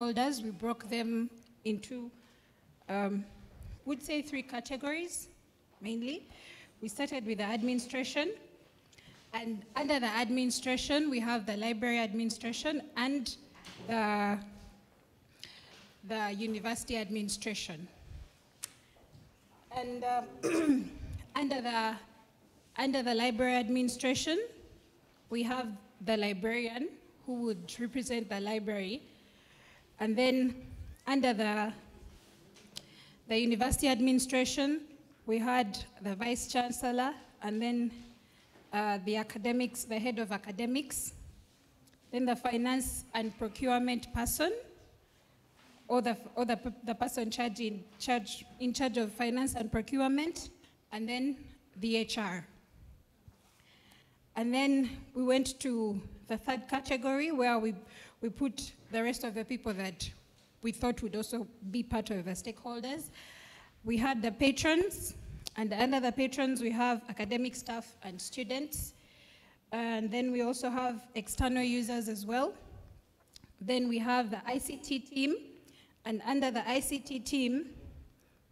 stakeholders, we broke them into, would say 3 categories, mainly. We started with the administration, and under the administration, we have the library administration and the university administration. And under the library administration, we have the librarian who would represent the library. And then under the university administration, we had the vice chancellor, and then the academics, the head of academics, then the finance and procurement person, or the person in charge of finance and procurement, and then the HR. And then we went to the 3rd category, where we put the rest of the people that we thought would also be part of the stakeholders. We had the patrons, and under the patrons we have academic staff and students. And then we also have external users as well. Then we have the ICT team, and under the ICT team,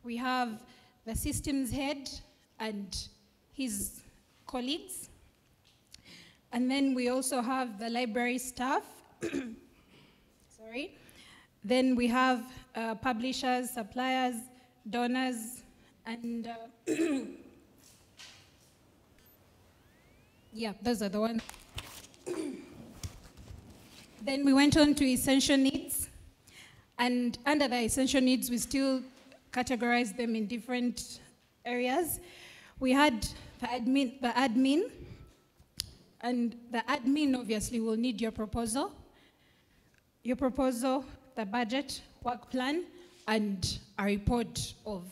we have the systems head and his colleagues. And then we also have the library staff. Sorry. Then we have publishers, suppliers, donors, and yeah, those are the ones. Then we went on to essential needs, and under the essential needs, we still categorized them in different areas. We had the admin, and the admin obviously will need your proposal, the budget, work plan, and a report of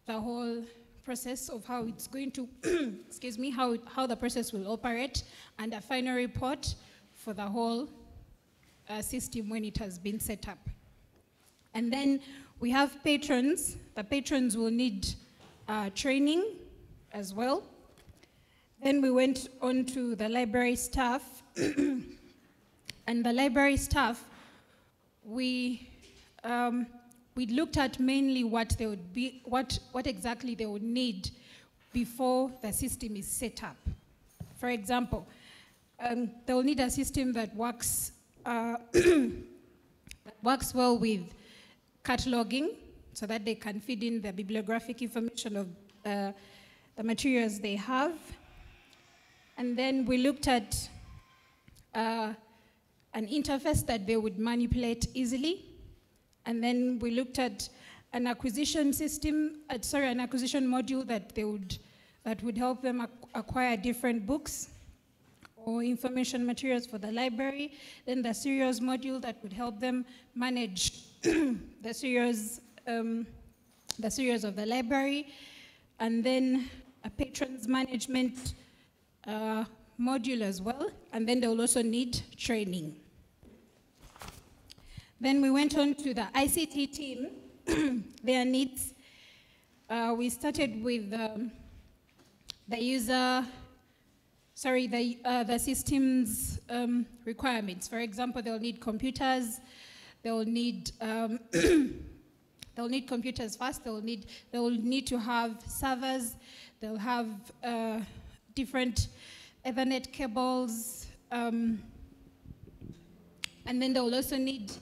the whole process of how it's going to, excuse me, how the process will operate, and a final report for the whole system when it has been set up. And then we have patrons. The patrons will need training as well. Then we went on to the library staff. And the library staff, we looked at mainly what they would be, what exactly they would need before the system is set up. For example, they will need a system that works well with cataloging, so that they can feed in the bibliographic information of the materials they have. And then we looked at an interface that they would manipulate easily. And then we looked at an acquisition system, an acquisition module that would help them acquire different books or information materials for the library. Then the serials module that would help them manage the serials of the library. And then a patrons management module as well. And then they will also need training. Then we went on to the ICT team, their needs. We started with the system's requirements. For example, they'll need computers. They'll need computers first. They'll need to have servers. They'll have different Ethernet cables, and then they'll also need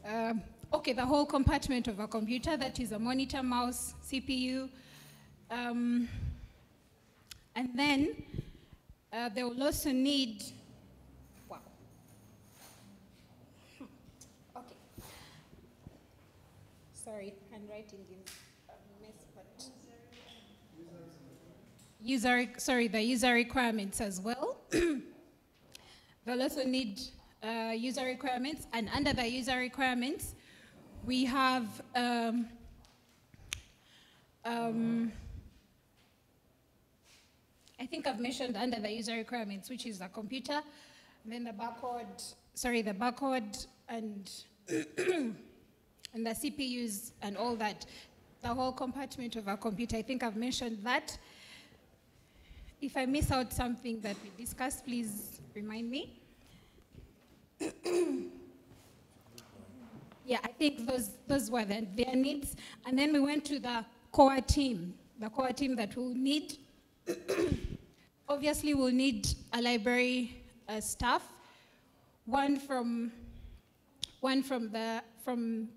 the whole compartment of a computer, that is a monitor, mouse, CPU, and then they will also need, sorry, handwriting is a mess, but the user requirements as well. They'll also need user requirements, and under the user requirements, we have I think I've mentioned under the user requirements, which is the computer, and then the barcode and and the CPUs and all that, the whole compartment of a computer. I think I've mentioned that. If I miss out something that we discussed, please remind me. Yeah, I think those were their needs. And then we went to the KOHA team, that will need, obviously we'll need a library staff, one from the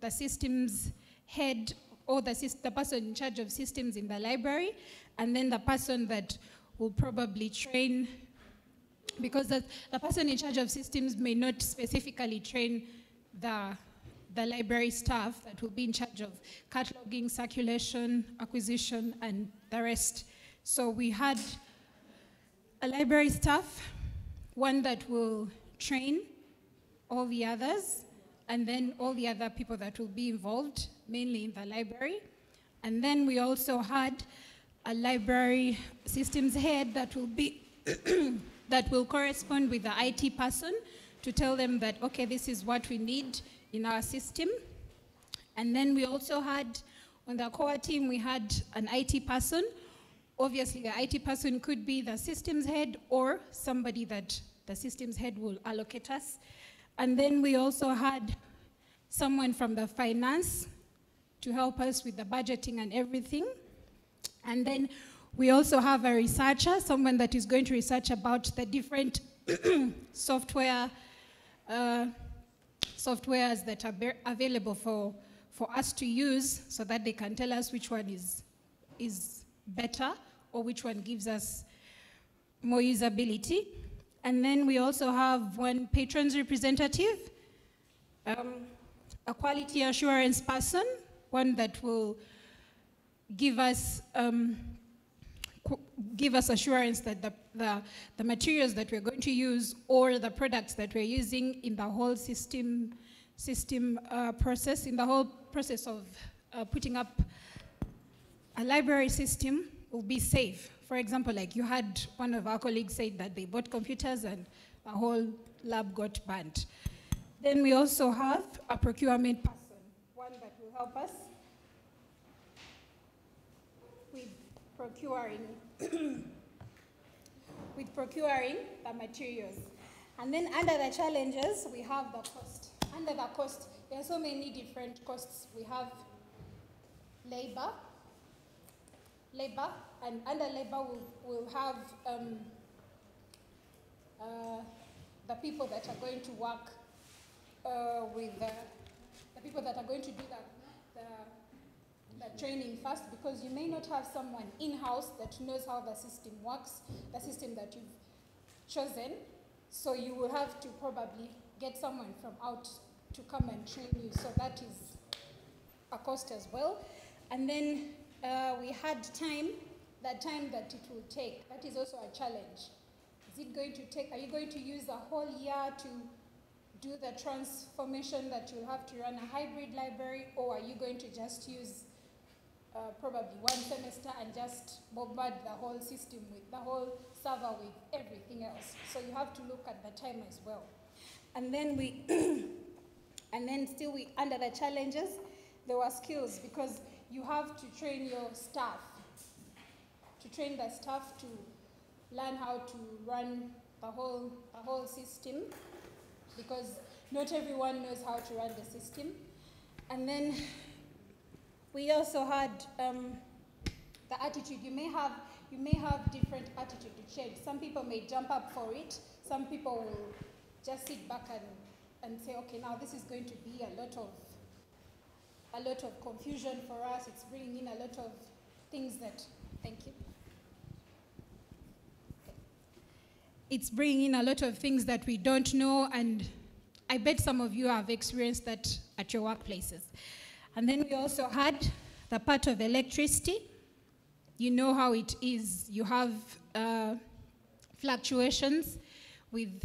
systems head, or the person in charge of systems in the library, and then the person that will probably train, because the person in charge of systems may not specifically train the library staff that will be in charge of cataloging, circulation, acquisition, and the rest. So we had a library staff, one that will train all the others, and then all the other people that will be involved, mainly in the library. And then we also had a library systems head that will be that will correspond with the IT person to tell them that, okay, this is what we need in our system. And then we also had, on the KOHA team, we had an IT person. Obviously, the IT person could be the systems head or somebody that the systems head will allocate us. And then we also had someone from the finance to help us with the budgeting and everything. And then we also have a researcher, someone that is going to research about the different softwares that are available for us to use, so that they can tell us which one is better or which one gives us more usability. And then we also have one patrons representative, a quality assurance person, one that will give us assurance that the materials that we're going to use or the products that we're using in the whole system process, in the whole process of putting up a library system, will be safe. For example, like you had one of our colleagues say that they bought computers and the whole lab got banned. Then we also have a procurement person, one that will help us with procuring the materials. And then under the challenges, we have the cost. Under the cost, there are so many different costs. We have labor, and under labor we'll have the people that are going to work with the people that are going to do the training first, because you may not have someone in-house that knows how the system works, the system that you've chosen, so you will have to probably get someone from out to come and train you, so that is a cost as well. And then we had time, the time that it will take. That is also a challenge. Is it going to take, are you going to use a whole year to do the transformation that you'll have to run a hybrid library, or are you going to just use probably one semester and just bombard the whole system with the whole server with everything else? So you have to look at the time as well. And then we, under the challenges, there were skills, because you have to train your staff, to train the staff to learn how to run the whole system, because not everyone knows how to run the system. And then we also had the attitude. You may have different attitude to change. Some people may jump up for it. Some people will just sit back and say, okay, now this is going to be a lot of confusion for us. It's bringing in a lot of things that, thank you. It's bringing in a lot of things that we don't know, and I bet some of you have experienced that at your workplaces. And then we also had the part of electricity. You know how it is. You have fluctuations with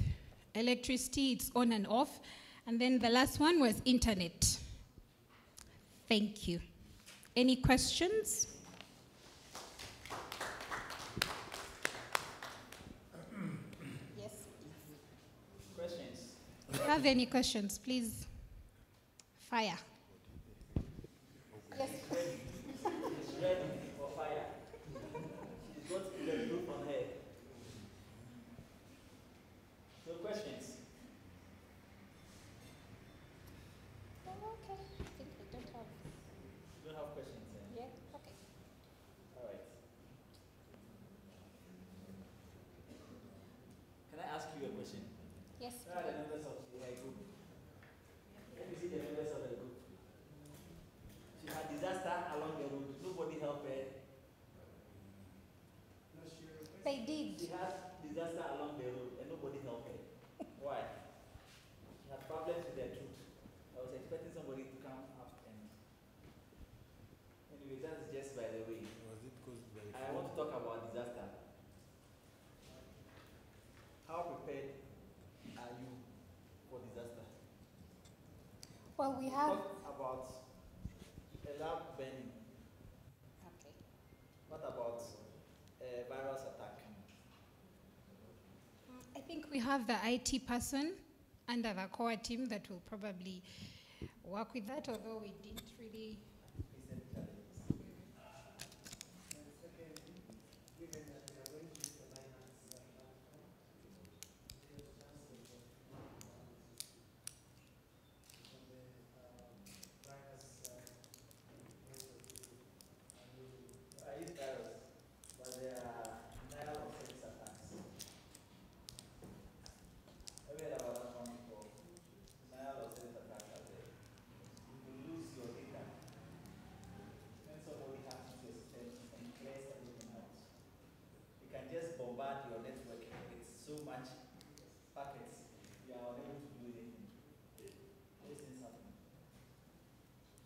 electricity, it's on and off. And then the last one was internet. Thank you. Any questions? Yes. Questions? If you have any questions, please fire. Yes. She's ready for fire. She's got the look on her. So questions? Okay. Well, we have. What about a lab burning? Okay. What about a virus attack? I think we have the IT person under the core team that will probably work with that, although we didn't really. Recent challenges. Given that we are going to use the Binance platform, there's a chance of the virus I use virus, but there are denial of service attacks. Have you heard about that one before? Denial of service attacks are there. You will lose your data. When somebody hacks into your system and clears everything out. You can just bombard your network with so much packets, you are unable to do anything. Those things happen.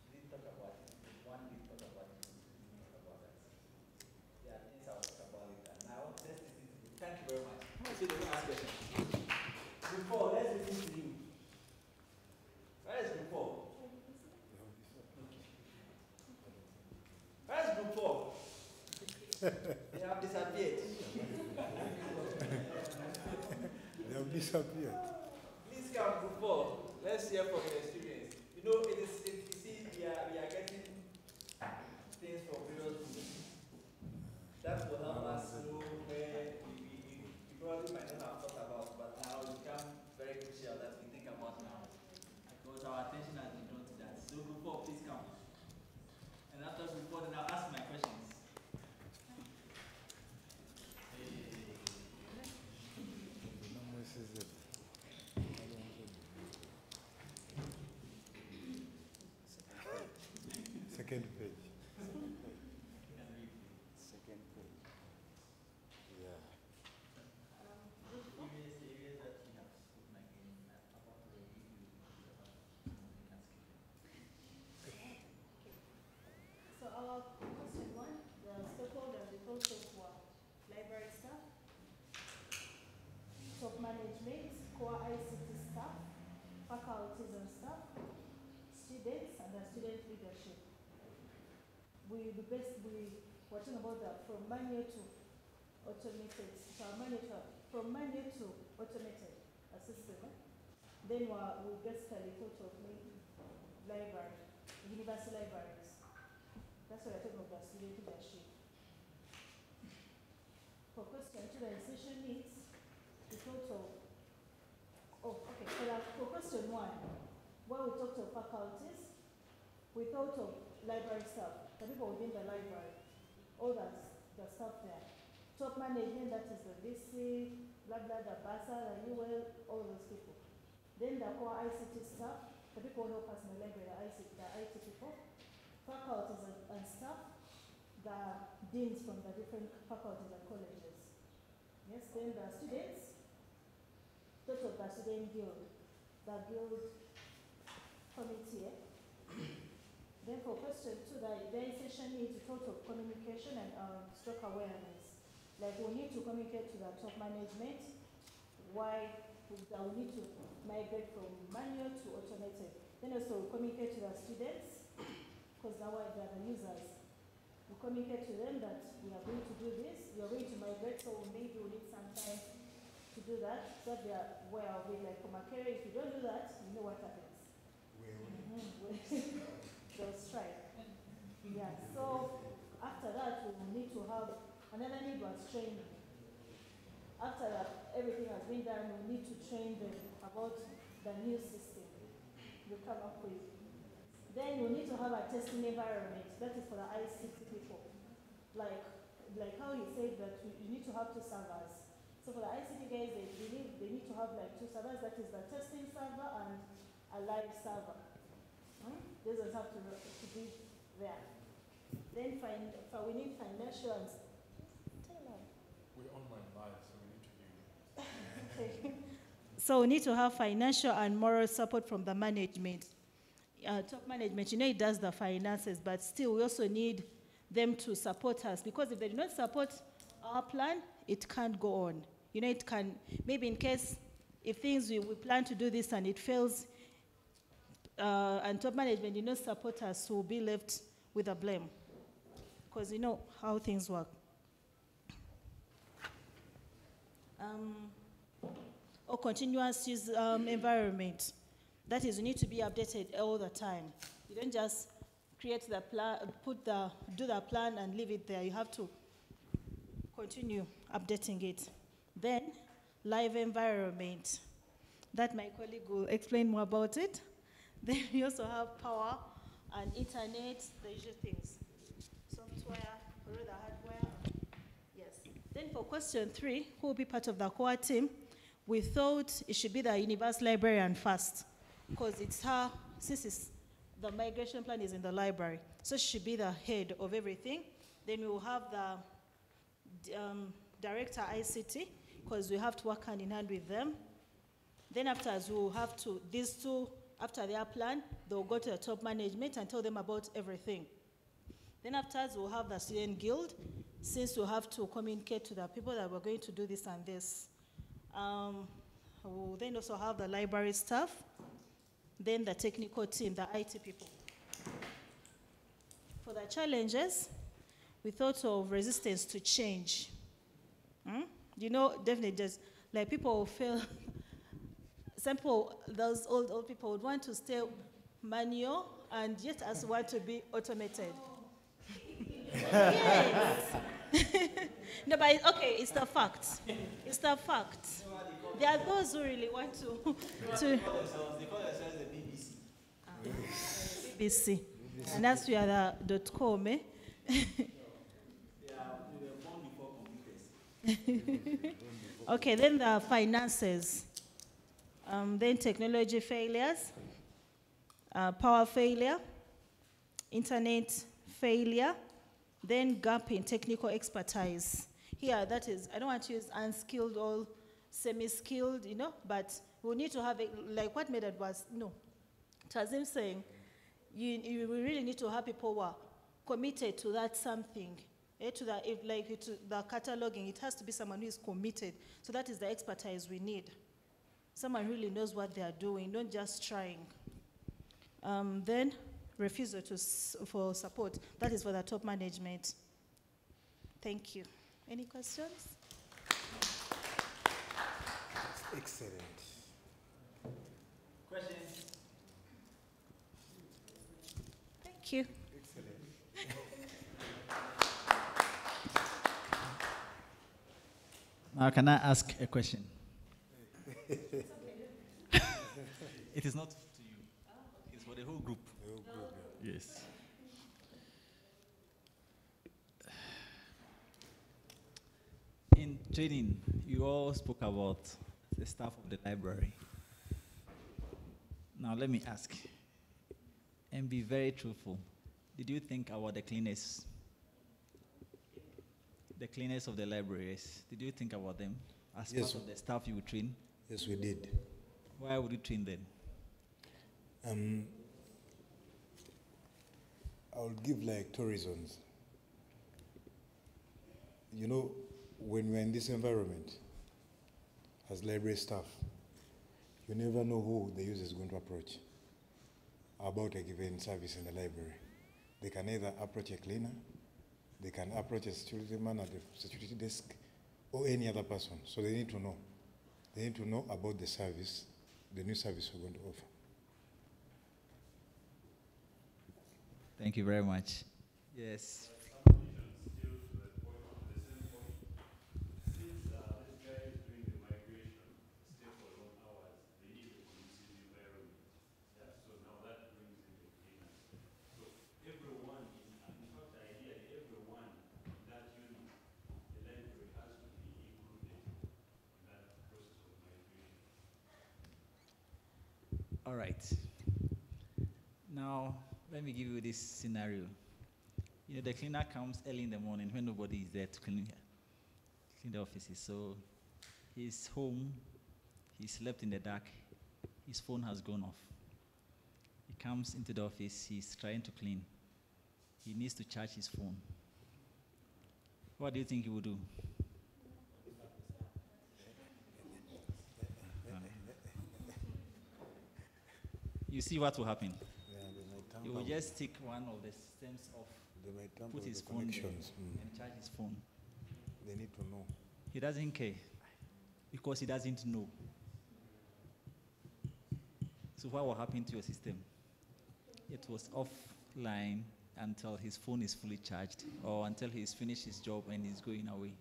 We didn't talk about it. One did talk about it. We didn't talk about that. There are things I'll talk about it. And now, let's listen to you. Thank you very much. So let me ask you a question. Before, let's listen to you. Where is group 4? Where is group 4? They have disappeared. They have disappeared. Please come group 4. Let's hear from your experience. You know, you see, we are getting things from various groups. That will help us know where we probably might not have thought about, but now it becomes very crucial that we think about now. Because our attention has been drawn to that. So group 4, please come. And after group 4, then I'll ask my questions. The number says that. Second page. Second page. Yeah. Areas that we have spoken again about already. So our question one, the stakeholders, the thoughts of library staff, top management, core ICT staff, faculties and staff, students and the student leadership. We're talking about that from manual to automated, from manual to automated system. Then we basically thought of library, university libraries. That's what I talk about, student leadership. For question 2, the session needs the total. For question 1, where we talked of faculties, we thought of library staff, the people within the library, all the stuff there. Top management, that is the VC, blah blah, the BASA, the UL, all those people. Then the core ICT staff, the people who help us in the library, the IT people. Faculties and staff, the deans from the different faculties and colleges. Yes, then the students, total the student guild, the guild committee. Then for question 2, the session needs total communication and stock awareness. Like we need to communicate to the top management why we need to migrate from manual to automated. Then also we communicate to the students, because now they are the users. We communicate to them that we are going to do this, we are going to migrate, so maybe we need some time to do that, so that they are aware of it. Like for Makere, if you don't do that, you know what happens. They'll strike. Yeah, so after that, we will need to have, another need was training. After that, everything has been done, we need to train them about the new system you come up with. Then we need to have a testing environment. That is for the ICT people. Like how he said that you need to have 2 servers. So for the ICT guys, they need to have like 2 servers. That is the testing server and a live server. Those will have to be there. Then we need financial and We're on my live, so we need to hear you. okay. So we need to have financial and moral support from the management. Top management, it does the finances, but still we also need them to support us, because if they do not support our plan, it can't go on. It can, maybe in case, if we plan to do this and it fails, and top management did not support us, will be left with the blame. Because you know how things work. Or continuous use environment. That is, you need to be updated all the time. You don't just create the plan, do the plan and leave it there. You have to continue updating it. Then, live environment. That my colleague will explain more about it. Then we also have power and internet, the usual things. Software, or rather hardware. Yes. Then for question 3, who will be part of the KOHA team? We thought it should be the universe librarian first, because it's her, since the migration plan is in the library, so she should be the head of everything. Then we will have the director ICT, because we have to work hand in hand with them. Then afterwards, we will have to, these two, after their plan, they'll go to the top management and tell them about everything. Then afterwards, we'll have the student guild, since we'll have to communicate to the people that we're going to do this and this. We'll then also have the library staff, then the technical team, the IT people. For the challenges, we thought of resistance to change. You know, definitely just, like people will feel, some people, those old people would want to stay manual and yet us want to be automated. Yes. No, but okay, it's the fact. It's the fact. There are those who really want to. They call themselves the BBC. BBC. And that's we are the .com, eh? They were born before computers. Okay, then the finances. Then technology failures, power failure, internet failure, then gap in technical expertise. Here, that is, I don't want to use unskilled or semi-skilled, you know, but we need to have, like what method was, no. It was him saying, you really need to have people who are committed to that something, to the cataloging. It has to be someone who is committed. So that is the expertise we need. Someone who really knows what they are doing, not just trying. Then refusal for support. That is for the top management. Thank you. Any questions? Excellent. Questions? Thank you. Excellent. Now, can I ask a question? It is not to you. It's for the whole group. The whole group, yeah. Yes. In training, you all spoke about the staff of the library. Now, let me ask, and be very truthful. Did you think about the cleaners? The cleaners of the libraries, did you think about them as Yes. part of the staff you would train? Yes, we did. Why would you train them? I would give like 2 reasons. You know, when we're in this environment, as library staff, you never know who the user is going to approach about a given service in the library. They can either approach a cleaner, they can approach a security man at the security desk, or any other person. So they need to know. They need to know about the service, the new service we're going to offer. Thank you very much. Yes. All right. Now, let me give you this scenario. You know, the cleaner comes early in the morning when nobody is there to clean the offices. So he's home, he slept in the dark, his phone has gone off. He comes into the office, he's trying to clean. He needs to charge his phone. What do you think he will do? you see what will happen? Yeah, they might He will just take one of the systems off, they might tamper put with his the phone there connections. and charge his phone. They need to know. He doesn't care because he doesn't know. So what will happen to your system? It was offline until his phone is fully charged or until he's finished his job and he's going away.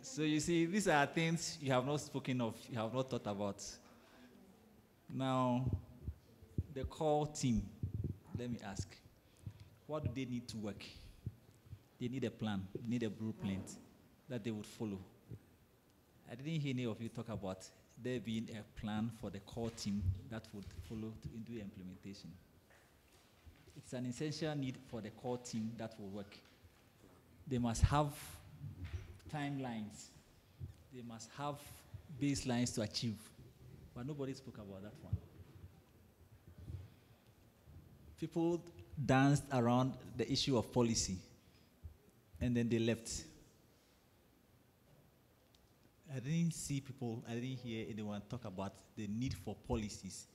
So you see, these are things you have not spoken of, you have not thought about. Now, the core team, let me ask, what do they need to work? They need a plan, they need a blueprint that they would follow. I didn't hear any of you talk about there being a plan for the core team that would follow to do implementation. It's an essential need for the core team that will work. They must have timelines. They must have baselines to achieve. But nobody spoke about that one. People danced around the issue of policy, and then they left. I didn't see people, I didn't hear anyone talk about the need for policies,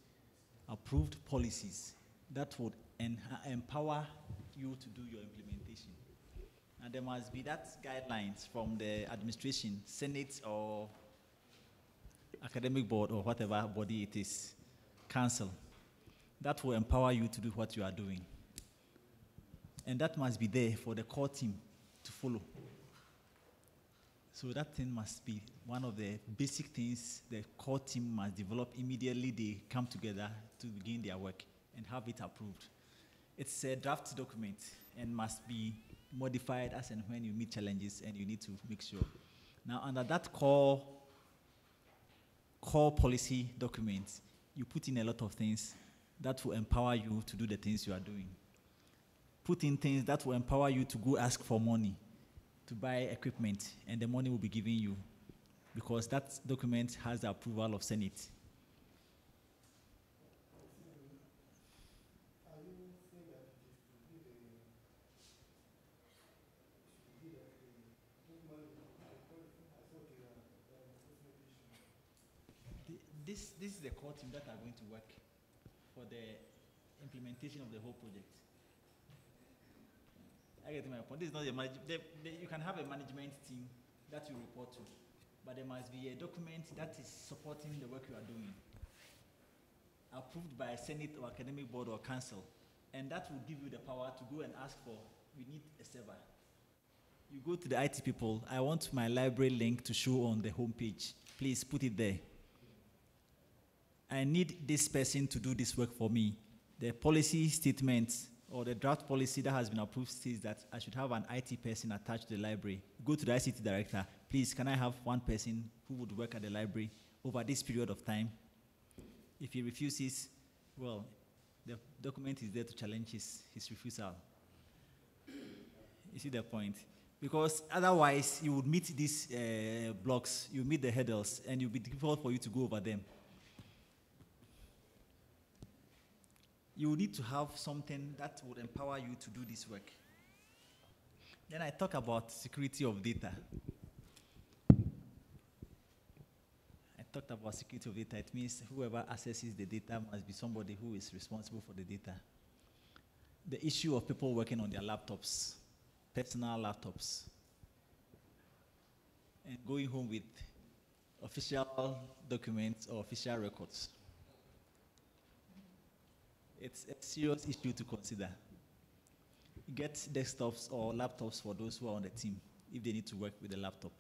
approved policies that would empower you to do your implementation. And there must be that guidelines from the administration, Senate or academic board or whatever body it is, council, that will empower you to do what you are doing. And that must be there for the core team to follow. So that thing must be one of the basic things the core team must develop immediately they come together to begin their work and have it approved. It's a draft document and must be modified as and when you meet challenges, and you need to make sure. Now, under that core policy document, you put in a lot of things that will empower you to do the things you are doing. Put in things that will empower you to go ask for money, to buy equipment, and the money will be given you because that document has the approval of Senate. Are you saying that it is to be the This is the core team that are going to work for the implementation of the whole project. I get my point. This is not you can have a management team that you report to, but there must be a document that is supporting the work you are doing, approved by a Senate or academic board or council, and that will give you the power to go and ask for, we need a server. You go to the IT people, I want my library link to show on the homepage. Please put it there. I need this person to do this work for me. The policy statement or the draft policy that has been approved says that I should have an IT person attached to the library. Go to the ICT director. Please, can I have one person who would work at the library over this period of time? If he refuses, well, the document is there to challenge his refusal. You see the point? Because otherwise, you would meet these blocks, you meet the hurdles, and it will be difficult for you to go over them. You need to have something that would empower you to do this work. Then I talk about security of data. I talked about security of data. It means whoever accesses the data must be somebody who is responsible for the data. The issue of people working on their laptops, personal laptops, and going home with official documents or official records. It's a serious issue to consider. Get desktops or laptops for those who are on the team if they need to work with a laptop.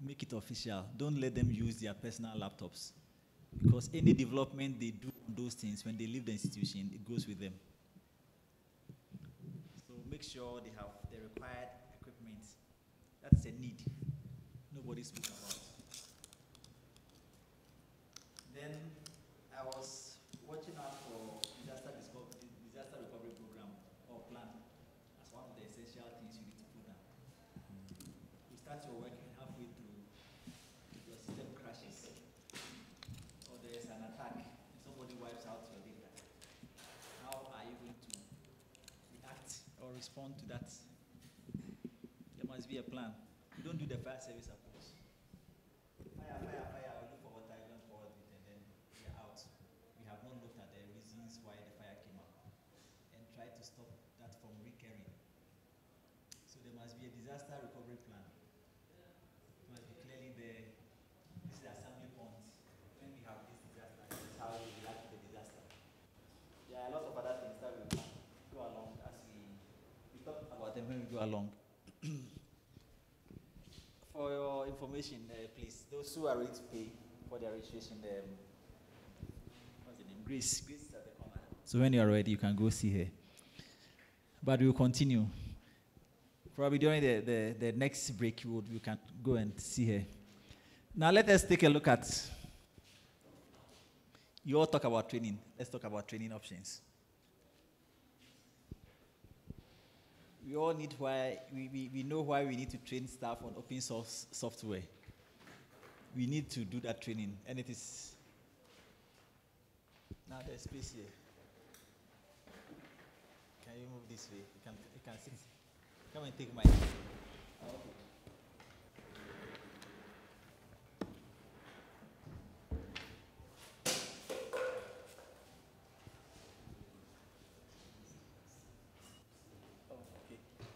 Make it official. Don't let them use their personal laptops, because any development they do on those things, when they leave the institution, it goes with them. So make sure they have the required equipment. That's a need. Nobody spoke about. Then I was watching out for disaster recovery program or plan as one of the essential things you need to put down. You start your work and halfway through, your system crashes, or there is an attack and somebody wipes out your data. How are you going to react or respond to that? There must be a plan. You don't do do the fire service approach. Fire, look for water, even pour it, and then we are out. We have not looked at the reasons why the fire came up and try to stop that from recurring. So there must be a disaster recovery plan. It must be clearly there. This is the assembly point. When we have this disaster, this is how we react to the disaster. There are a lot of other things that we can go along as we talk about them when we go along. For your information, please, those who are ready to pay for their registration, what's the name? Grace is at the corner. So when you are ready, you can go see her. But we'll continue. Probably during the next break, you can go and see her. Now let us take a look at, you all talk about training. Let's talk about training options. We all need why, we know why we need to train staff on open source software. We need to do that training, and it is, now there's space here. Can you move this way? You can sit. Come and take my. Oh, okay.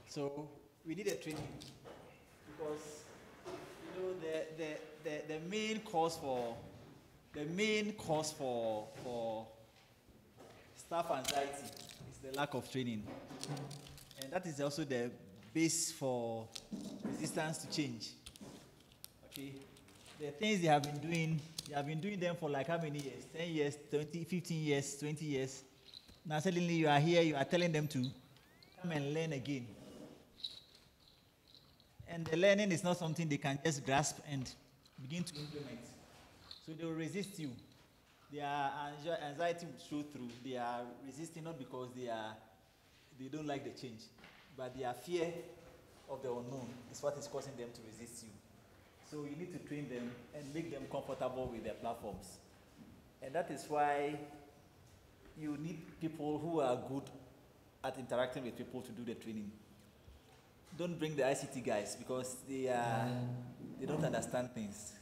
So we need a training because you know the main cause for staff anxiety is the lack of training, and that is also the base for resistance to change. Okay, the things they have been doing them for like how many years? 10 years, 20, 15 years, 20 years. Now suddenly you are here, you are telling them to come and learn again. And the learning is not something they can just grasp and begin to implement. So they will resist you. Their anxiety will show through. They are resisting not because they don't like the change, but their fear of the unknown is what is causing them to resist you. So you need to train them and make them comfortable with their platforms. And that is why you need people who are good at interacting with people to do the training. Don't bring the ICT guys because they don't understand things.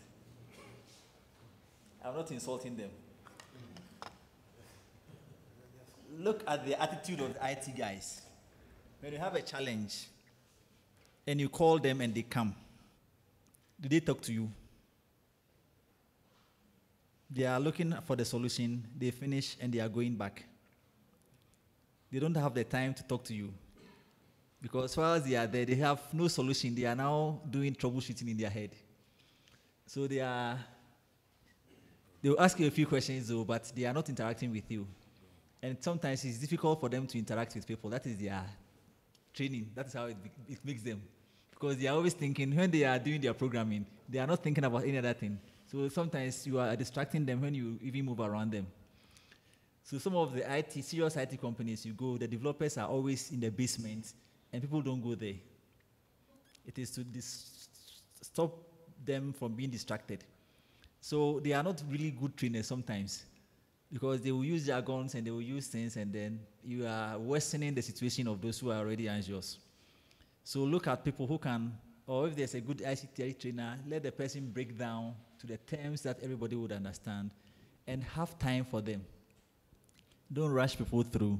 I'm not insulting them. Look at the attitude of the IT guys. When you have a challenge and you call them and they come, do they talk to you? They are looking for the solution, they finish and they are going back. They don't have the time to talk to you. Because while they are there, they have no solution. They are now doing troubleshooting in their head. So they will ask you a few questions though, but they are not interacting with you. And sometimes it's difficult for them to interact with people. That is their training. That is how it makes them. Because they are always thinking, when they are doing their programming, they are not thinking about any other thing. So sometimes you are distracting them when you even move around them. So some of the serious IT companies you go, the developers are always in the basement, and people don't go there. It is to stop them from being distracted. So they are not really good trainers sometimes because they will use jargons and they will use things, and then you are worsening the situation of those who are already anxious. So look at people who can, or if there's a good ICT trainer, let the person break down to the terms that everybody would understand and have time for them. Don't rush people through.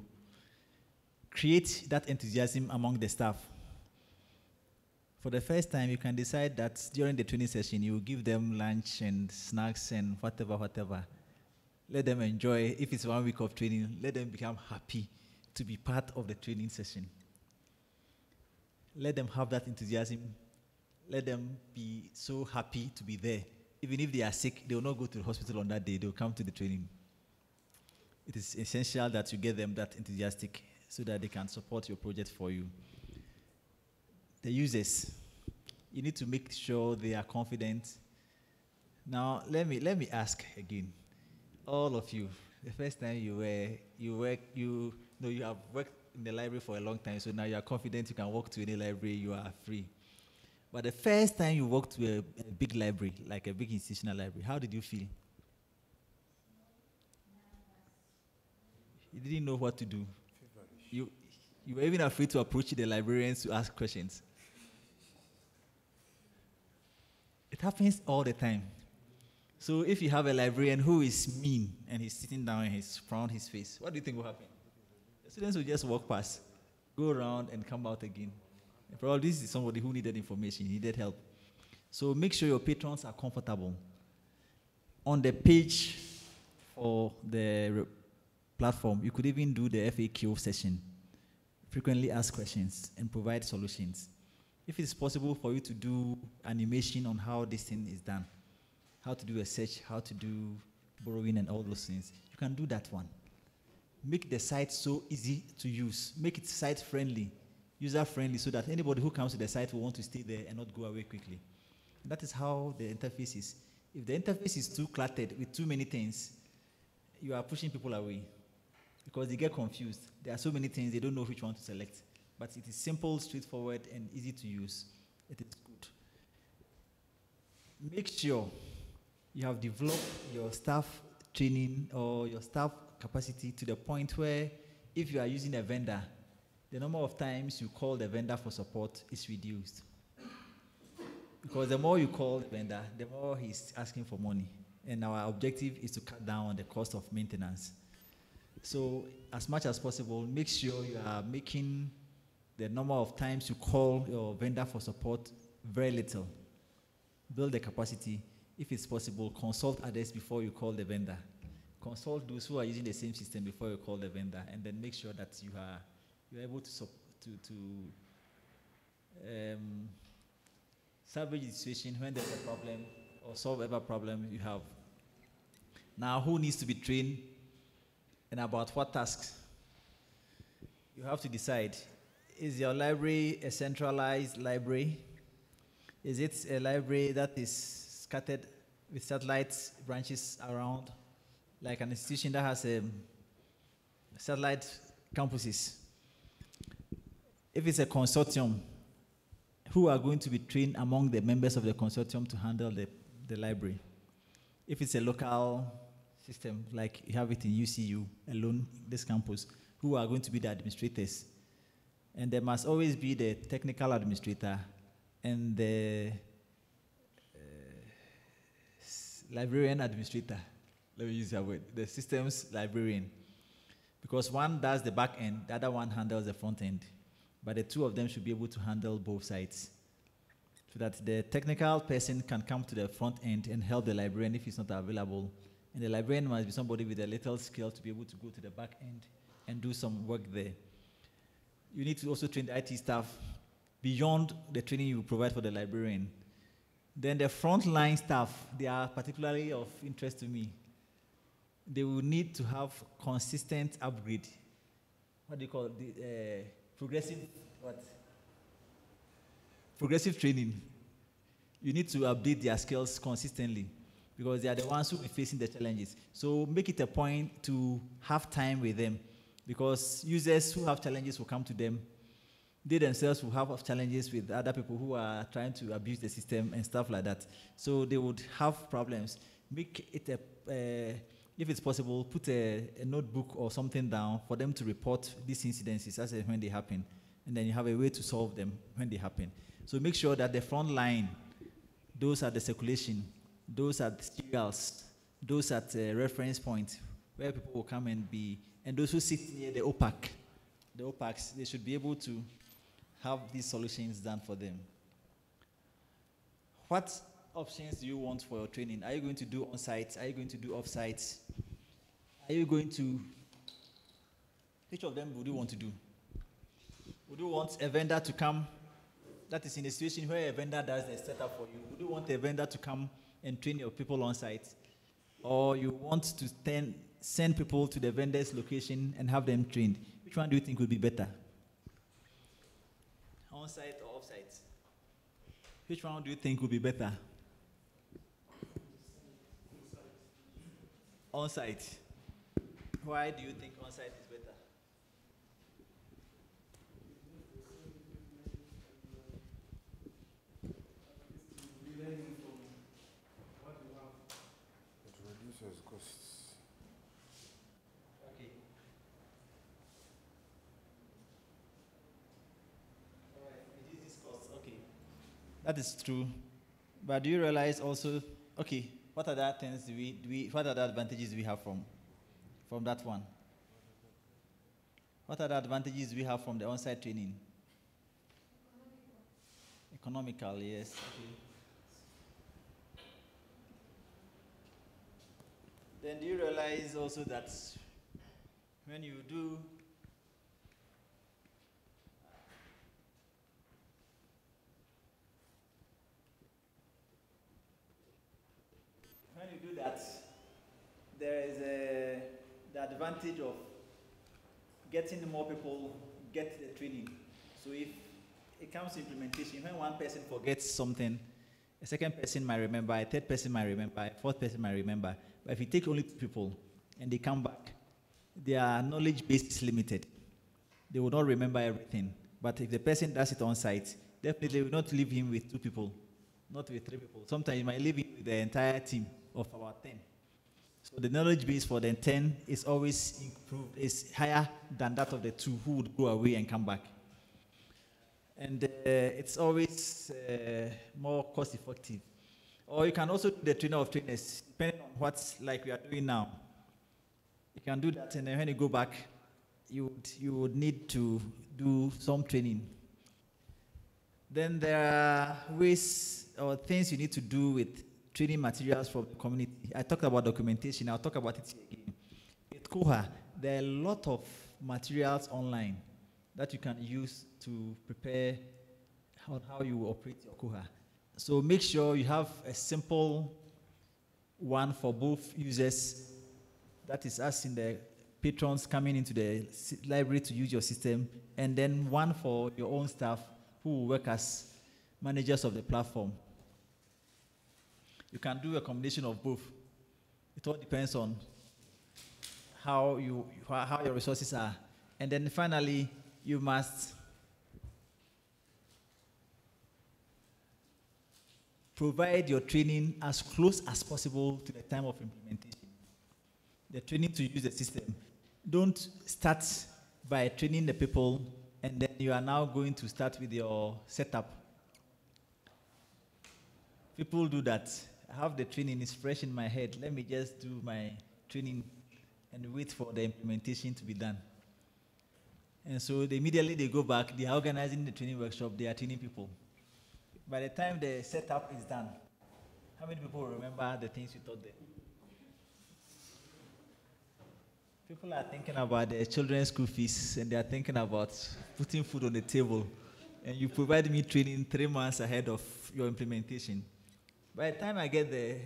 Create that enthusiasm among the staff. For the first time, you can decide that during the training session, you will give them lunch and snacks and whatever. Let them enjoy. If it's 1 week of training, let them become happy to be part of the training session. Let them have that enthusiasm. Let them be so happy to be there. Even if they are sick, they will not go to the hospital on that day. They will come to the training. It is essential that you get them that enthusiastic so that they can support your project for you. The users, you need to make sure they are confident. Now, let me ask again. All of you, the first time you have worked in the library for a long time, so now you are confident you can walk to any library, you are free. But the first time you walked to a big library, like a big institutional library, how did you feel? You didn't know what to do. You were even afraid to approach the librarians to ask questions. It happens all the time. So if you have a librarian who is mean and he's sitting down and he's frowned his face, what do you think will happen? The students will just walk past, go around and come out again. And probably this is somebody who needed information, needed help. So make sure your patrons are comfortable. On the page for the platform, you could even do the FAQ session. Frequently ask questions and provide solutions. If it's possible for you to do animation on how this thing is done, how to do a search, how to do borrowing and all those things, you can do that one. Make the site so easy to use. Make it site-friendly, user-friendly, so that anybody who comes to the site will want to stay there and not go away quickly. And that is how the interface is. If the interface is too cluttered with too many things, you are pushing people away because they get confused. There are so many things, they don't know which one to select. But it is simple, straightforward, and easy to use. It is good. Make sure you have developed your staff training or your staff capacity to the point where if you are using a vendor, the number of times you call the vendor for support is reduced. Because the more you call the vendor, the more he's asking for money. And our objective is to cut down on the cost of maintenance. So as much as possible, make sure you are making the number of times you call your vendor for support very little. Build the capacity. If it's possible, consult others before you call the vendor. Consult those who are using the same system before you call the vendor, and then make sure that you are able to salvage the situation when there's a problem or solve whatever problem you have. Now, who needs to be trained and about what tasks? You have to decide. Is your library a centralized library? Is it a library that is scattered with satellite branches around, like an institution that has satellite campuses? If it's a consortium, who are going to be trained among the members of the consortium to handle the library? If it's a local system, like you have it in UCU alone, this campus, who are going to be the administrators? And there must always be the technical administrator and the librarian administrator. Let me use that word, the systems librarian. Because one does the back end, the other one handles the front end. But the two of them should be able to handle both sides, so that the technical person can come to the front end and help the librarian if he's not available. And the librarian must be somebody with a little skill to be able to go to the back end and do some work there. You need to also train the IT staff beyond the training you provide for the librarian. Then the frontline staff, they are particularly of interest to me. They will need to have consistent upgrade. What do you call it? Progressive what? Progressive training. You need to update their skills consistently because they are the ones who will be facing the challenges. So make it a point to have time with them, because users who have challenges will come to them. They themselves will have challenges with other people who are trying to abuse the system and stuff like that. So they would have problems. Make it if it's possible, put a notebook or something down for them to report these incidences as and when they happen. And then you have a way to solve them when they happen. So make sure that the front line, those at the circulation, those at serials, those at reference point, where people will come and be, and those who sit near the OPACs, they should be able to have these solutions done for them. What options do you want for your training? Are you going to do on-site? Are you going to do off-site? Are you going to... Which of them would you want to do? Would you want a vendor to come, that is in a situation where a vendor does the setup for you? Would you want a vendor to come and train your people on-site? Or you want to send people to the vendor's location and have them trained? Which one do you think would be better? On-site or off-site? Which one do you think would be better? On-site. Why do you think on-site is better? It reduces costs. Okay. All right, reduces costs. Okay. That is true. But do you realize also, okay, what other things what other advantages do we have from that one? What other advantages do we have from the on-site training? Economical, yes. Okay. Then do you realize also that when you do that, there is the advantage of getting more people get the training. So if it comes to implementation, when one person forgets something, a second person might remember, a third person might remember, a fourth person might remember. But if you take only 2 people and they come back, their knowledge base is limited. They will not remember everything. But if the person does it on site, definitely will not leave him with 2 people, not with 3 people. Sometimes you might leave him with the entire team of about 10. So the knowledge base for the 10 is always improved, is higher than that of the 2 who would go away and come back. And it's always more cost effective. Or you can also do the trainer of trainers, depending on what's like we are doing now. You can do that, and then when you go back, you would need to do some training. Then there are ways or things you need to do with training materials from the community. I talked about documentation. I'll talk about it again. With KOHA, there are a lot of materials online that you can use to prepare how you operate your KOHA. So make sure you have a simple one for both users, that is us in the patrons coming into the library to use your system, and then one for your own staff who will work as managers of the platform. You can do a combination of both. It all depends on how your resources are. And then finally, you must provide your training as close as possible to the time of implementation. The training to use the system. Don't start by training the people and then you are now going to start with your setup. People do that. I have the training, it's fresh in my head. Let me just do my training and wait for the implementation to be done. And so immediately they go back, they are organizing the training workshop, they are training people. By the time the setup is done, how many people remember the things you taught them? People are thinking about their children's school fees and they are thinking about putting food on the table. And you provide me training 3 months ahead of your implementation. By the time I get there,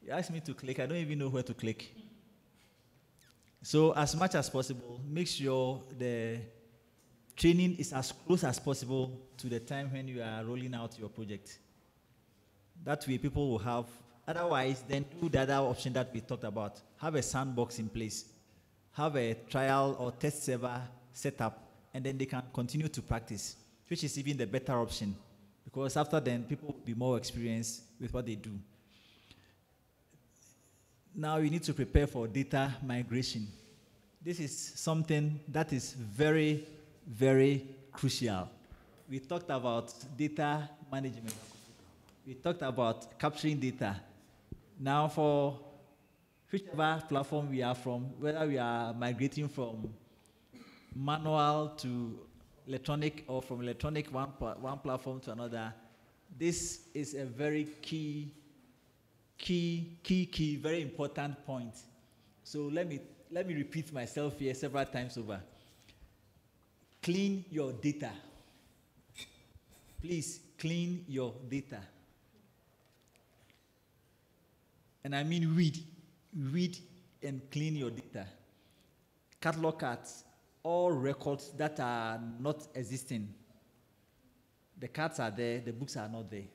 you ask me to click, I don't even know where to click. So as much as possible, make sure the training is as close as possible to the time when you are rolling out your project. That way people will have, otherwise then do the other option that we talked about. Have a sandbox in place. Have a trial or test server set up, and then they can continue to practice, which is even the better option. Because after then, people will be more experienced with what they do. Now you need to prepare for data migration. This is something that is very, very crucial. We talked about data management. We talked about capturing data. Now for whichever platform we are from, whether we are migrating from manual to electronic or from electronic one platform to another, this is a very key, very important point. So let me repeat myself here several times over. Clean your data. Please clean your data. And I mean read and clean your data. Catalog cards, all records that are not existing. The cards are there, the books are not there.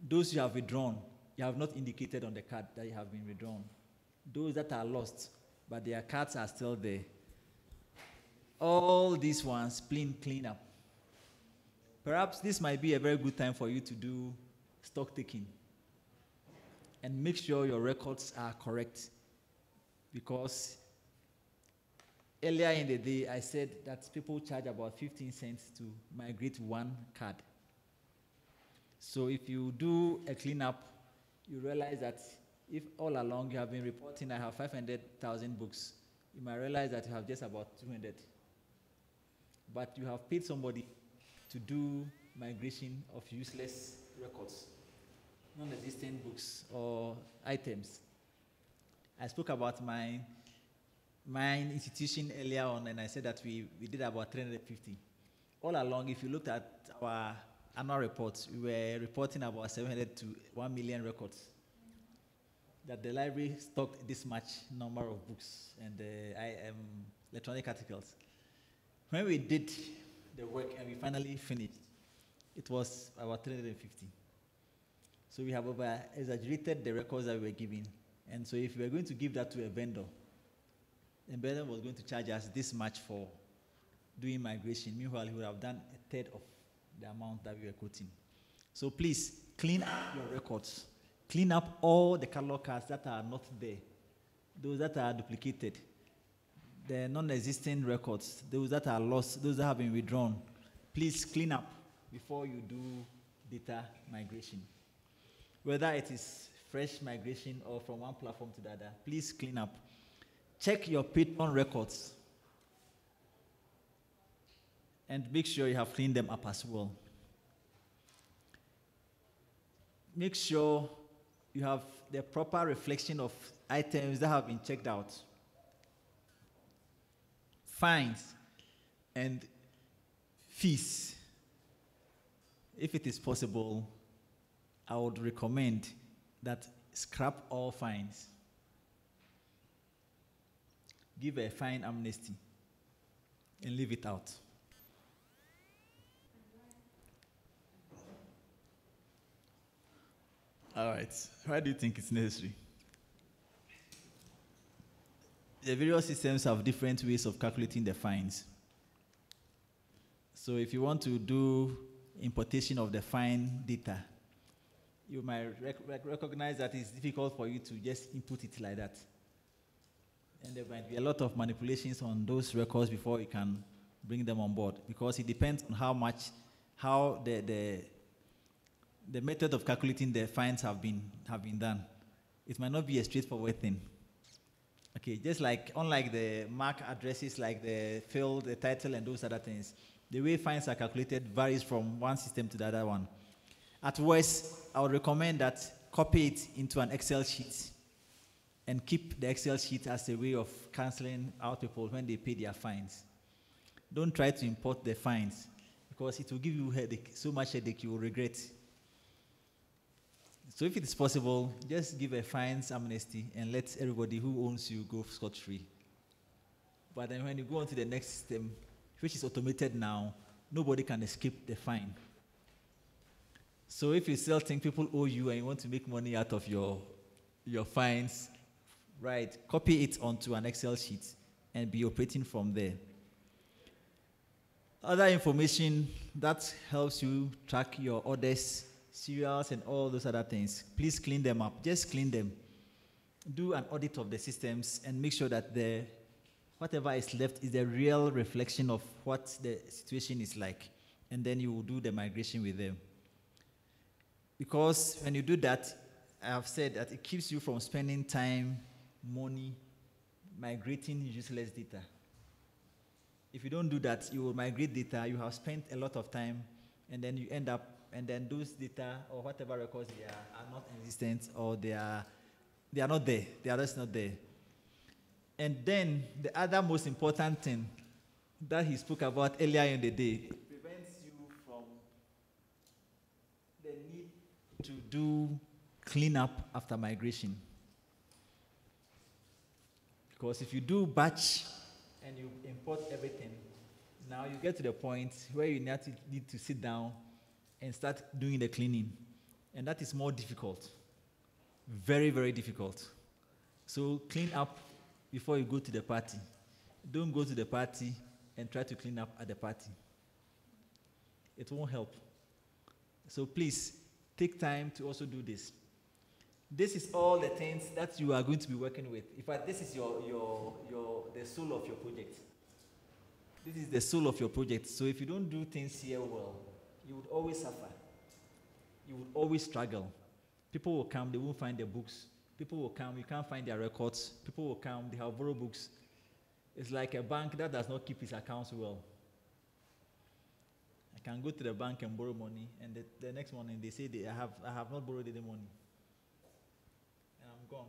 Those you have withdrawn, you have not indicated on the card that you have been withdrawn. Those that are lost, but their cards are still there. All these ones, clean up. Perhaps this might be a very good time for you to do stock taking. And make sure your records are correct. Because earlier in the day, I said that people charge about 15 cents to migrate one card. So if you do a cleanup, you realize that if all along you have been reporting I have 500,000 books, you might realize that you have just about 200. But you have paid somebody to do migration of useless records, non-existent books or items. I spoke about my institution earlier on, and I said that we did about 350. All along, if you looked at our annual reports, we were reporting about 700 to 1 million records. That the library stocked this much number of books and electronic articles. When we did the work and we finally finished, it was about 350. So we have over-exaggerated the records that we were giving. And so if we were going to give that to a vendor, the vendor was going to charge us this much for doing migration. Meanwhile, he would have done a third of the amount that we were quoting. So please, clean up your records. Clean up all the catalog cards that are not there, those that are duplicated, the non-existent records, those that are lost, those that have been withdrawn. Please clean up before you do data migration. Whether it is fresh migration or from one platform to the other, please clean up. Check your Patreon records and make sure you have cleaned them up as well. Make sure you have the proper reflection of items that have been checked out. Fines and fees. If it is possible, I would recommend that scrap all fines. Give a fine amnesty and leave it out. All right. Why do you think it's necessary? The various systems have different ways of calculating the fines. So if you want to do importation of the fine data, you might recognize that it's difficult for you to just input it like that. And there might be a lot of manipulations on those records before you can bring them on board, because it depends on how the method of calculating the fines have been done. It might not be a straightforward thing. Okay, just like, unlike the MAC addresses, like the field, the title, and those other things, the way fines are calculated varies from one system to the other one. At worst, I would recommend that copy it into an Excel sheet and keep the Excel sheet as a way of canceling out people when they pay their fines. Don't try to import the fines, because it will give you headache, so much headache you will regret. So if it is possible, just give a fines amnesty and let everybody who owns you go scot-free. But then when you go on to the next system, which is automated now, nobody can escape the fine. So if you still think people owe you and you want to make money out of your fines, right, copy it onto an Excel sheet and be operating from there. Other information that helps you track your orders, serials, and all those other things, please clean them up. Just clean them. Do an audit of the systems and make sure that whatever is left is a real reflection of what the situation is like. And then you will do the migration with them. Because when you do that, I have said that it keeps you from spending time, money, migrating useless data. If you don't do that, you will migrate data, you have spent a lot of time, and then you end up, and then those data or whatever records they are not existent, or they are not there. They are just not there. And then the other most important thing that he spoke about earlier in the day, it prevents you from the need to do cleanup after migration. Because if you do batch and you import everything, now you get to the point where you need to sit down and start doing the cleaning. And that is more difficult. Very, very difficult. So clean up before you go to the party. Don't go to the party and try to clean up at the party. It won't help. So please, take time to also do this. This is all the things that you are going to be working with. In fact, this is the soul of your project. This is the soul of your project. So if you don't do things here well, you would always suffer. you will always struggle. People will come, they won't find their books. People will come, you can't find their records. People will come, they have borrowed books. It's like a bank that does not keep its accounts well. I can go to the bank and borrow money, and the next morning they say I have not borrowed any money. And I'm gone.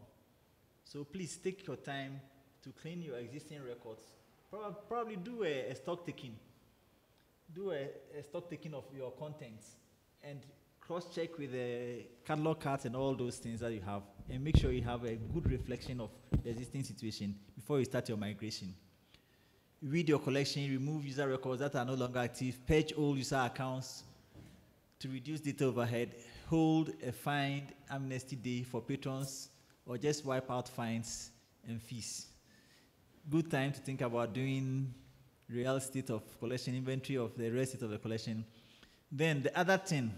So please take your time to clean your existing records. Probably do a stock taking. Do a stock taking of your contents and cross-check with the catalog cards and all those things that you have, and make sure you have a good reflection of the existing situation before you start your migration. Read your collection, remove user records that are no longer active, purge old user accounts to reduce data overhead, hold a find amnesty day for patrons, or just wipe out fines and fees. Good time to think about doing real state of collection, inventory of the real state of the collection. Then the other thing,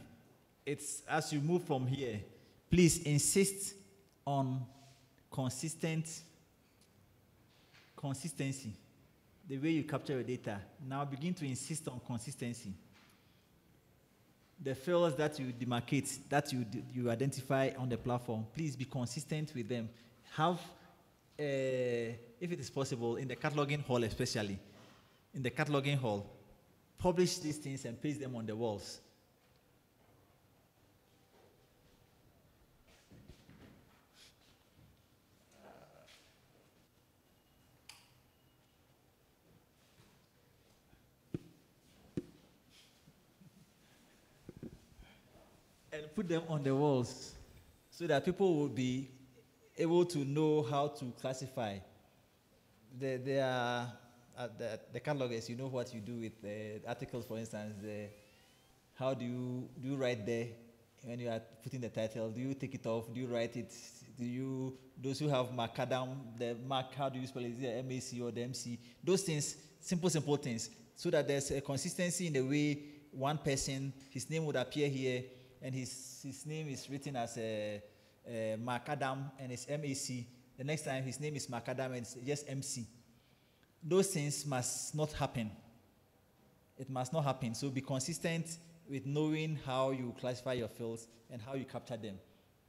it's as you move from here, please insist on consistency. The way you capture your data. Now begin to insist on consistency. The fields that you demarcate, that you identify on the platform, please be consistent with them. Have, if it is possible, in the cataloging hall especially, in the cataloging hall, publish these things and paste them on the walls. And put them on the walls so that people will be able to know how to classify. They are the catalogers, you know what you do with the articles, for instance. How do you write there when you are putting the title? Do you take it off? Do you write it? Those who have macadam, the mark, how do you spell it? Is it MAC or the MC? Those things, simple things, so that there's a consistency in the way one person, his name would appear here, and his name is written as a macadam and it's MAC. The next time his name is macadam and it's just MC. Those things must not happen. It must not happen. So be consistent with knowing how you classify your fields and how you capture them.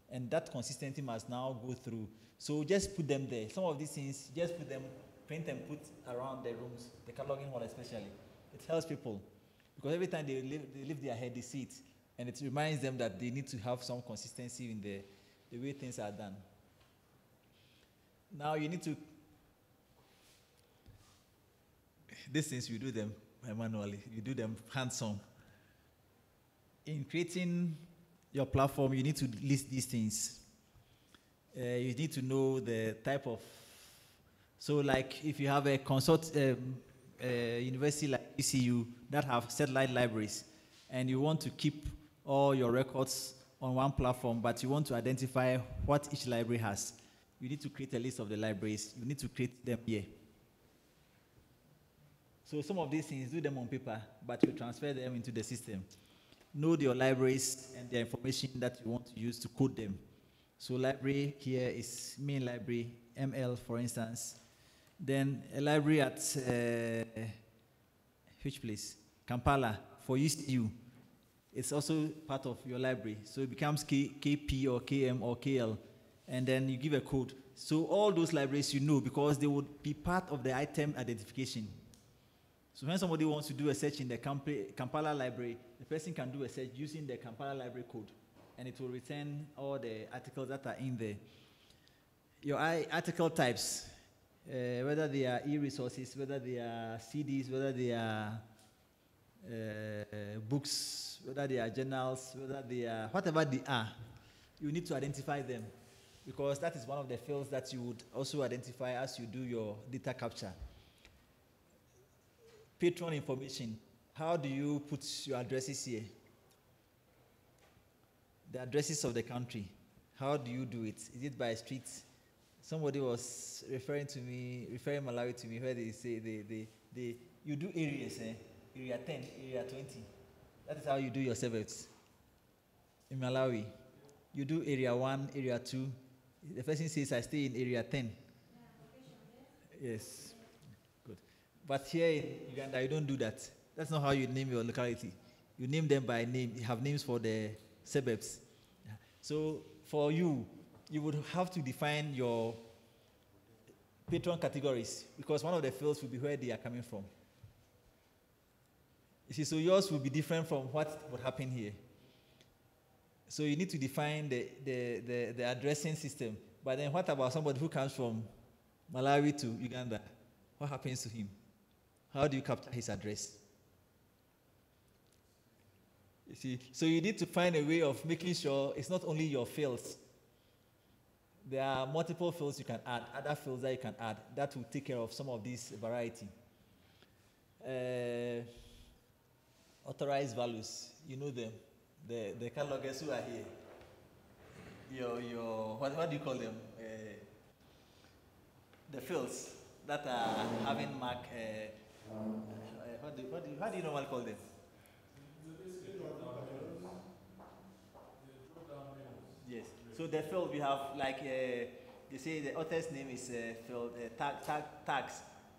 And that consistency must now go through. So just put them there. Some of these things, just put them, print and put around the rooms, the cataloging hall especially. It helps people. Because every time they lift their head, they see it. And it reminds them that they need to have some consistency in the way things are done. Now you need to, these things you do them manually, you do them hands-on. In creating your platform, you need to list these things. You need to know the type of, so like if you have a university like ECU that have satellite libraries, and you want to keep all your records on one platform, but you want to identify what each library has, you need to create a list of the libraries. You need to create them here. So some of these things, do them on paper, but you transfer them into the system. Know your libraries and the information that you want to use to code them. So library here is main library, ML for instance. Then a library at, which place? Kampala for ECU. It's also part of your library. So it becomes KP or KM or KL, and then you give a code. So all those libraries you know, because they would be part of the item identification. So when somebody wants to do a search in the Kampala library, the person can do a search using the Kampala library code, and it will return all the articles that are in there. Your article types, whether they are e-resources, whether they are CDs, whether they are books, whether they are journals, whether they are, whatever they are, you need to identify them, because that is one of the fields that you would also identify as you do your data capture. Patron information. How do you put your addresses here? The addresses of the country. How do you do it? Is it by streets? Somebody was referring Malawi to me, where they say you do areas, area 10, area 20. That is how you do your surveys. In Malawi, you do area 1, area 2. The person says, I stay in area 10. Yes. Good. But here in Uganda, you don't do that. That's not how you name your locality. You name them by name. You have names for the suburbs. Yeah. So for you, you would have to define your patron categories because one of the fields will be where they are coming from. You see, so yours will be different from what would happen here. So you need to define the addressing system. But then what about somebody who comes from Malawi to Uganda? What happens to him? How do you capture his address? You see, so you need to find a way of making sure it's not only your fields. There are multiple fields you can add, other fields that you can add that will take care of some of these variety. Authorized values, you know them. The catalogers who are here. What do you call them? The fields that are having mark. How do you normally call them? Yes. So the field we have like they say the author's name is field tags.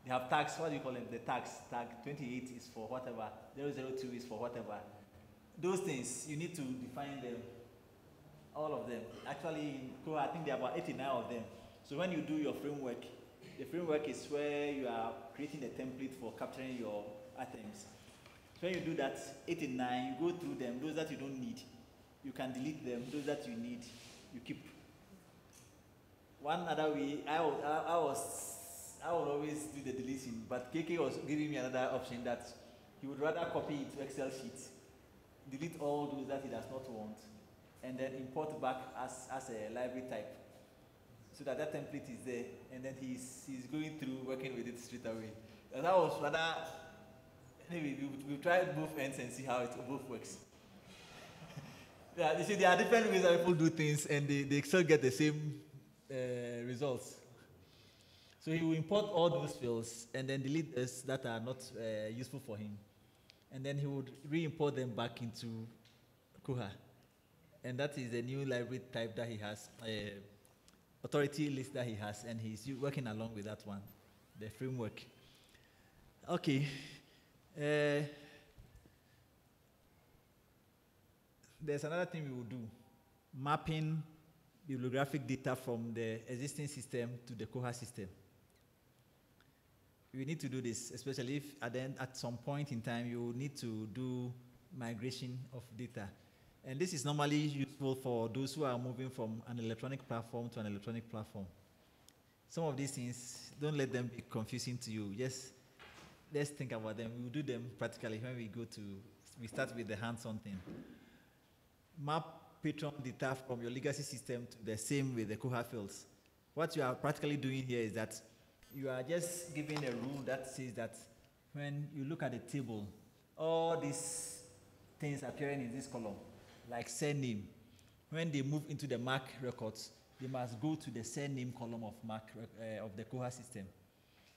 They have tags. What do you call them? The tags. Tag 28 is for whatever. 002 is for whatever. Those things you need to define them. All of them. Actually, in KOHA, I think there are about 89 of them. So when you do your framework, the framework is where you are creating a template for capturing your items. So when you do that, 89, you go through them. Those that you don't need, you can delete them. Those that you need, you keep. One other way, I would always do the deletion, but KK was giving me another option that he would rather copy it to Excel sheets, delete all those that he does not want, and then import back as a library type, so that template is there, and then he's going through working with it straight away. And that was rather. Anyway, we've tried both ends and see how it both works. Yeah, you see, there are different ways that people do things, and they still get the same results. So he will import all those fields and then delete those that are not useful for him. And then he would re-import them back into KOHA. And that is the new library type that he has, authority list that he has, and he's working along with that one, the framework. Okay. There's another thing we will do, mapping bibliographic data from the existing system to the KOHA system. We need to do this, especially if at some point in time you need to do migration of data. And this is normally useful for those who are moving from an electronic platform to an electronic platform. Some of these things, don't let them be confusing to you. Just let's think about them. We will do them practically when we start with the hands-on thing. Map patron data from your legacy system to the same with the KOHA fields. What you are practically doing here is that you are just giving a rule that says that when you look at the table, all these things appearing in this column, like surname, when they move into the MAC records, they must go to the surname column of MAC of the KOHA system.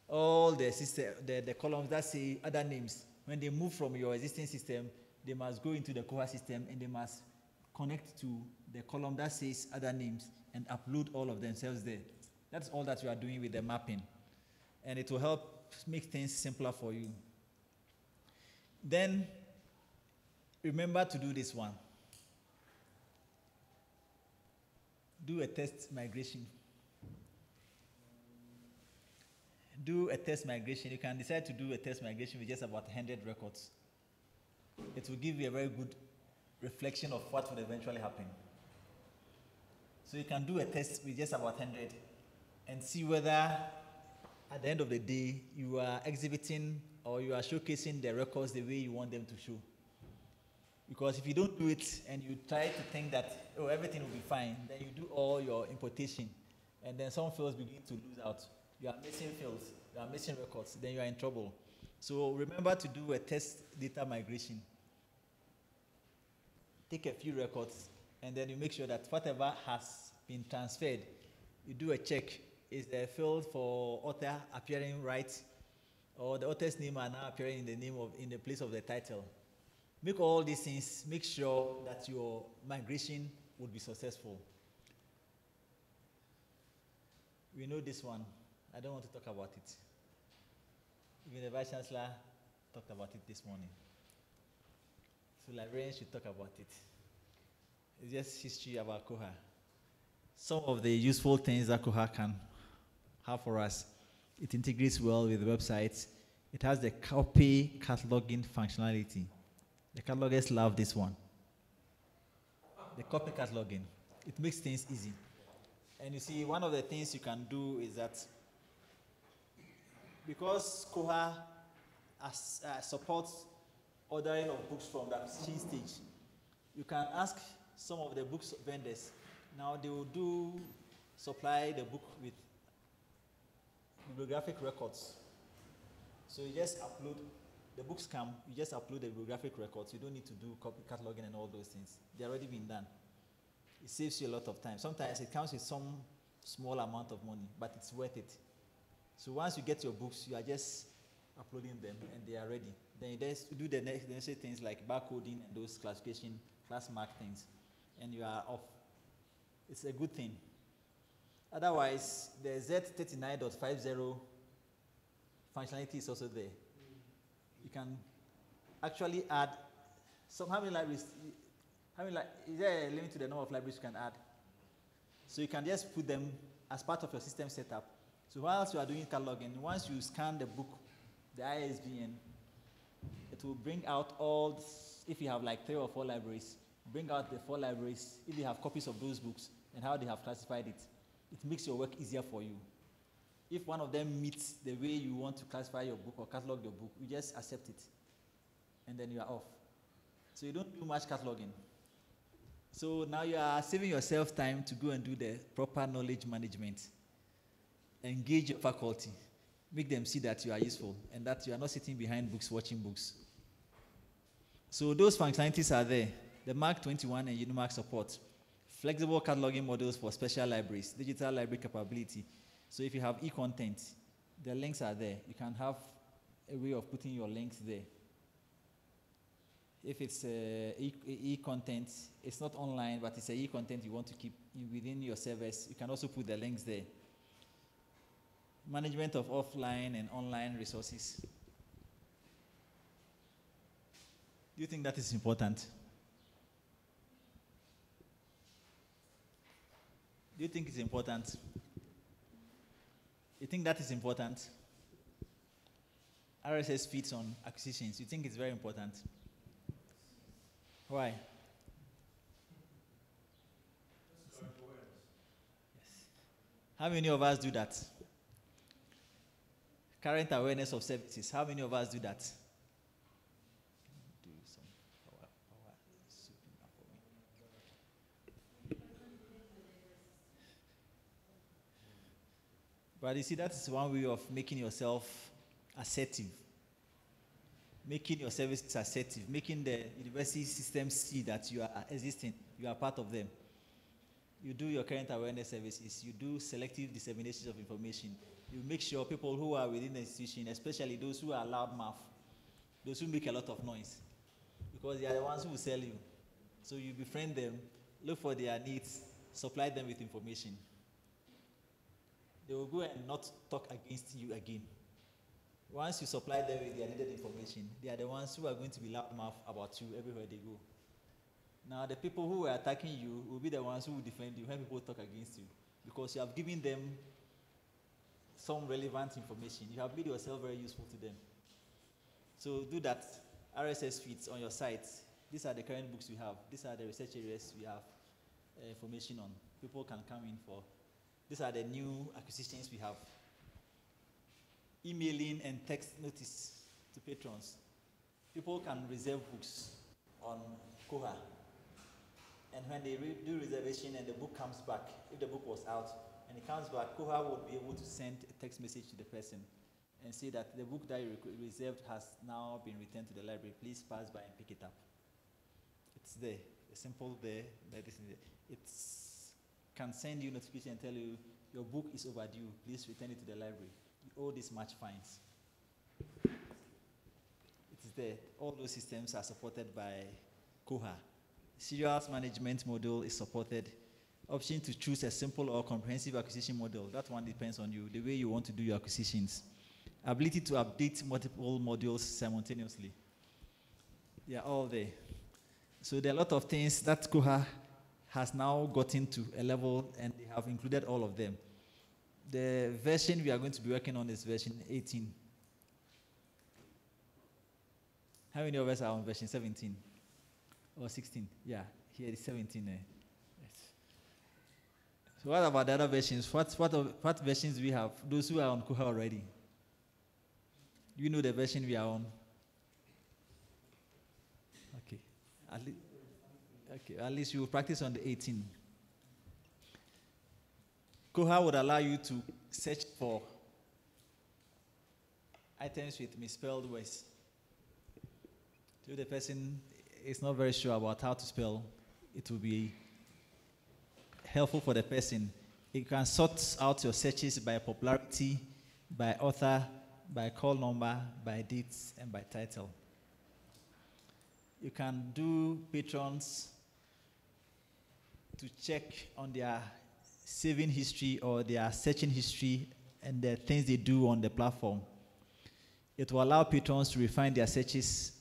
All the columns that say other names, when they move from your existing system, they must go into the KOHA system and they must connect to the column that says other names and upload all of themselves there. That's all that you are doing with the mapping. And it will help make things simpler for you. Then, remember to do this one. Do a test migration. Do a test migration. You can decide to do a test migration with just about 100 records. It will give you a very good reflection of what will eventually happen. So you can do a test with just about 100 and see whether at the end of the day you are exhibiting or you are showcasing the records the way you want them to show. Because if you don't do it and you try to think that, oh, everything will be fine, then you do all your importation and then some fields begin to lose out. You are missing fields, you are missing records, then you are in trouble. So remember to do a test data migration. Take a few records, and then you make sure that whatever has been transferred, you do a check. Is the field for author appearing right, or the author's name are now appearing in the place of the title? Make all these things, make sure that your migration would be successful. We know this one. I don't want to talk about it. Even the Vice Chancellor talked about it this morning. So librarians should talk about it. It's just history about KOHA. Some of the useful things that KOHA can have for us. It integrates well with websites. It has the copy cataloging functionality. The catalogers love this one. The copy cataloging. It makes things easy. And you see, one of the things you can do is that because KOHA supports ordering of books from the acquisition stage, you can ask some of the books vendors. Now they will supply the book with bibliographic records. So you just upload, the books come, you just upload the bibliographic records. You don't need to do copy cataloging and all those things. They're already been done. It saves you a lot of time. Sometimes it comes with some small amount of money, but it's worth it. So once you get your books, you are just uploading them and they are ready. Then you just do the necessary things like barcoding and those classification, class mark things, and you are off. It's a good thing. Otherwise, the Z39.50 functionality is also there. You can actually add how many libraries, is there a limit to the number of libraries you can add? So you can just put them as part of your system setup. So whilst you are doing cataloging, once you scan the book, the ISBN, it will bring out all, if you have like 3 or 4 libraries, bring out the 4 libraries, if you have copies of those books, and how they have classified it. It makes your work easier for you. If one of them meets the way you want to classify your book or catalog your book, you just accept it, and then you are off. So you don't do much cataloging. So now you are saving yourself time to go and do the proper knowledge management. Engage your faculty. Make them see that you are useful and that you are not sitting behind books watching books. So those functionalities are there. The Mark 21 and Unimark support. Flexible cataloging models for special libraries, digital library capability. So if you have e-content, the links are there. You can have a way of putting your links there. If it's e-content, it's not online, but it's e-content you want to keep within your service, you can also put the links there. Management of offline and online resources. Do you think that is important? Do you think it's important? You think that is important? RSS feeds on acquisitions. You think it's very important? Why? Yes. How many of us do that? Current awareness of services. How many of us do that? Do some power soup up for me. But you see, that is one way of making yourself assertive. Making your services assertive, making the university system see that you are existing, you are part of them. You do your current awareness services, you do selective dissemination of information. You make sure people who are within the institution, especially those who are loudmouth, those who make a lot of noise, because they are the ones who will sell you. So you befriend them, look for their needs, supply them with information. They will go and not talk against you again. Once you supply them with their needed information, they are the ones who are going to be loudmouth about you everywhere they go. Now, the people who are attacking you will be the ones who will defend you when people talk against you, because you have given them some relevant information. You have made yourself very useful to them. So do that. RSS feeds on your site. These are the current books we have. These are the research areas we have information on. People can come in for. These are the new acquisitions we have. Emailing and text notice to patrons. People can reserve books on KOHA. And when they do reservation and the book comes back, if the book was out and it comes back, KOHA would be able to send a text message to the person and say that the book that you reserved has now been returned to the library. Please pass by and pick it up. It's there. It's simple there. It can send you notification and tell you your book is overdue. Please return it to the library. You owe this much fines. It is there. All those systems are supported by KOHA. Serials management model is supported. Option to choose a simple or comprehensive acquisition model. That one depends on you, the way you want to do your acquisitions. Ability to update multiple modules simultaneously. They are all there. So there are a lot of things that KOHA has now gotten to a level and they have included all of them. The version we are going to be working on is version 18. How many of us are on version 17 or 16? Yeah, here is 17. Yes. So what about the other versions? What versions do we have? Those who are on KOHA already. Do you know the version we are on? Okay. At least you will practice on the 18. KOHA would allow you to search for items with misspelled words. So the person is not very sure about how to spell, it will be helpful for the person. You can sort out your searches by popularity, by author, by call number, by dates, and by title. You can do patrons to check on their saving history or their searching history and the things they do on the platform. It will allow patrons to refine their searches.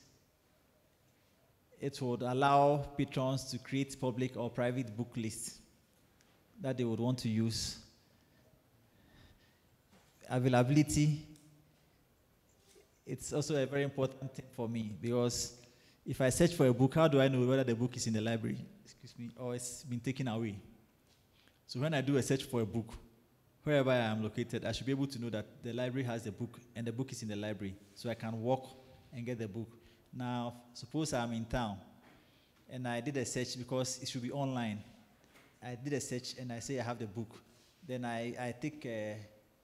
It would allow patrons to create public or private book lists that they would want to use. Availability, it's also a very important thing for me because if I search for a book, how do I know whether the book is in the library, or it's been taken away? So when I do a search for a book, wherever I am located, I should be able to know that the library has the book and the book is in the library, so I can walk and get the book. Now, suppose I'm in town and I did a search because it should be online. I did a search and I say I have the book. Then I take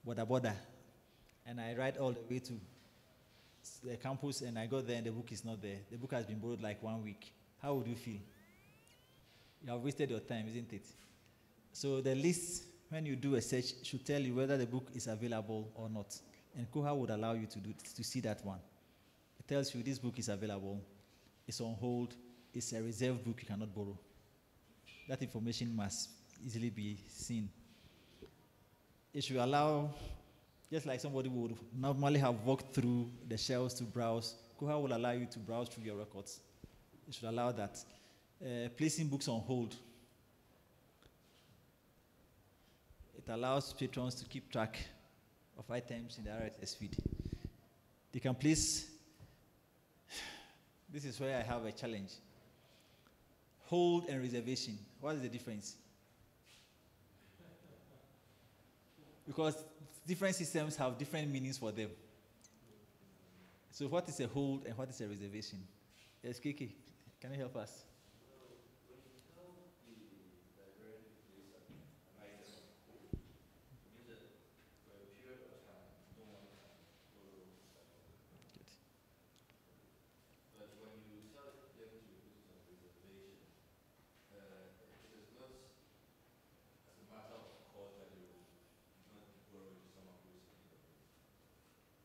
Boda and I ride all the way to the campus and I go there and the book is not there. The book has been borrowed like 1 week. How would you feel? You have wasted your time, isn't it? So the list, when you do a search, should tell you whether the book is available or not. And KOHA would allow you to see that one. It tells you this book is available, it's on hold, it's a reserved book you cannot borrow. That information must easily be seen. It should allow, just like somebody would normally have walked through the shelves to browse, KOHA will allow you to browse through your records. It should allow that. Placing books on hold. It allows patrons to keep track of items in the RSS feed. They can place, this is where I have a challenge. Hold and reservation. What is the difference? Because different systems have different meanings for them. So what is a hold and what is a reservation? Yes, Kiki, can you help us?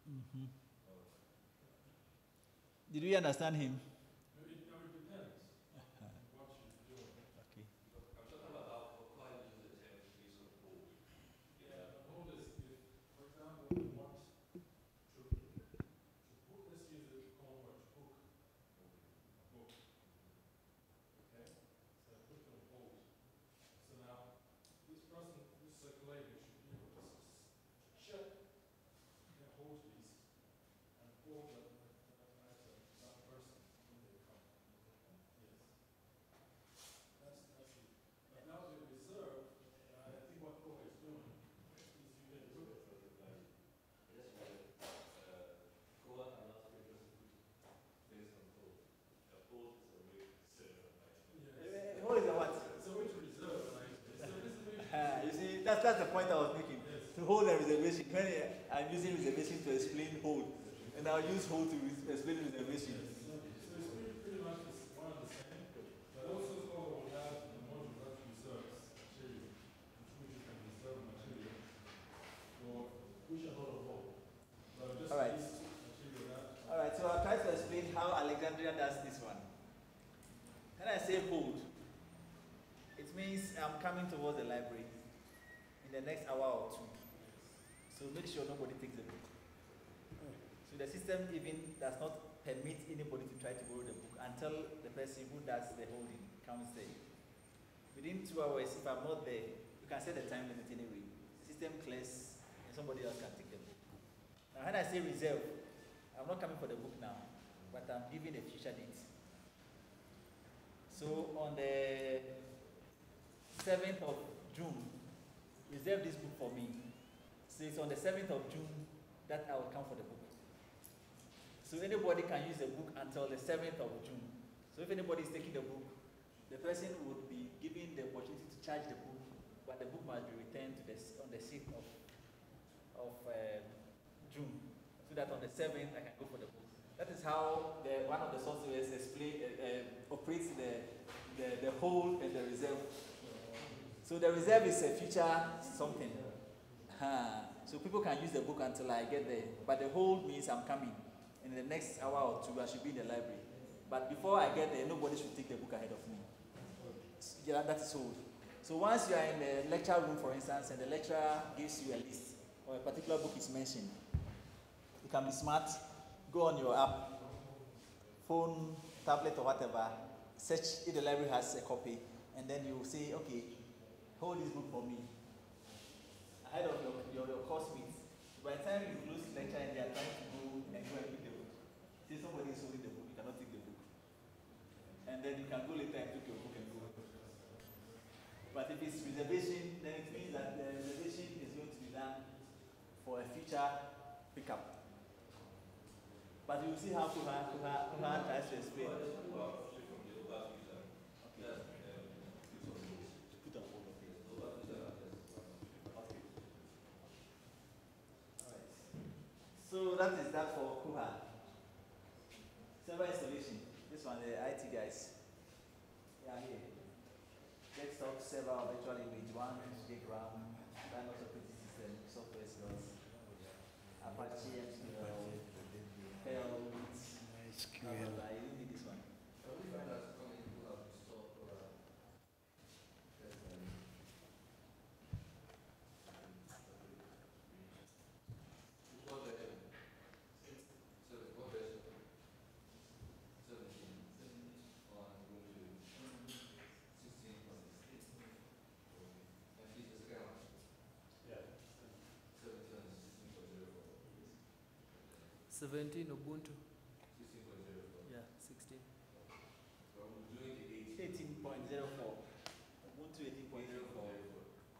Mm-hmm. Did we understand him? It depends what you're doing. Okay. I'm talking about how KOHA uses the term place on hold. Yeah, hold is if, for example, you want to book, let's use the common word, to book a book. Okay? So I put it on hold. So now, this person, this circulator should be able to check the hold list and hold that item, that person when they come. Yes. That's it. But now the reserve, I think what KOHA is doing is you can put it. KOHA allows people to put things on hold. A hold is a way to save an item. Hold is a what? It's a way to reserve an item. It's a reservation. You see, that's the point I was making. Yes. To hold a reservation. When I'm using reservation to explain hold, and I'll use hold to explain reservation. So it's pretty much one and the same, but also KOHA will have a module that reserves material, which you can reserve material for which are not on hold. But just All right. this material that. All right, so I'll try to explain how Alexandria does this one. When I say hold, it means I'm coming towards the library in the next hour or two. So make sure nobody takes the book. So the system even does not permit anybody to try to borrow the book until the person who does the holding comes there. Within 2 hours, if I'm not there, you can set the time limit anyway. System clears, and somebody else can take the book. Now, when I say reserve, I'm not coming for the book now, but I'm giving a future date. So on the 7th of June, reserve this book for me. So it's on the 7th of June that I will come for the book. So anybody can use the book until the 7th of June. So if anybody is taking the book, the person would be given the opportunity to charge the book, but the book must be returned to on the 6th of June, so that on the 7th I can go for the book. That is how one of the softwares operates the hold and the reserve. So the reserve is a future something. So people can use the book until I get there, but the hold means I'm coming. In the next hour or two, I should be in the library. But before I get there, nobody should take the book ahead of me. Yeah, that is hold. So once you are in the lecture room, for instance, and the lecturer gives you a list, or a particular book is mentioned, you can be smart, go on your app, phone, tablet, or whatever, search if the library has a copy, and then you say, okay, hold this book for me, ahead of your course mates. By the time you close the lecture and they are trying to go and pick the book, say somebody is holding the book, you cannot take the book. And then you can go later and pick your book and go. But if it's reservation, then it means that the reservation is going to be done for a future pickup. But you will see how KOHA-AN tries to explain. So that is that for KOHA. Server installation. This one, the IT guys. Yeah, here. Desktop server virtual image 1 gig RAM, Linux operating system, software skills, Apache MQL, Perl, SQL. I didn't need this one. Ubuntu. 16.04. Yeah, 16. 18.04. Ubuntu 18.04.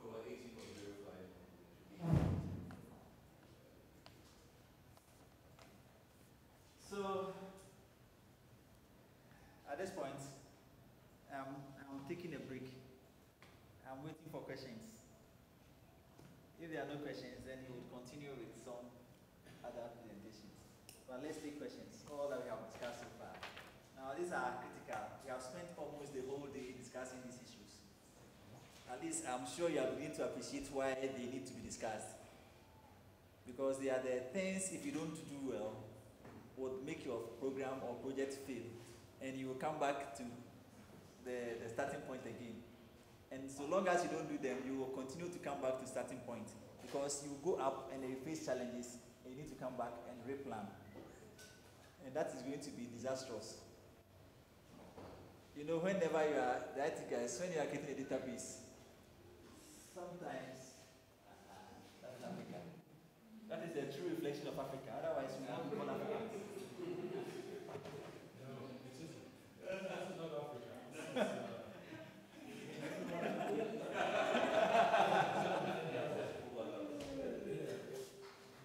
KOHA 18.05. So at this point, I'm taking a break. I'm waiting for questions. If there are no questions, then we will continue with some other presentations. But let's take questions, all that we have discussed so far. Now these are critical. We have spent almost the whole day discussing these issues. At least I'm sure you are beginning to appreciate why they need to be discussed. Because they are the things, if you don't do well, would make your program or project fail. And you will come back to the starting point again. And so long as you don't do them, you will continue to come back to starting point. Because you go up and you face challenges, and you need to come back and replan. And that is going to be disastrous. You know, whenever you are the IT guys, when you are getting a database, sometimes that's Africa. That is a true reflection of Africa. Otherwise, we won't be called Africans. No, it isn't. That's not Africa.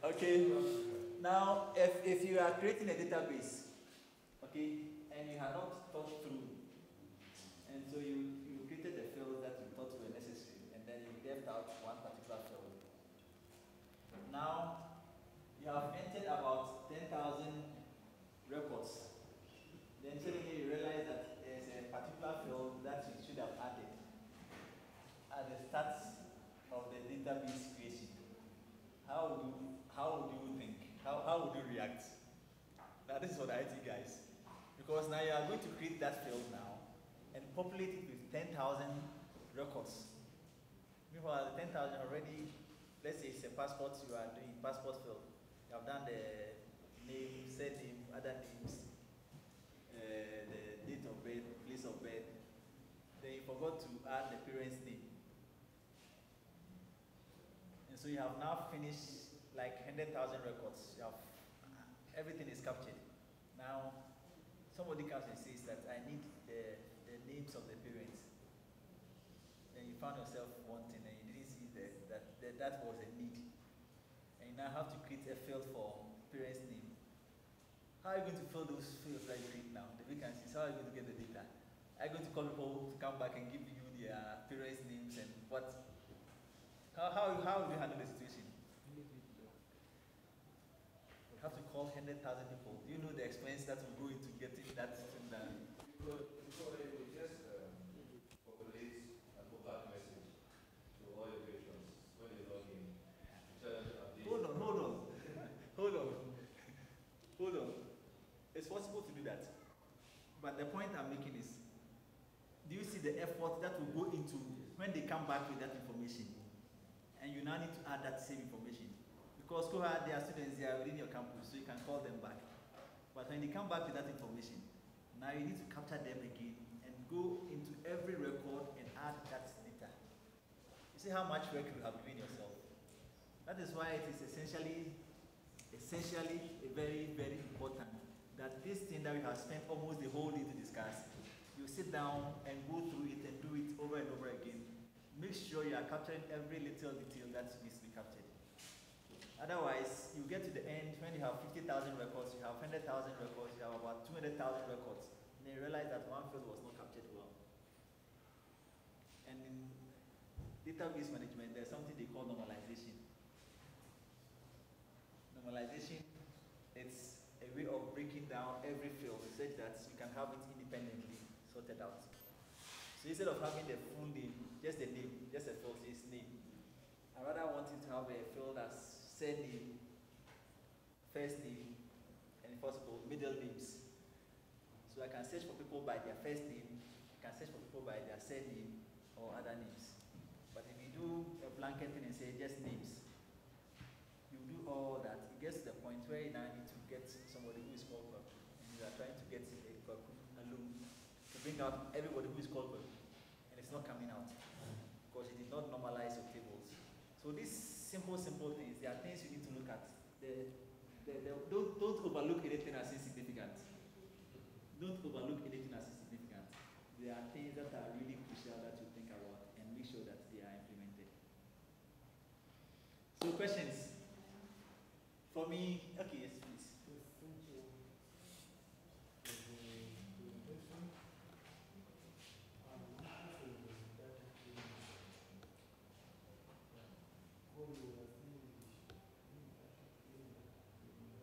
Okay. Now, if you are creating a database, okay, and you have not thought through, and so you created the fields that you thought were necessary, and then you left out one particular field. Now, you have entered about 10,000 records. Then suddenly you realize that there's a particular field that you should have added at the start of the database creation. How would you think? How would you react? Now this is for the IT guys. Because now you are going to create that field now and populate it with 10,000 records. Meanwhile, the 10,000 already, let's say it's a passport, you are doing passport field. You have done the name, surname, other names, the date of birth, place of birth. Then you forgot to add the parent's name. And so you have now finished like 100,000 records. You have, everything is captured. Now, somebody comes and says that I need the names of the parents. And you found yourself wanting and you didn't see that was a need. And you now have to create a field for parents' name. How are you going to fill those fields that you create now? The vacancies, how are you going to get the data? Are you going to call people to come back and give you their parents' names and what? How will you handle the situation? You have to call 100,000 people. Do you know the expense that will go into getting that system done? Before you just populate an OPAC message to all your patrons when they log in. Hold on. It's possible to do that. But the point I'm making is, do you see the effort that will go into when they come back with that information? And you now need to add that same information. Because KOHA, there are students there within your campus, so you can call them back. But when they come back with that information, now you need to capture them again and go into every record and add that data. You see how much work you have given yourself. That is why it is essentially very, very important that this thing that we have spent almost the whole day to discuss, you sit down and go through it and do it over and over again. Make sure you are capturing every little detail that needs to be captured. Otherwise, you get to the end when you have 50,000 records, you have 100,000 records, you have about 200,000 records, and then you realize that one field was not captured well. And in database management, there's something they call normalization. Normalization, it's a way of breaking down every field such that you can have it independently sorted out. So instead of having the full name, just a name, just a field says name, I rather want you to have a field that's surname, first name, and if possible, middle names. So I can search for people by their first name, I can search for people by their surname or other names. But if you do a blanket thing and say just names, you do all that, it gets to the point where you now need to get somebody who is called Kwaku, and you are trying to get a Kwaku alone to bring out everybody who is called Kwaku, and it's not coming out because you did not normalize your tables. So these simple things, there are things you need to look at. Don't overlook anything as insignificant. Don't overlook anything as insignificant. There are things that are really crucial that you think about and make sure that they are implemented. So questions? For me, okay, yes, please. Yes, thank you for the presentation. Data cleaning. How you were saying data cleaning.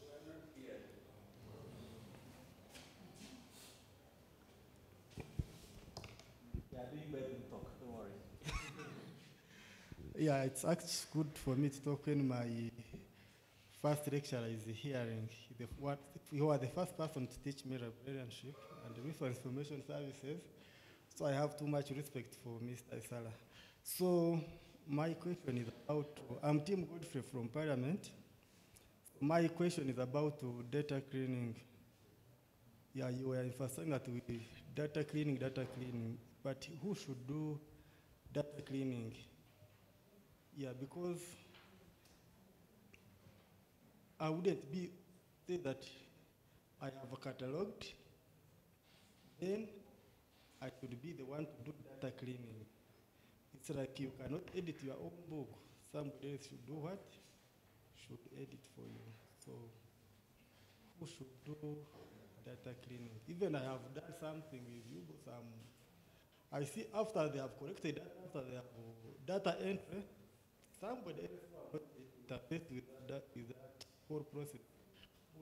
We're not here. They are doing bedroom talk, don't worry. Yeah, it's actually good for me to talk when my first lecturer is hearing. You are the first person to teach me librarianship and reference information services. So I have too much respect for Mr. Isala. So my question is about, I'm Tim Godfrey from Parliament. My question is about data cleaning. Yeah, you were emphasizing that we data cleaning, but who should do data cleaning? Yeah, because I wouldn't say that I have cataloged, then I should be the one to do data cleaning. It's like you cannot edit your own book. Somebody else should do what? Should edit for you. So who should do data cleaning? Even I have done something with you, but I see after they have collected data, after they have data entry, somebody else will interface with that whole process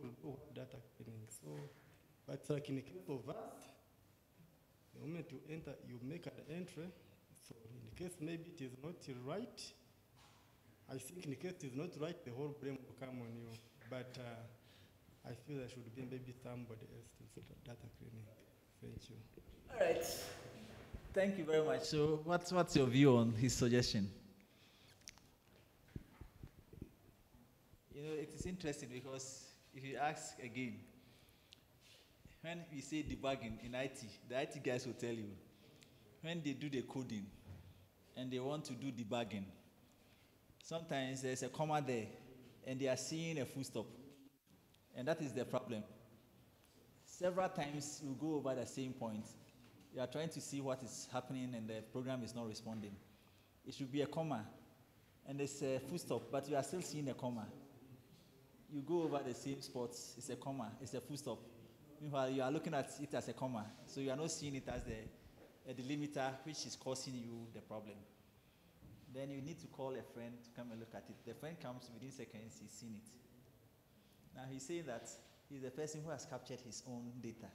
will do data cleaning. So, but like in the case of us, the moment you enter, you make an entry. So in the case maybe it is not right, I think in the case it is not right, the whole blame will come on you. But I feel there should be maybe somebody else to do data cleaning. Thank you. All right. Thank you very much. So what's your view on his suggestion? You know, it is interesting because if you ask again, when we say debugging in IT, the IT guys will tell you, when they do the coding and they want to do debugging, sometimes there's a comma there and they are seeing a full stop. And that is the problem. Several times you go over the same point. You are trying to see what is happening and the program is not responding. It should be a comma and it's a full stop, but you are still seeing a comma. You go over the same spots, it's a comma, it's a full stop. Meanwhile, you are looking at it as a comma, so you are not seeing it as a delimiter, which is causing you the problem. Then you need to call a friend to come and look at it. The friend comes within seconds, he's seen it. Now he's saying that he's the person who has captured his own data.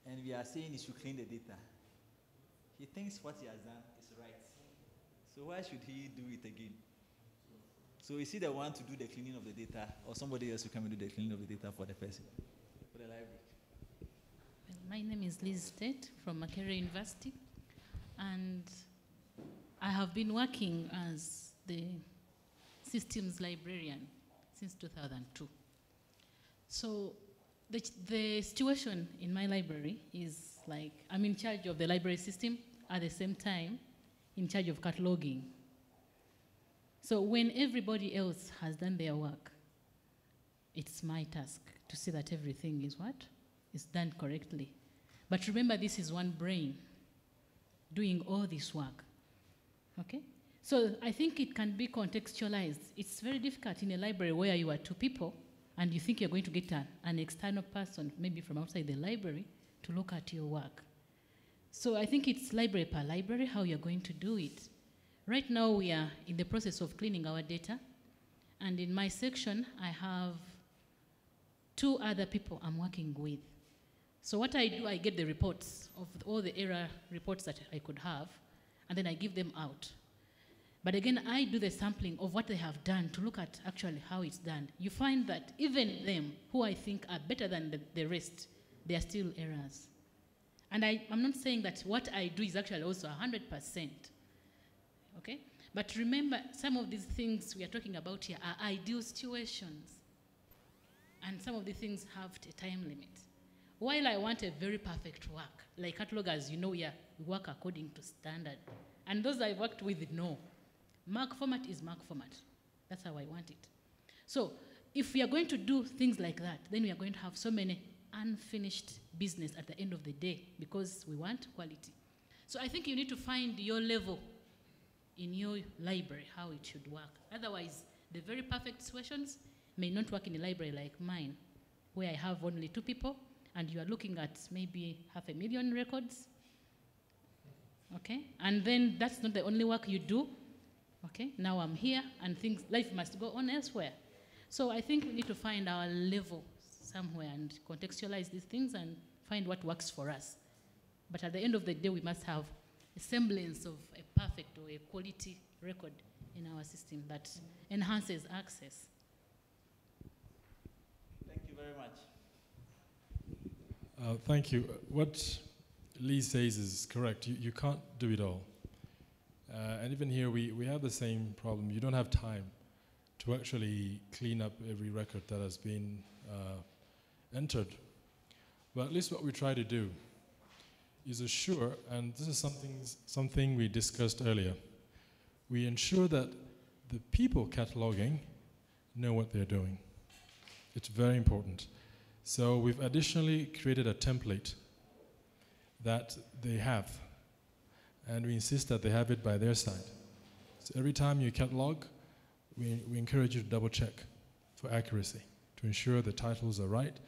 And we are saying he should clean the data. He thinks what he has done is right. So why should he do it again? So is he the one to do the cleaning of the data, or somebody else who come and do the cleaning of the data for the person, for the library? Well, my name is Liz Tate from Makerere University, and I have been working as the systems librarian since 2002. So the situation in my library is like I'm in charge of the library system, at the same time in charge of cataloging. So when everybody else has done their work, it's my task to see that everything is what? Is done correctly. But remember, this is one brain doing all this work, okay? So I think it can be contextualized. It's very difficult in a library where you are two people and you think you're going to get an external person, maybe from outside the library, to look at your work. So I think it's library per library, how you're going to do it. Right now, we are in the process of cleaning our data. And in my section, I have 2 other people I'm working with. So what I do, I get the reports of all the error reports that I could have, and then I give them out. But again, I do the sampling of what they have done to look at actually how it's done. You find that even them, who I think are better than the rest, there are still errors. And I'm not saying that what I do is actually also 100%. Okay? But remember, some of these things we are talking about here are ideal situations. And some of the things have a time limit. While I want a very perfect work, like catalogers, you know, we work according to standard. And those I've worked with know. Mark format is mark format. That's how I want it. So if we are going to do things like that, then we are going to have so many unfinished business at the end of the day because we want quality. So I think you need to find your level in your library, how it should work. Otherwise, the very perfect situations may not work in a library like mine, where I have only 2 people, and you are looking at maybe 500,000 records. Okay? And then that's not the only work you do. Okay? Now I'm here, and life must go on elsewhere. So I think we need to find our level somewhere and contextualize these things and find what works for us. But at the end of the day, we must have a semblance of a perfect or a quality record in our system that enhances access. Thank you very much. Thank you. What Lee says is correct. You can't do it all. And even here, we have the same problem. You don't have time to actually clean up every record that has been entered. But at least what we try to do is assure, and this is something we discussed earlier, we ensure that the people cataloging know what they're doing. It's very important. So we've additionally created a template that they have, and we insist that they have it by their side. So every time you catalog, we encourage you to double check for accuracy, to ensure the titles are right,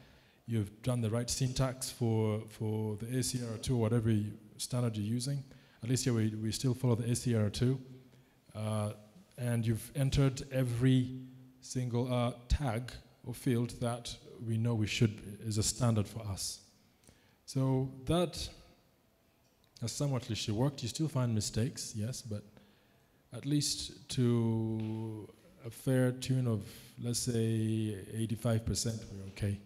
you've done the right syntax for the ACR2 or whatever standard you're using. At least here we still follow the ACR2. And you've entered every single tag or field that we know is a standard for us. So that has somewhat worked. You still find mistakes, yes, but at least to a fair tune of, let's say, 85%, we're okay.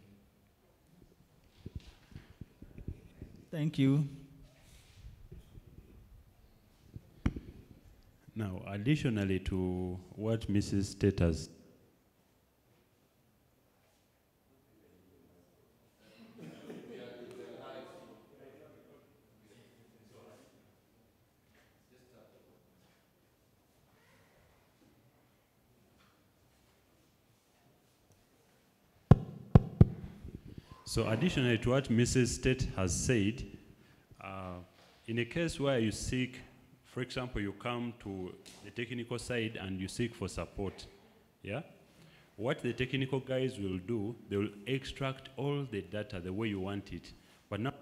Thank you. Now, additionally to what Mrs. Tate has So additionally to what Mrs. Tate has said, in a case where you seek, for example, you come to the technical side and you seek for support, yeah? What the technical guys will do, they will extract all the data the way you want it. But now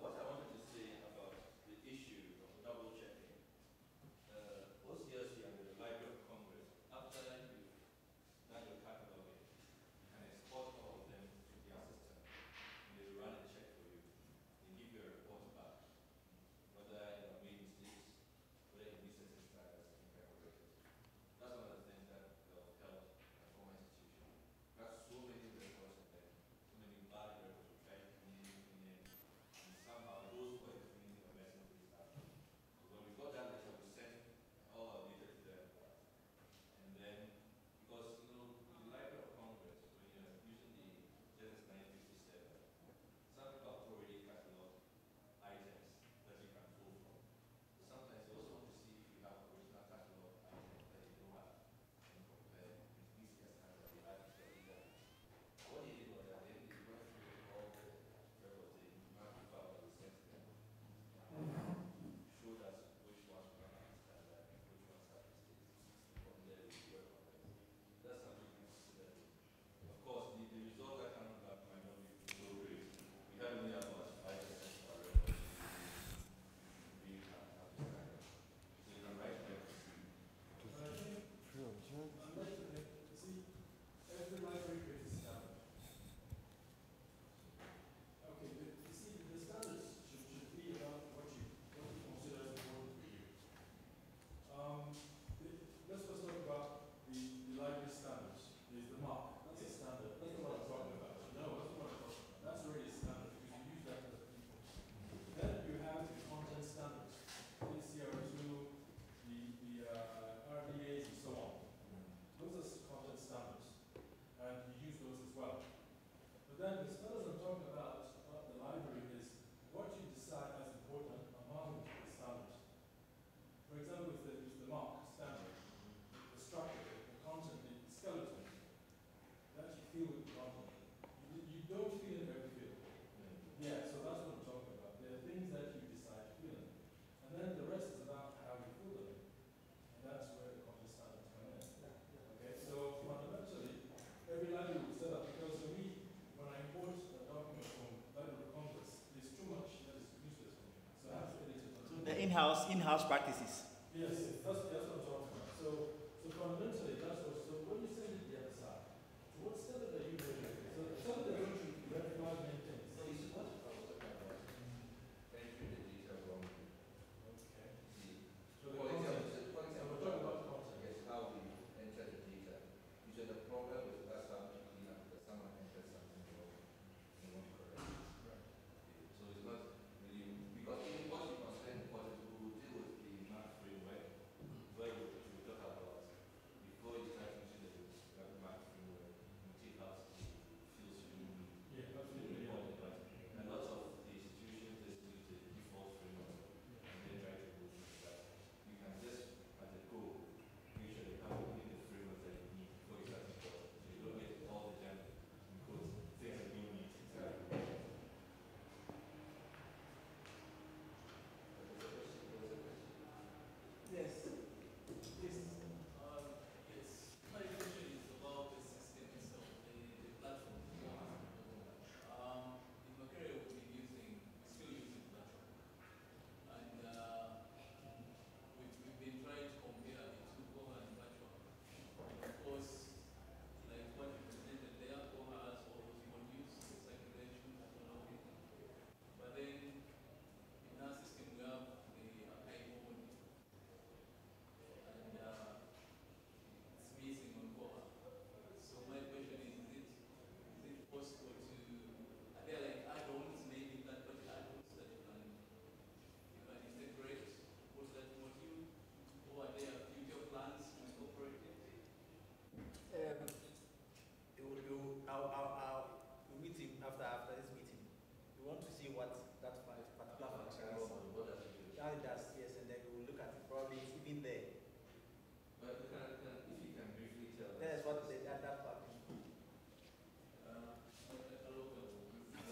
what I wanted to say about the issue of double checking, OCLC and the Library of Congress, after you've done your cataloging, you can export all of them to their system, and they will run a check for you, and give you a report back, whether you have made mistakes, whether you missed certain styles, and you can correct it. That's one of the things that helped my former institution. We have so many records in there, so many bad records we tried cleaning, and somehow those who were cleaning were messing things up. So when we got that letter, we sent all our data to them. And then, because you know, with the Library of Congress, when you're using the Genesis 957, some people have already cataloged items that you can pull from. So sometimes you also want to see if you have original catalog items that you don't have and compare with easier standard they add to your data. What they did was that they went through all the records, they mapped the file that we sent to them, showed us which ones were not standard and which ones have mistakes. From there, we work on them. That's something to consider. Of course, the result that comes back might not be so great. We have only about 5% of our records being up to standard. So you can write them to see. See, every library creates a standard. Okay, but you see, the standards should be about what you consider as important for you. Let's first talk about the library standards. There's the mark. That's a standard. That's not what I'm talking about. No, that's not what I'm talking about. That's already a standard because you use that as a people. Then you have the content standards, ACR2, the RDAs, and so on. Those are content standards, and you use those as well. But then the standards I'm talking about the library is what you decide as important among the standards. For example, if the mark standard, the structure, the content, the skeleton, that you feel with the content. You don't feel in every field. Yeah, so that's what I'm talking about. There are things that you decide to feel in. And then the rest is about how you feel them. And that's where the content standards come in. Okay, so fundamentally, every library will set up, because for me, when I import a document from Library of Congress, there's too much that is useless for me. So I have to edit it. So the in-house practices. Yes, that's what I'm talking about. So fundamentally, that's what, so when you send it to the other side, so what standard are you measuring? So standard they're going to recognize many things. So this is what I was talking about. Entering the data wrongly. Okay. See, So the for example, content, so we're talking about content. yes, how we enter the data. Usually the problem with us how to clean up because someone entered something wrong and you want to correct it. Right. Okay. So it's not really, because even what you consider important, we will deal with the mark framework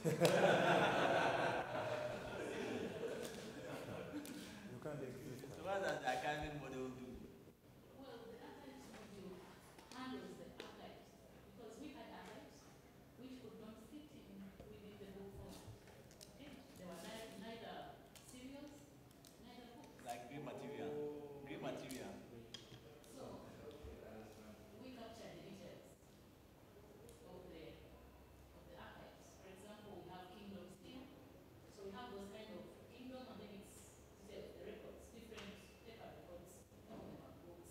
You can't exist. So what does the archiving model do? Well, the archives module handles the archives because we had archives which could not fit in within the book format. Okay? They were neither serials, neither books. Like green material. Green material. So we capture the details of the archives. For example, we have kingdoms here. So we have those kind of kingdom and then it's the records, different paper records, some of them are books.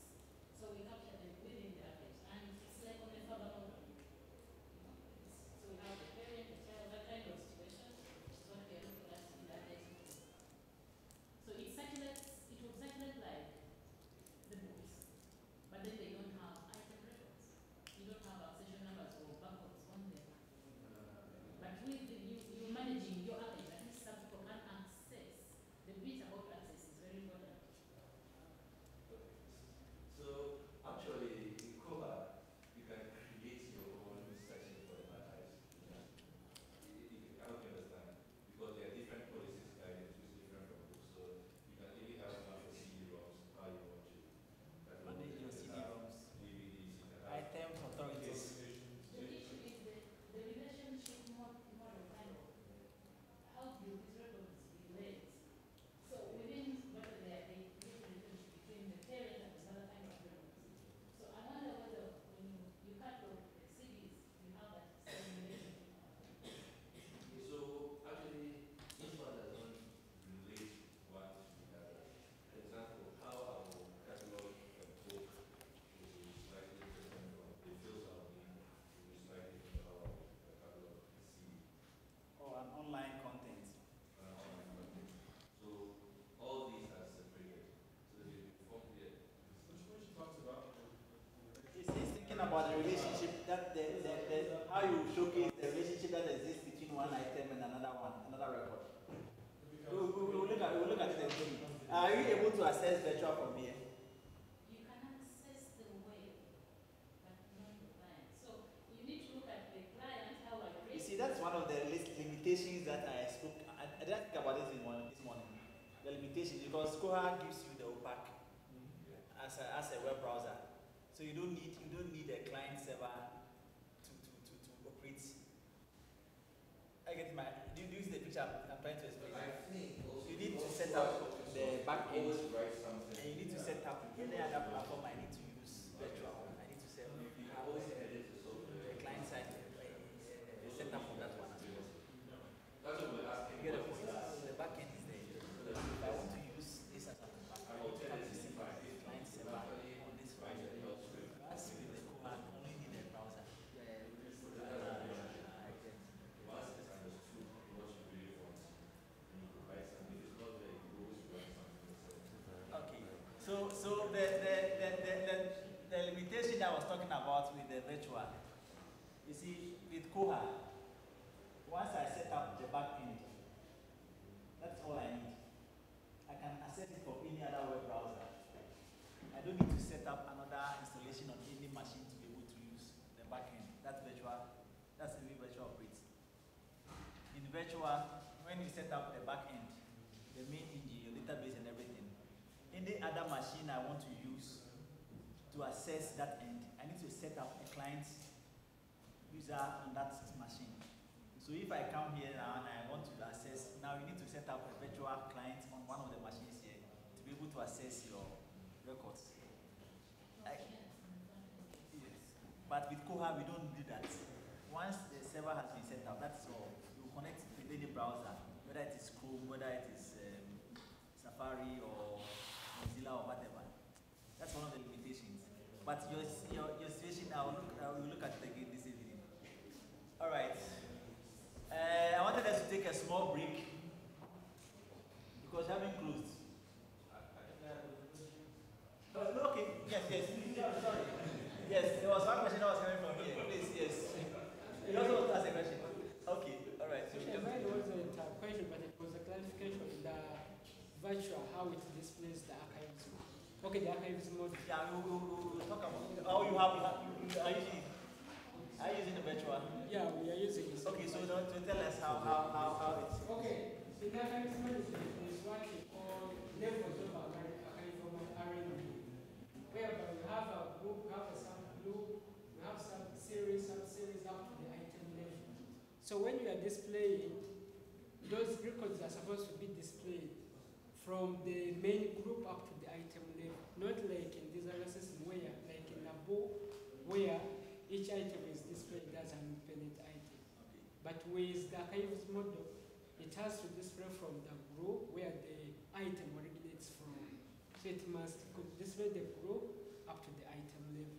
So we capture them within the archives. And it's like on a further model. So we have the parent, the child, that kind of situation, which is what we are looking at in the archives. So it would circulate like the books, but then they don't have item records. You don't have accession numbers or barcodes on them. But with you managing your archive, at least some people can access. The bit about access is very important. So actually, in KOHA, you can create your own section for the archives. I hope you understand. Because there are different policies guidance which is different from books. So you can really have one for CD-ROMs, how you want to. Manage your CD-ROMs. DVDs, you can have. Item authorities. The issue is the relationship model kind of. How do these records relate? So within whether they create a relationship between the parent and the other kind of records. So I wonder whether when you cut the CDs, you have that same relationship. So actually, each one does not relate one to the other. For example, how our catalog book is slightly different from the fields are in, is slightly different from our catalog CD. Or an online content. So all these are separated. So they form the Which she talks about. He's thinking about the relationship that how you showcase the relationship that exists between one item and another record. We'll look at it and see. Are you able to access virtual from here? You can access the web, but not the client. So you need to look at the client, how I You see, that's one of the limitations that I spoke. I didn't think about this this morning. The limitations, because KOHA gives you the opaque as a web browser, so you don't need a client server to operate. I get my. Do you see the picture I'm trying to explain? I think also You need to set up the back end, always write something. and you need to set up any other platform. I need to use virtual. I need to set up Always edit the software. the client side set up for that one as well. That's what we're asking. You get a point. So the back end is there. If I want to use this as a back end, I need to have to see the client server on this one. As with the KOHA, only need a browser. Once it's understood what you really want, and you provide something, if it's not there, you always write something yourself. Okay. So the limitation I was talking about with the virtual, you see, with KOHA, once I set up the back end, that's all I need. I can access it from any other web browser. I don't need to set up another installation on any machine to be able to use the back end. That's virtual. That's the way virtual operates. In virtual, when you set up the back end, the main engine, your database and everything, any other machine I want to use to access that end, I need to set up a client user on that machine. So if I come here now and I want to access, now you need to set up a virtual client on one of the machines here to be able to access your records. Yes. But with KOHA, we don't do that. Once the server has been set up, that's all. You connect with any browser, whether it is Chrome, whether it is Safari or Mozilla or whatever. That's one of the limitations. But your situation, I will look at it again this evening. All right. I wanted us to take a small break because we haven't closed. Okay. Yes. Sorry. Yes, there was one question that was coming from here. Please, yes. You also want to ask a question? Okay. All right. So mine wasn't a question, but it was a clarification. The virtual, how it displays the archives. Okay, the archives mode. Yeah, we'll talk about how you are using it. Are you using the virtual? Yeah, we are using it. Okay, so tell us how it's. Okay, in the archive management, there's what we call levels of archive whereby we have a group, we have a subgroup, we have sub-series up to the item level. So when you are displaying, those records are supposed to be displayed from the main group up to the item level, not like in this other system where, like in a book, where each item is displayed as an independent item. Okay. But with the archives model, it has to display from the group where the item originates from. So it must display the group up to the item level.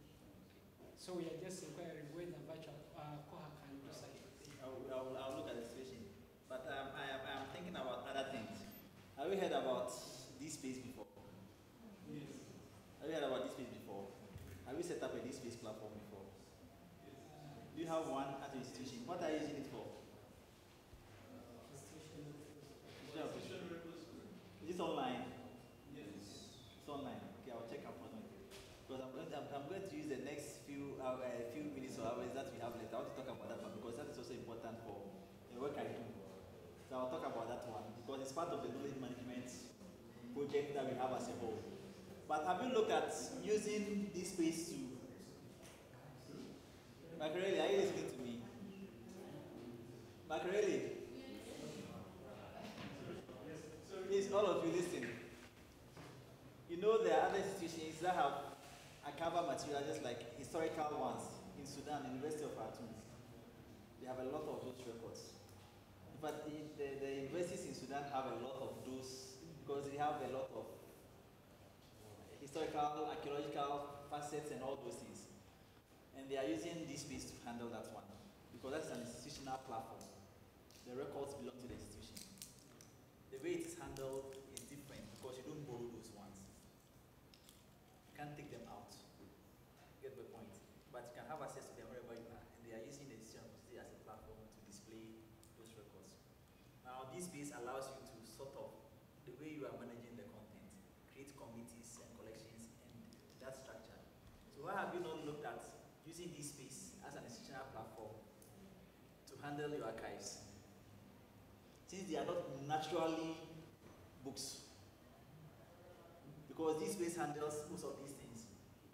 So we are just inquiring whether virtual KOHA can do such a thing. I'll look at the situation. But I am thinking about other things. Have you heard about DSpace before? Yes. Have you heard about DSpace before? Have you set up a DSpace platform before? Do you have one at your institution? What are you using it for? Is it online? Yes. It's online. Okay, I'll check up on it. Because I'm going to use the next few minutes or hours that we have left. I want to talk about that one because that is also important for the work I do. So I'll talk about that one because it's part of the knowledge management project that we have as a whole. But have you looked at using this space to Macarelli, are you listening to me? Macarelli? Please, all of you listen. You know there are other institutions that have archival material just like historical ones in Sudan, University of Khartoum. They have a lot of those records. But the universities in Sudan have a lot of those because they have a lot of historical, archaeological facets and all those things. And they are using this space to handle that one because that's an institutional platform. The records belong to the institution. The way it is handled is different because you don't borrow those ones. You can't take them out. Get the point. But you can have access to them wherever you are. And they are using the institution as a platform to display those records. Now, this space allows you to sort of, the way you are managing the content, create committees and collections and that structure. So why have you not looked at using this space as an institutional platform to handle your archives? Since they are not naturally books. Because this space handles most of these things.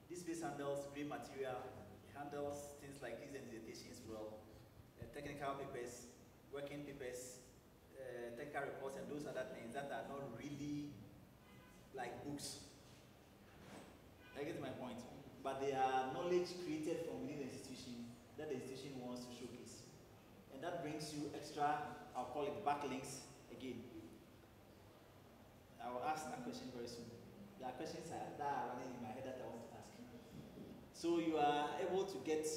This space handles grey material, it handles things like these and dissertations well, technical papers, working papers, technical reports and those other things that are not really like books. I get my point. But they are knowledge created from within the institution that the institution wants to showcase. And that brings you extra, I'll call it backlinks again. I will ask that question very soon. There are questions that are running in my head that I want to ask. So you are able to get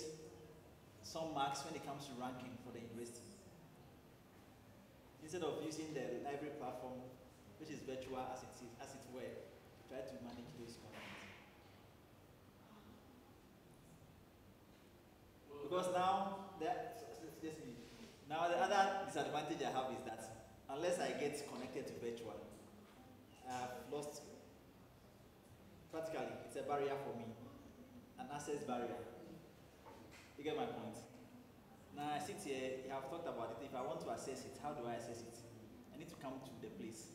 some marks when it comes to ranking for the university. Instead of using the library platform, which is virtual as it were, try to manage those contents. Because now, the other disadvantage I have is that unless I get connected to virtual, I've lost, practically, it's a barrier for me, an access barrier. You get my point? Now I sit here, you have talked about it, if I want to access it, how do I access it? I need to come to the place.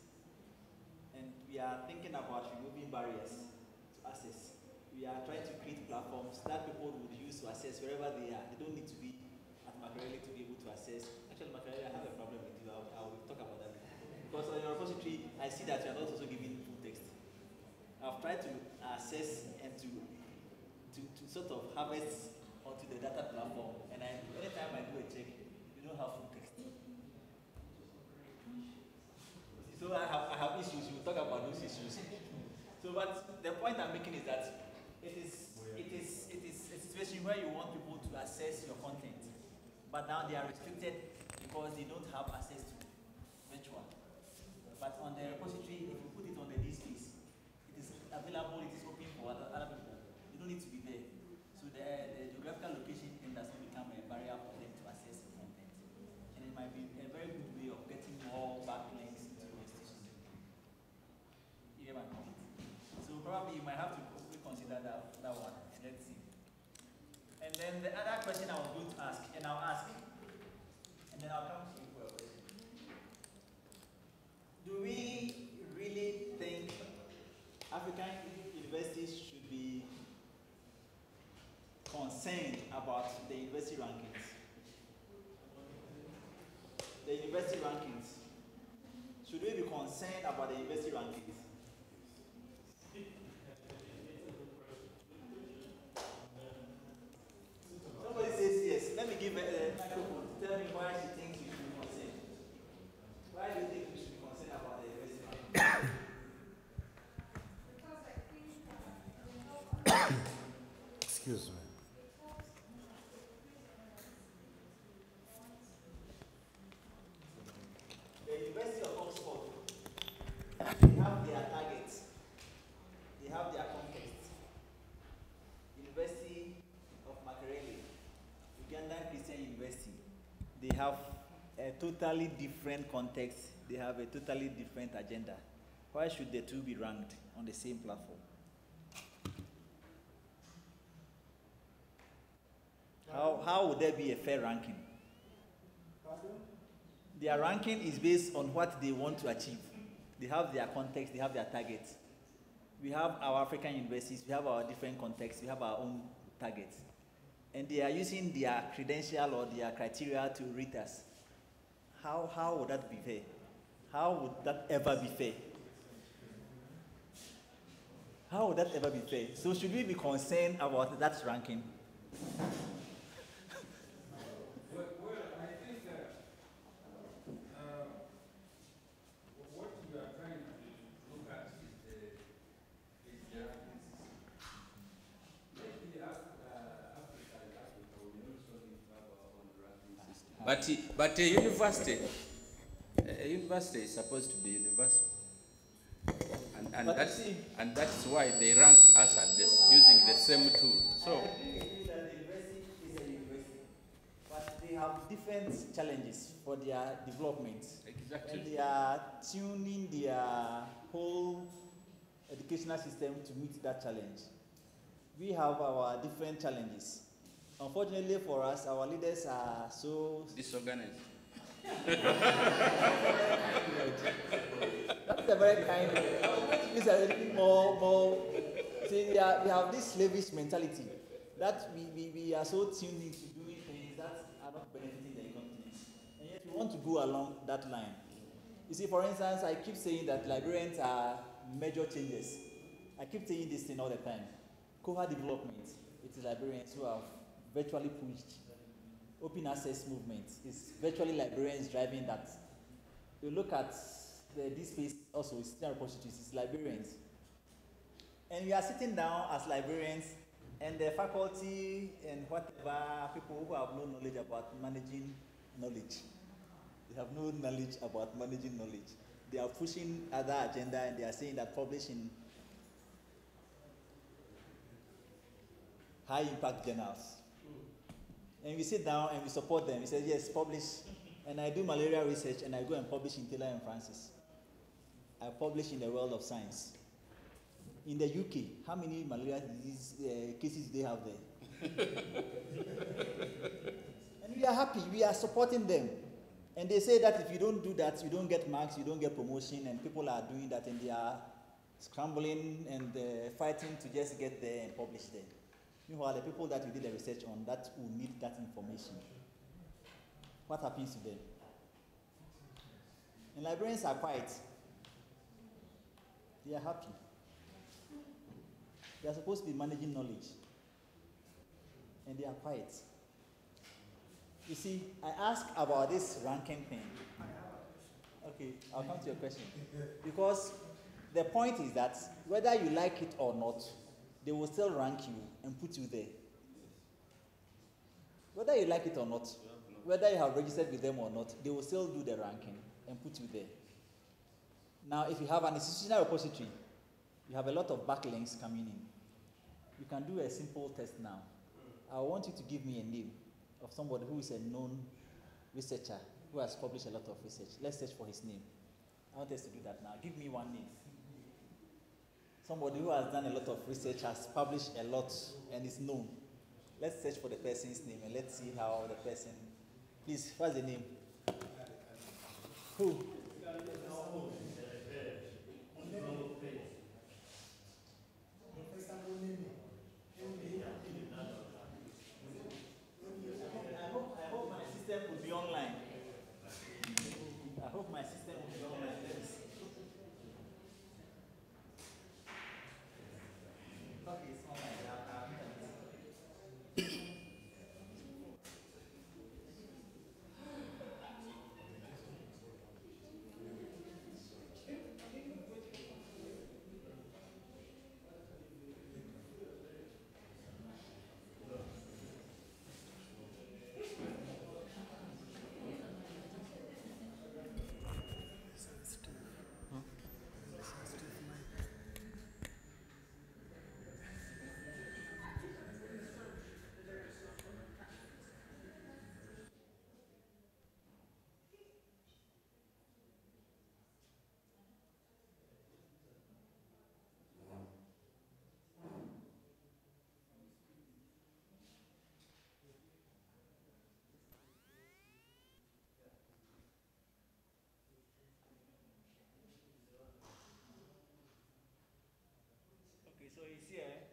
And we are thinking about removing barriers to access. We are trying to create platforms that people would use to access wherever they are. They don't need to be at Macarelli to be able to access. Actually, Macarelli, I have a problem with you. I will talk about that. Because on your repository, I see that you are not also giving full text. I've tried to access and to sort of harvest onto the data platform. And anytime I do a check, you don't have full text. So I have issues. We'll talk about those issues. So, but the point I'm making is that it is a situation where you want people to access your content, but now they are restricted because they don't have access to virtual. But on the repository, if you put it on the DSpace, it is available, it is open for other people. You don't need to be there. So the geographical location thing does not become a barrier for them to access the content. And it might be a very good way of getting more backlinks into your institution. You get my point? So probably you might have to reconsider that one. Let's see. And And then the other question I was going to ask, and I'll ask, and then I'll come to you for a question. Do we really think African universities should be concerned about the university rankings? The university rankings. Should we be concerned about the university rankings? Somebody says yes. Let me give a microphone to tell me why she thinks we should be concerned. Why do you think we should be concerned about the university rankings? Excuse me. The University of Oxford, they have their targets, they have their context. University of Makerere, Ugandan Christian University, they have a totally different context, they have a totally different agenda. Why should the two be ranked on the same platform? How would there be a fair ranking? Their ranking is based on what they want to achieve. They have their context, they have their targets. We have our African universities, we have our different contexts, we have our own targets. And they are using their credential or their criteria to rate us. How would that be fair? How would that ever be fair? How would that ever be fair? So should we be concerned about that ranking? But a university is supposed to be universal, and that's why they rank us at this using the same tool. So I agree with you that the university is a university, but they have different challenges for their development. Exactly. And they are tuning their whole educational system to meet that challenge. We have our different challenges. Unfortunately for us, our leaders are so disorganized. That's a very kind word. These are a little more. See, we have this slavish mentality that we are so tuned into doing things that are not benefiting the economy. And yet we want to go along that line. You see, for instance, I keep saying that librarians are major changes. I keep saying this thing all the time. KOHA development, it is librarians who have virtually pushed. Open access movement is virtually librarians driving that. You look at this space also, it's still repositories, it's librarians. And we are sitting down as librarians, and the faculty and whatever, people who have no knowledge about managing knowledge. They have no knowledge about managing knowledge. They are pushing other agenda, and they are saying that publishing high impact journals. And we sit down and we support them. We say, yes, publish. And I do malaria research and I go and publish in Taylor and Francis. I publish in the World of Science. In the UK, how many malaria disease cases do they have there? And we are happy, we are supporting them. And they say that if you don't do that, you don't get marks, you don't get promotion, and people are doing that and they are scrambling and fighting to just get there and publish there. Meanwhile, the people that we did the research on that will need that information. What happens to them? And librarians are quiet. They are happy. They are supposed to be managing knowledge. And they are quiet. You see, I asked about this ranking thing. Okay, I'll come to your question. Because the point is that whether you like it or not, they will still rank you and put you there. Whether you like it or not, whether you have registered with them or not, they will still do the ranking and put you there. Now, if you have an institutional repository, you have a lot of backlinks coming in. You can do a simple test now. I want you to give me a name of somebody who is a known researcher who has published a lot of research. Let's search for his name. I want us to do that now. Give me one name. Somebody who has done a lot of research, has published a lot, and is known. let's search for the person's name and let's see how the person. Please, what's the name? Who? I hope my system will be online. I hope my system will be online. Let me see. Okay, it's online. Okay, so he's here.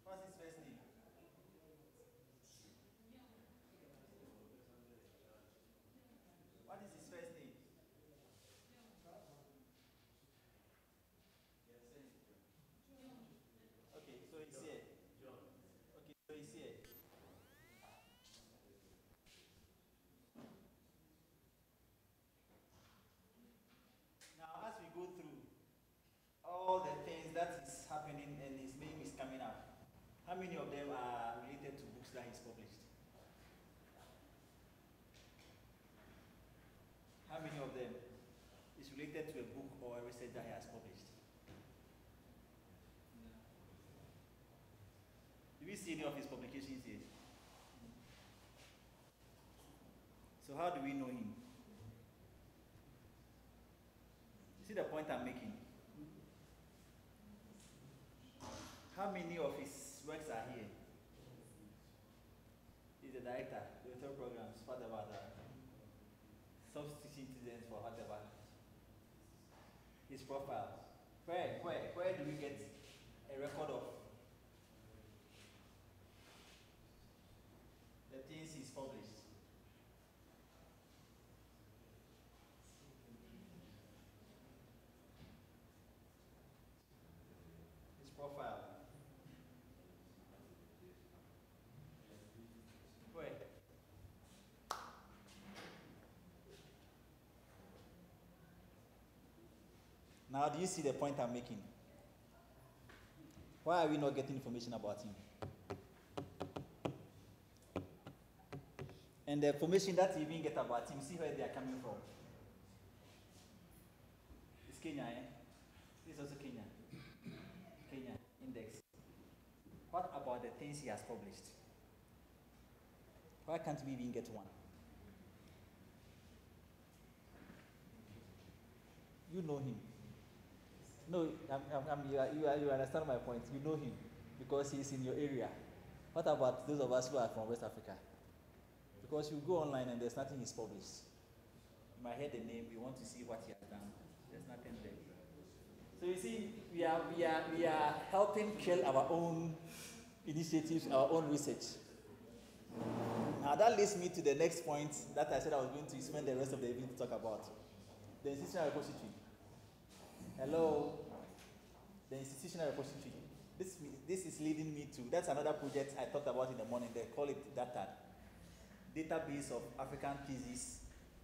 What's his first name? What is his first name? Okay, so he's here. Okay, so he's here. Now, as we go through all the things that is happening and his name is coming up, how many of them are related to books that he's published? How many of them is related to a book or a research that he has published? Do we see any of his publications here? So how do we know him? You see the point I'm making? How many of his works are here? He's the director, director programs, whatever that. Substituting students for whatever. His profile. Where do we get a record of the things he's published? His profile. Where? Now, do you see the point I'm making? Why are we not getting information about him? And the information that you even get about him, see where they are coming from. It's Kenya, eh? This is also Kenya. Kenya index. What about the things he has published? Why can't we even get one? You know him. No, you understand my point. You know him because he's in your area. What about those of us who are from West Africa? Because you go online and there's nothing he's published. You might hear the name, you want to see what he has done. There's nothing there. So you see, we are helping kill our own initiatives, our own research. Now that leads me to the next point that I said I was going to spend the rest of the evening to talk about. The institutional repository. Hello? The institutional repository. This is leading me to, that's another project I talked about in the morning. They call it DATA, Database of African Theses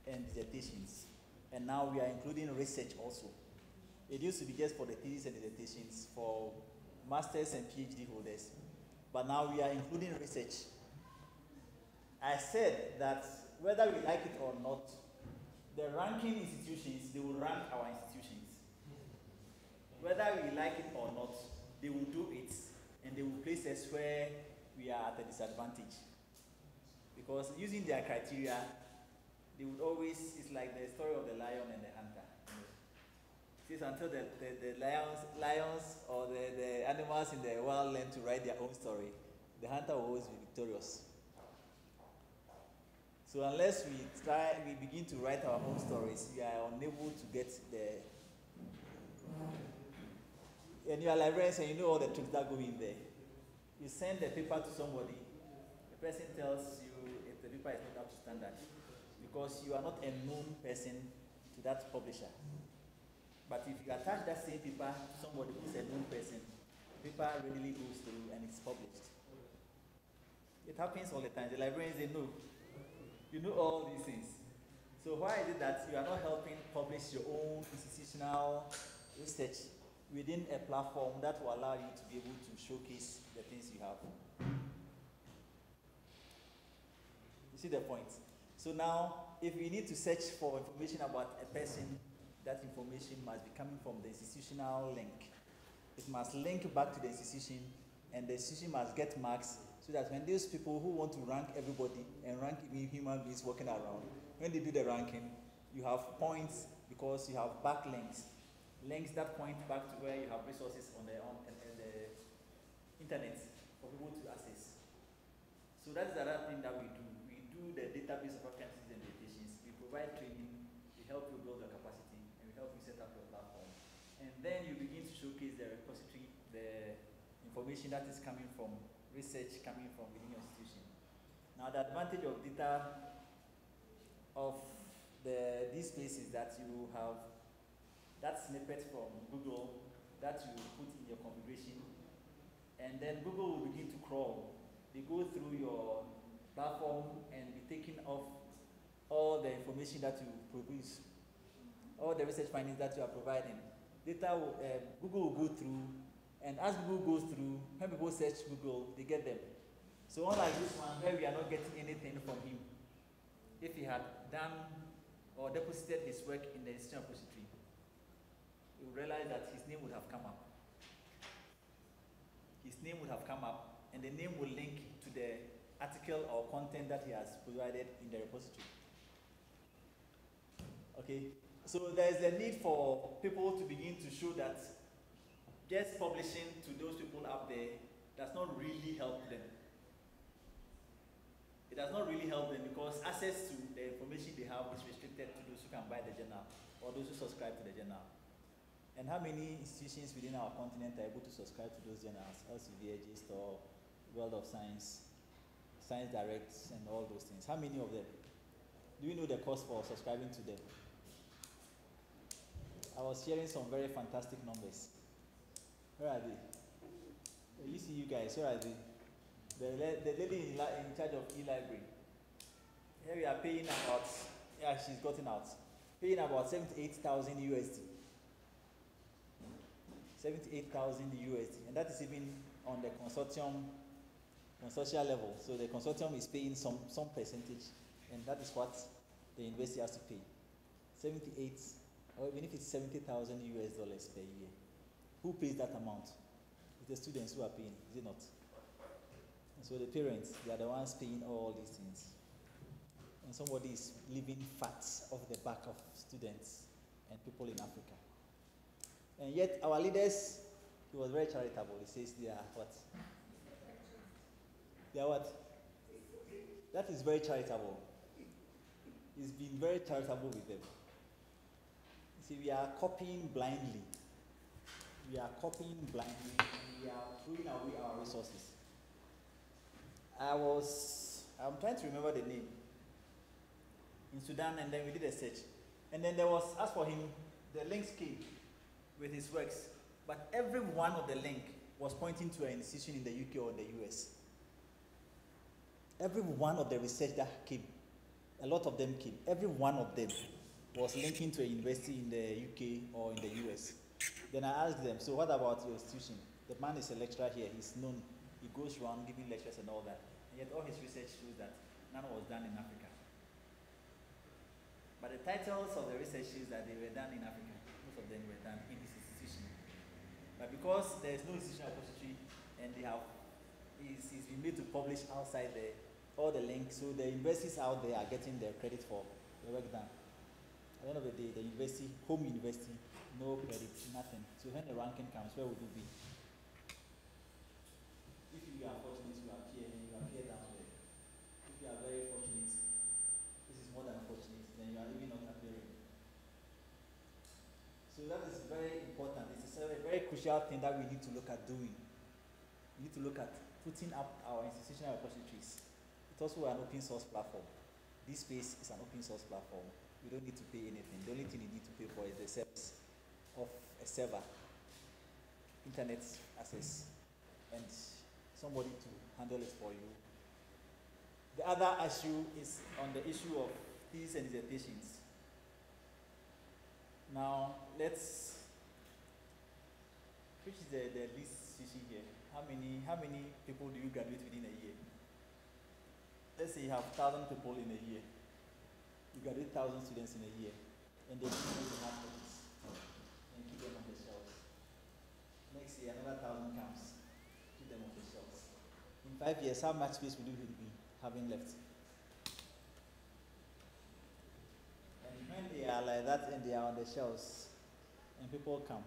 and Dissertations. And now we are including research also. It used to be just for the theses and dissertations for masters and PhD holders. But now we are including research. I said that whether we like it or not, the ranking institutions, they will rank our institutions. whether we like it or not, they will do it, and they will place us where we are at a disadvantage. Because using their criteria, they would always, it's like the story of the lion and the hunter. It says until the lions or the animals in the wild learn to write their own story, the hunter will always be victorious. So unless we begin to write our own stories, we are unable to get the. And you are librarians and you know all the tricks that go in there. You send the paper to somebody, the person tells you if the paper is not up to standard, because you are not a known person to that publisher. But if you attach that same paper to somebody who's a known person, the paper readily goes through and it's published. It happens all the time. The librarians, they know. You know all these things. So why is it that you are not helping publish your own institutional research within a platform that will allow you to be able to showcase the things you have? You see the point? So now, if we need to search for information about a person, that information must be coming from the institutional link. It must link back to the institution, and the institution must get marks so that when those people who want to rank everybody and rank even human beings walking around, when they do the ranking, you have points because you have backlinks, links that point back to where you have resources on the internet for people to access. So that's the other thing that we do. We do the database of vacancies and invitations. We provide training. We help you build your capacity, and we help you set up your platform. And then you begin to showcase the repository, the information that is coming from research coming from within your institution. Now the advantage of data of these places that you have that snippet from Google that you put in your configuration, and then Google will begin to crawl. They go through your platform and be taking off all the information that you produce, all the research findings that you are providing. Data will, Google will go through, and as Google goes through, when people search Google, they get them. So unlike this one, where we are not getting anything from him, if he had done or deposited his work in the institutional repository, you will realize that his name would have come up. His name would have come up, and the name will link to the article or content that he has provided in the repository. Okay, so there is a need for people to begin to show that just publishing to those people up there does not really help them. It does not really help them because access to the information they have is restricted to those who can buy the journal or those who subscribe to the journal. And how many institutions within our continent are able to subscribe to those journals? LCVA, JSTOR, World of Science, Science Direct, and all those things. How many of them? Do you know the cost for subscribing to them? I was sharing some very fantastic numbers. Where are they? You see you guys, where are they? The lady in charge of eLibrary. Here we are paying about, yeah, she's gotten out. Paying about 78,000 USD. 78,000 USD. And that is even on the consortial level. So the consortium is paying some percentage, and that is what the university has to pay. 78, or even if it's 70,000 US dollars per year. Who pays that amount? It's the students who are paying, is it not? And so the parents, they are the ones paying all these things. And somebody is leaving fat off the back of students and people in Africa. And yet our leaders, he was very charitable. He says they are what? They are what? That is very charitable. He's been very charitable with them. You see, we are copying blindly. We are copying blindly. We are throwing away our resources. I'm trying to remember the name. In Sudan, and then we did a search. And then there was, as for him, the links came with his works. But every one of the link was pointing to an institution in the UK or the US. Every one of the research that came, a lot of them came. Every one of them was linking to a university in the UK or in the US. Then I asked them, so what about your institution? The man is a lecturer here, he's known. He goes around giving lectures and all that. And yet all his research shows that none was done in Africa. But the titles of the research shows that they were done in Africa. Most of them were done in his institution. But because there is no institutional repository and they have, it's been made to publish outside there, all the links, so the universities out there are getting their credit for the work done. At the end of the day, the university, home university, no credit, nothing. So when the ranking comes, where would you be? If you are fortunate, you appear down there. If you are very fortunate, this is more than fortunate, then you are even not appearing. So that is very important. It's a very crucial thing that we need to look at doing. We need to look at putting up our institutional repositories. It's also an open source platform. This space is an open source platform. You don't need to pay anything. The only thing you need to pay for is the service of a server, internet access, and somebody to handle it for you. The other issue is on the issue of theses and dissertations. Now, which is the least issue here? How many people do you graduate within a year? Let's say you have 1,000 people in a year. You graduate 1,000 students in a year, and they keep the hard copies and keep them on the shelves. Next year, another 1,000 comes, keep them on the shelves. In 5 years, how much space will you be having left? And when they are like that and they are on the shelves, and people come,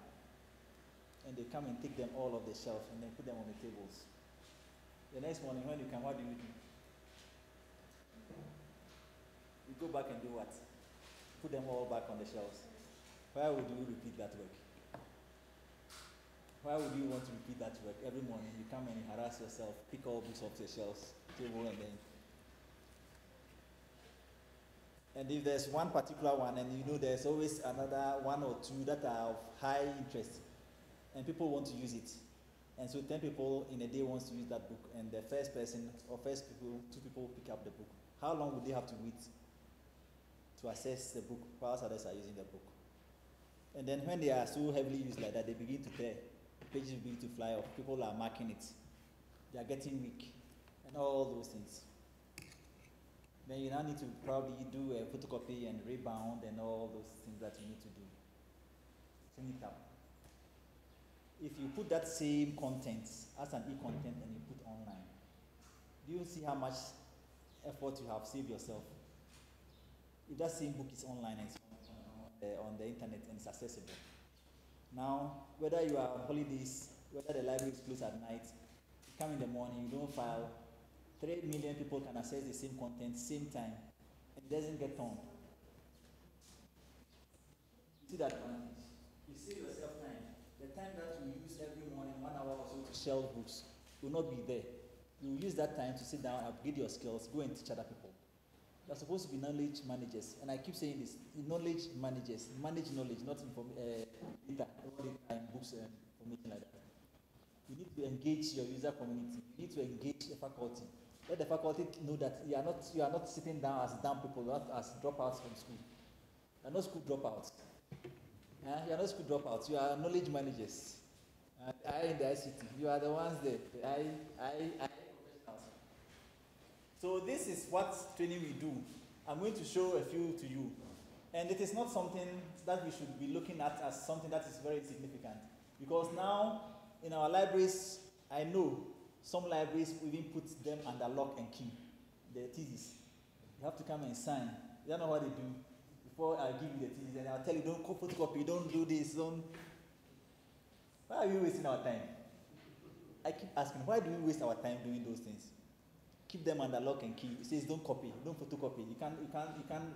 and they come and take them all off the shelf and then put them on the tables. The next morning when you come, what do? You go back and do what? Put them all back on the shelves. Why would you repeat that work? Why would you want to repeat that work? Every morning you come and harass yourself, pick all books off the shelves, table, and if there's one particular one, and you know there's always another one or two that are of high interest, and people want to use it. And so 10 people in a day wants to use that book, and the first person or two people pick up the book. How long would they have to wait to access the book whilst others are using the book? And then when they are so heavily used like that, they begin to tear. Pages begin to fly off. People are marking it. They are getting weak, and all those things. Then you now need to probably do a photocopy and rebound and all those things that you need to do. Clean it up. If you put that same content as an e-content and you put online, do you see how much effort you have saved yourself? If that same book is online and it's on the internet and it's accessible. Now, whether you are on holidays, whether the library is closed at night, you come in the morning, you don't file, 3 million people can access the same content, same time, and it doesn't get torn. See that advantage? You save yourself time. The time that you use every morning, 1 hour or so to shelve books, will not be there. You will use that time to sit down, upgrade your skills, go and teach other people. You're supposed to be knowledge managers, and I keep saying this, knowledge managers, manage knowledge, not data, all the time, books and information like that. You need to engage your user community. You need to engage the faculty. Let the faculty know that you are not sitting down as dumb people, not as dropouts from school. You are not school dropouts. You are not school dropouts. You are knowledge managers. I in the ICT, you are the ones there. I professionals. So this is what training we do. I'm going to show a few to you. And it is not something that we should be looking at as something that is very significant. Because now, in our libraries, I know some libraries even put them under lock and key, the thesis. You have to come and sign. You don't know what they do. Before I give you the thesis, and I'll tell you, don't photocopy, don't do this, don't. Why are we wasting our time? I keep asking, why do we waste our time doing those things? Keep them under lock and key. It says don't copy, don't photocopy. You can't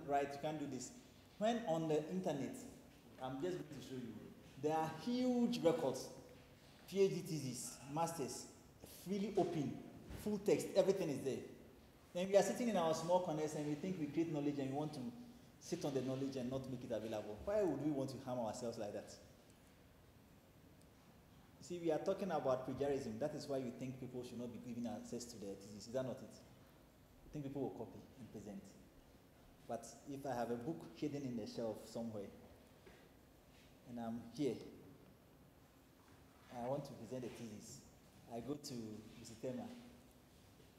write, you can't do this. When on the internet, I'm just going to show you, there are huge records, PhD thesis, masters, freely open, full text, everything is there. Then we are sitting in our small corners and we think we create knowledge and we want to sit on the knowledge and not make it available. Why would we want to harm ourselves like that? See, we are talking about plagiarism. That is why you think people should not be given access to their thesis. Is that not it? You think people will copy and present. But if I have a book hidden in the shelf somewhere, and I'm here, I want to present a thesis, I go to Visitema,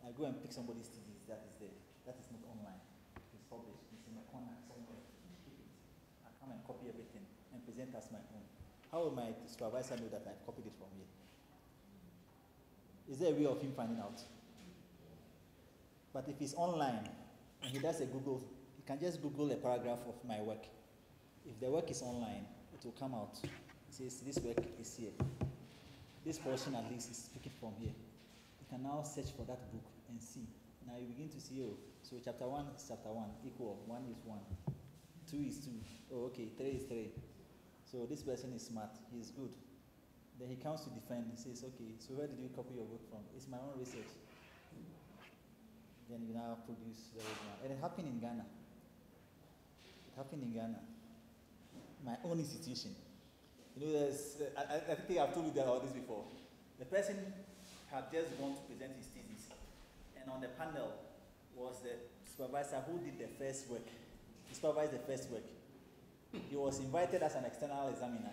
I go and pick somebody's thesis that is there. That is not online. It's published. It's in a corner somewhere. Keep it. I come and copy everything and present as my own. how will my supervisor know that I've copied it from here? Is there a way of him finding out? But if it's online, and he does a Google, he can just Google a paragraph of my work. If the work is online, it will come out. It says this work is here. This portion at least is taken from here. You can now search for that book and see. Now you begin to see, oh, so chapter 1 is chapter 1, equal, 1 is 1, 2 is 2, oh, okay, 3 is 3. So this person is smart, he is good. Then he comes to defend, he says, okay, so where did you copy your work from? It's my own research. Then you now produce the original. And it happened in Ghana. It happened in Ghana. My own institution. You know, I think I've told you about this before. The person had just gone to present his thesis, and on the panel was the supervisor who did the first work. He supervised the first work. He was invited as an external examiner.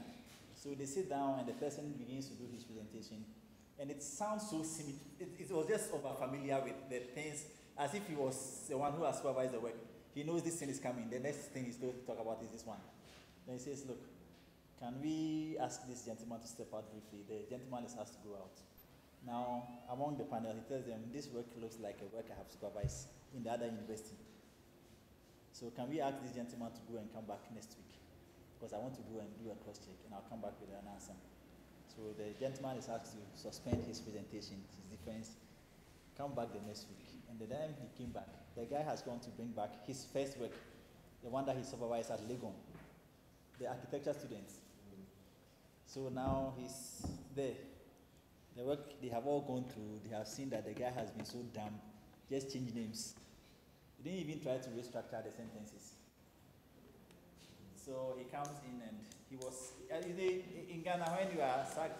So they sit down and the person begins to do his presentation. And it sounds so similar. It was just over familiar with the things, as if he was the one who has supervised the work. He knows this thing is coming. The next thing he's going to talk about is this one. Then he says, look, can we ask this gentleman to step out briefly? The gentleman is asked to go out. Now, among the panel, he tells them, this work looks like a work I have supervised in the other university. So can we ask this gentleman to go and come back next week? Because I want to go and do a cross-check, and I'll come back with an answer. So the gentleman is asked to suspend his presentation, his defense, come back the next week. And the time he came back, the guy has gone to bring back his first work, the one that he supervised at Legon, the architecture students. So now he's there. The work they have all gone through, they have seen that the guy has been so dumb, just change names. He didn't even try to restructure the sentences. So he comes in and he was, in Ghana, when you are sacked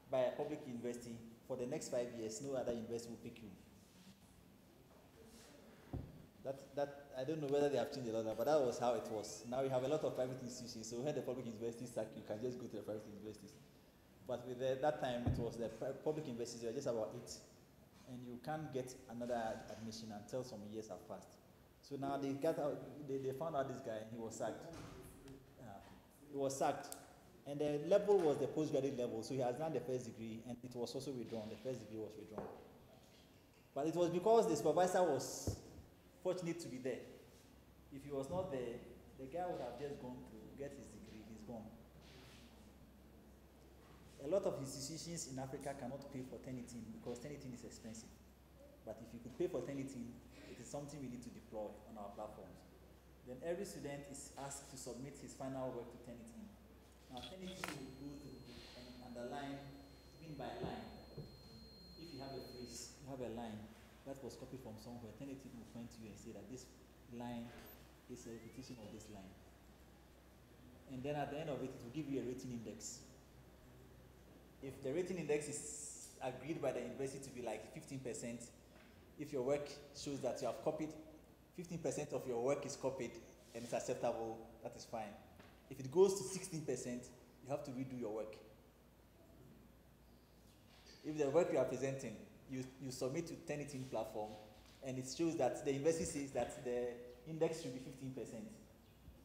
by a public university, for the next 5 years, no other university will pick you. I don't know whether they have changed a lot, but that was how it was. Now we have a lot of private institutions, so when the public universities sack, you can just go to the private universities. But with that time, it was the public universities were just about 8, and you can't get another admission until some years have passed. So now they found out this guy, and he was sacked. He was sacked, and the level was the postgraduate level, so he has done the first degree, and it was also withdrawn. The first degree was withdrawn. But it was because the supervisor was fortunate to be there. If he was not there, the guy would have just gone to get his degree, he's gone. A lot of institutions in Africa cannot pay for Turnitin because Turnitin is expensive. But if you could pay for Turnitin, it is something we need to deploy on our platforms. Then every student is asked to submit his final work to Turnitin. Now Turnitin will go through and underline, line by line. If you have a phrase, you have a line that was copied from somewhere, Turnitin will point to you and say that this line is a repetition of this line. And then at the end of it, it will give you a rating index. If the rating index is agreed by the university to be like 15%, if your work shows that you have copied, 15% of your work is copied and it's acceptable, that is fine. If it goes to 16%, you have to redo your work. If the work you are presenting, you submit to Turnitin platform, and it shows that the university says that the index should be 15%,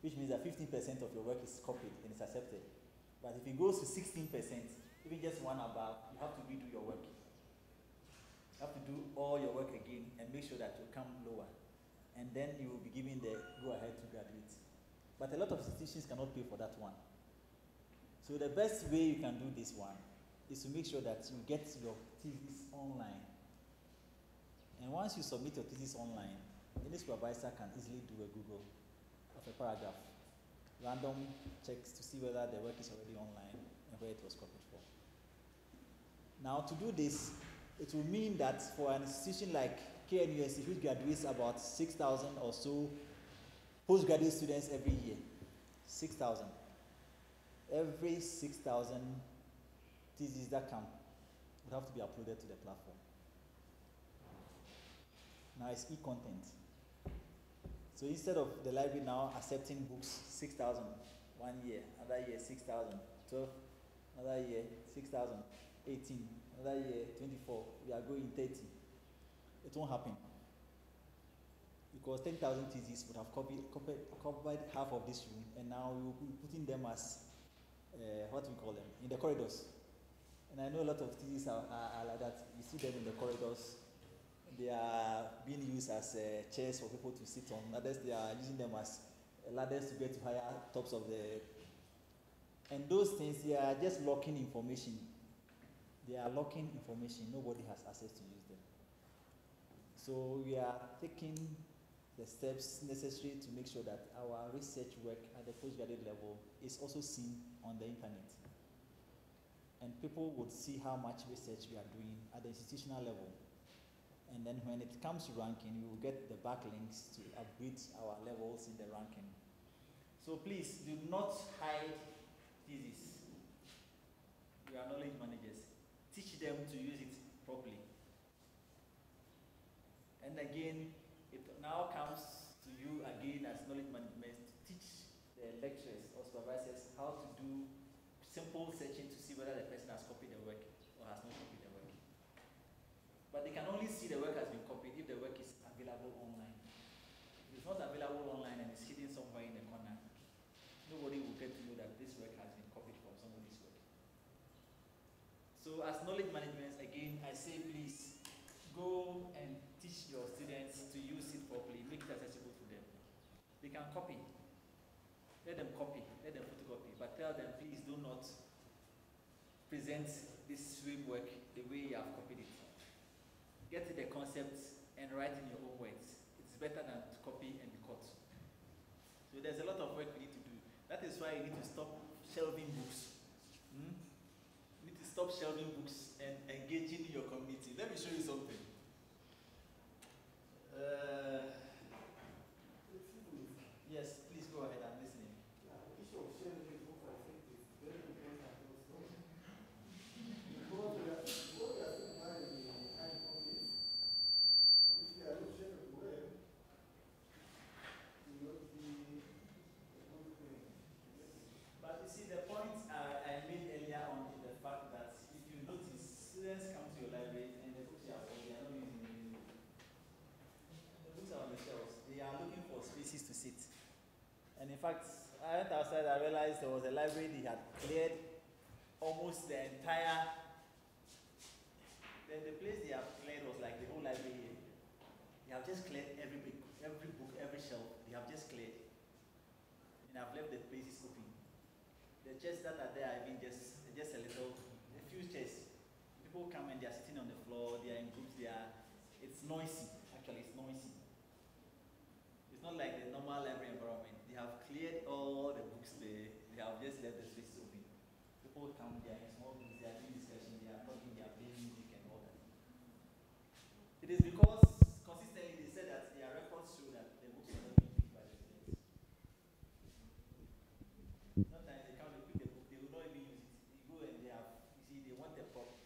which means that 15% of your work is copied and it's accepted. But if it goes to 16%, even just one above, you have to redo your work. You have to do all your work again and make sure that you come lower. And then you will be given the go-ahead to graduate. But a lot of institutions cannot pay for that one. So the best way you can do this one is to make sure that you get your thesis online. And once you submit your thesis online, any supervisor can easily do a Google of a paragraph. Random checks to see whether the work is already online and where it was copied from. Now to do this, it will mean that for an institution like KNUST, which graduates about 6,000 or so postgraduate students every year, 6,000. Every 6,000 theses that come would have to be uploaded to the platform. Now it's e-content. So instead of the library now accepting books, 6,000, 1 year, another year, 6,000, 12, another year, 6,000, 18, another year, 24, we are going 30. It won't happen. Because 10,000 theses would have covered half of this room, and now we will be putting them as what we call them, in the corridors. And I know a lot of things are like that. You see them in the corridors. They are being used as chairs for people to sit on. Others, they are using them as ladders to get to higher tops of the. And those things, they are just locking information. They are locking information. Nobody has access to use them. So we are taking the steps necessary to make sure that our research work at the postgraduate level is also seen on the internet. And people would see how much research we are doing at the institutional level. And then when it comes to ranking, we will get the backlinks to upgrade our levels in the ranking. So please do not hide thesis. We are knowledge managers. Teach them to use it properly. And again, it now comes to you again as knowledge management to teach the lecturers or supervisors how to do simple searching to see whether the person has copied the work or has not copied the work. But they can only see the work has been copied if the work is available online. If it's not available online and it's hidden somewhere in the corner, nobody will get to know that this work has been copied from somebody's work. So as knowledge management, again, I say please go and teach your students to use it properly, make it accessible to them. They can copy. Let them copy, let them photocopy, but tell them please do not present this framework the way you have copied it. Get the concepts and write in your own words. It's better than to copy and be caught. So there's a lot of work we need to do. That is why you need to stop shelving books. You need to stop shelving books and engaging in your community. Let me show you something. Yes, please go ahead, I'm listening. The issue of sharing the book, I think, is very important also. Because we are still buying the hard copies. If they are not shared well, it will not be a good thing. But you see, the point I made earlier on is the fact that if you notice, students come to your library and the books are they are not using the book. The books are on the shelves. They are looking for spaces to sit. And in fact, I went outside, I realized there was a library they had cleared almost the entire. The place they have cleared was like the whole library here. They have just cleared every book, every shelf. They have just cleared. And I've left the places open. The chairs that are there are even just a few chairs. People come and they are sitting on the floor, they are in groups, it's noisy. Actually, it's noisy. It's not like the normal library environment. They have cleared all the books there. They have just left the spaces open. People come, they are in small groups, they are doing discussion, they are talking, they are playing music and all that. It is because consistently they said that their records show that the books are not being picked by the students. Sometimes they come, they pick the book, they will not even use it. They go and they want the prop.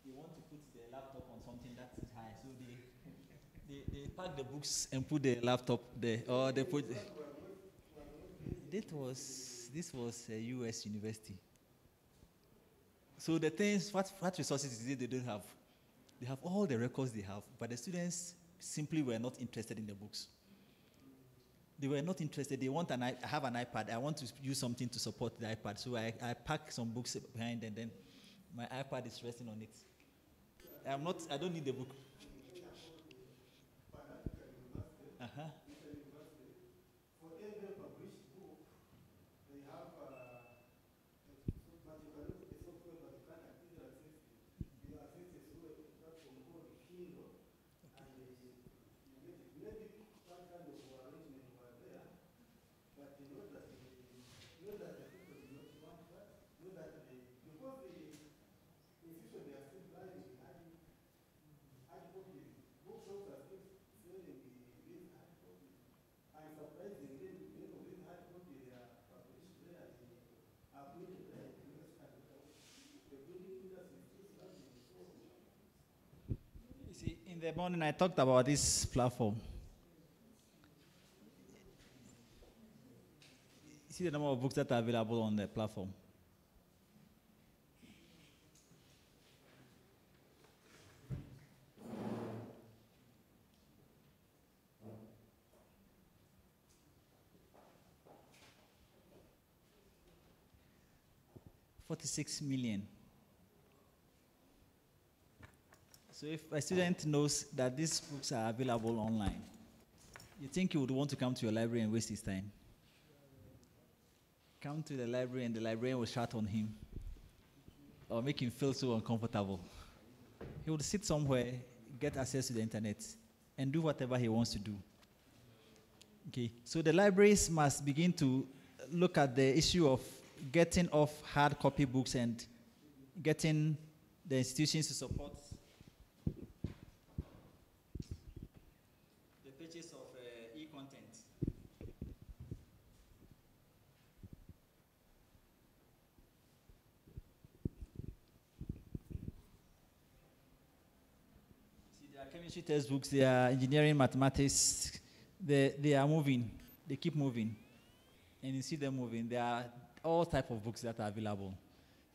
They want to put the laptop on something that is high. So they pack the books and put the laptop there, or they put. This was a U.S. university. So the things, what resources is it they don't have? They have all the records they have, but the students simply were not interested in the books. They were not interested. They want I have an iPad. I want to use something to support the iPad. So I pack some books behind, and then my iPad is resting on it. I don't need the book. Uh-huh. For every published book, they have but you can look at the software, but you can't access it. You access it through a platform called Kindle, and you get it. Maybe that kind of arrangement was there, but you know that the people do not want that. Know that because the institution they are still buying the hard copies, bookshops are still selling these hard copies. And surprisingly, many of these hard copies they are published there. They are printed there. The printing industry is still struggling. You see, in the morning I talked about this platform. You see the number of books that are available on the platform. 46 million. So if a student knows that these books are available online, you think he would want to come to your library and waste his time? Come to the library and the librarian will shout on him or make him feel so uncomfortable. He would sit somewhere, get access to the internet, and do whatever he wants to do. Okay, so the libraries must begin to look at the issue of getting off hard copy books and getting the institutions to support the purchase of e-content. See, there are chemistry textbooks, there are engineering, mathematics, they are moving, they keep moving. And you see them moving. There are all types of books that are available.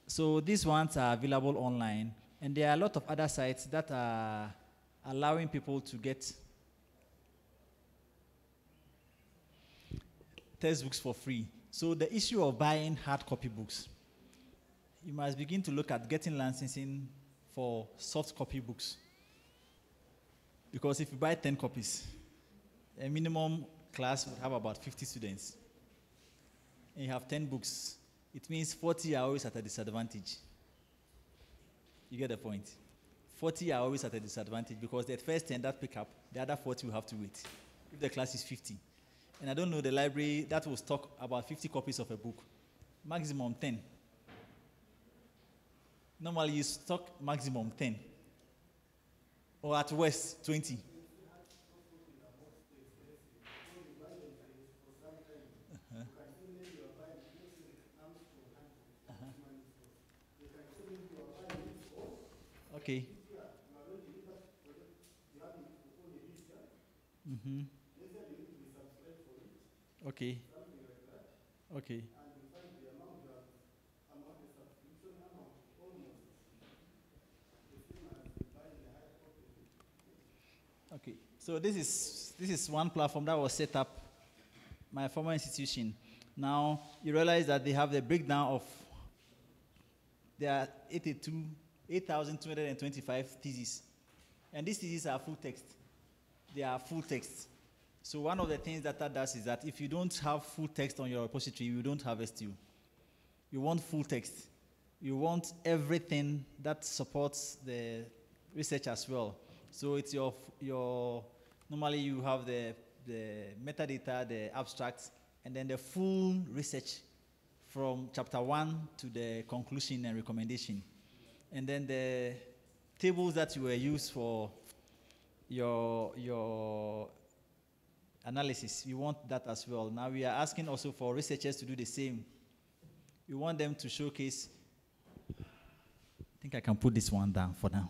So these ones are available online. And there are a lot of other sites that are allowing people to get textbooks for free. So the issue of buying hard copy books, you must begin to look at getting licensing for soft copy books. Because if you buy 10 copies, a minimum class would have about 50 students. And you have 10 books. It means 40 are always at a disadvantage. You get the point? 40 are always at a disadvantage because the first 10 that pick up, the other 40 will have to wait. If the class is 50. And I don't know the library that will stock about 50 copies of a book. Maximum 10. Normally you stock maximum 10. Or at worst, 20. Okay. Mm-hmm. Okay. Okay. Okay. So this is one platform that was set up my former institution. Now you realize that they have the breakdown of there are 8,225 theses. And these theses are full text. They are full text. So one of the things that does is that if you don't have full text on your repository, you don't have STU. You want full text. You want everything that supports the research as well. So it's your normally you have the metadata, the abstracts, and then the full research from chapter 1 to the conclusion and recommendation. And then the tables that you were used for your analysis, you want that as well. Now we are asking also for researchers to do the same. We want them to showcase. I think I can put this one down for now.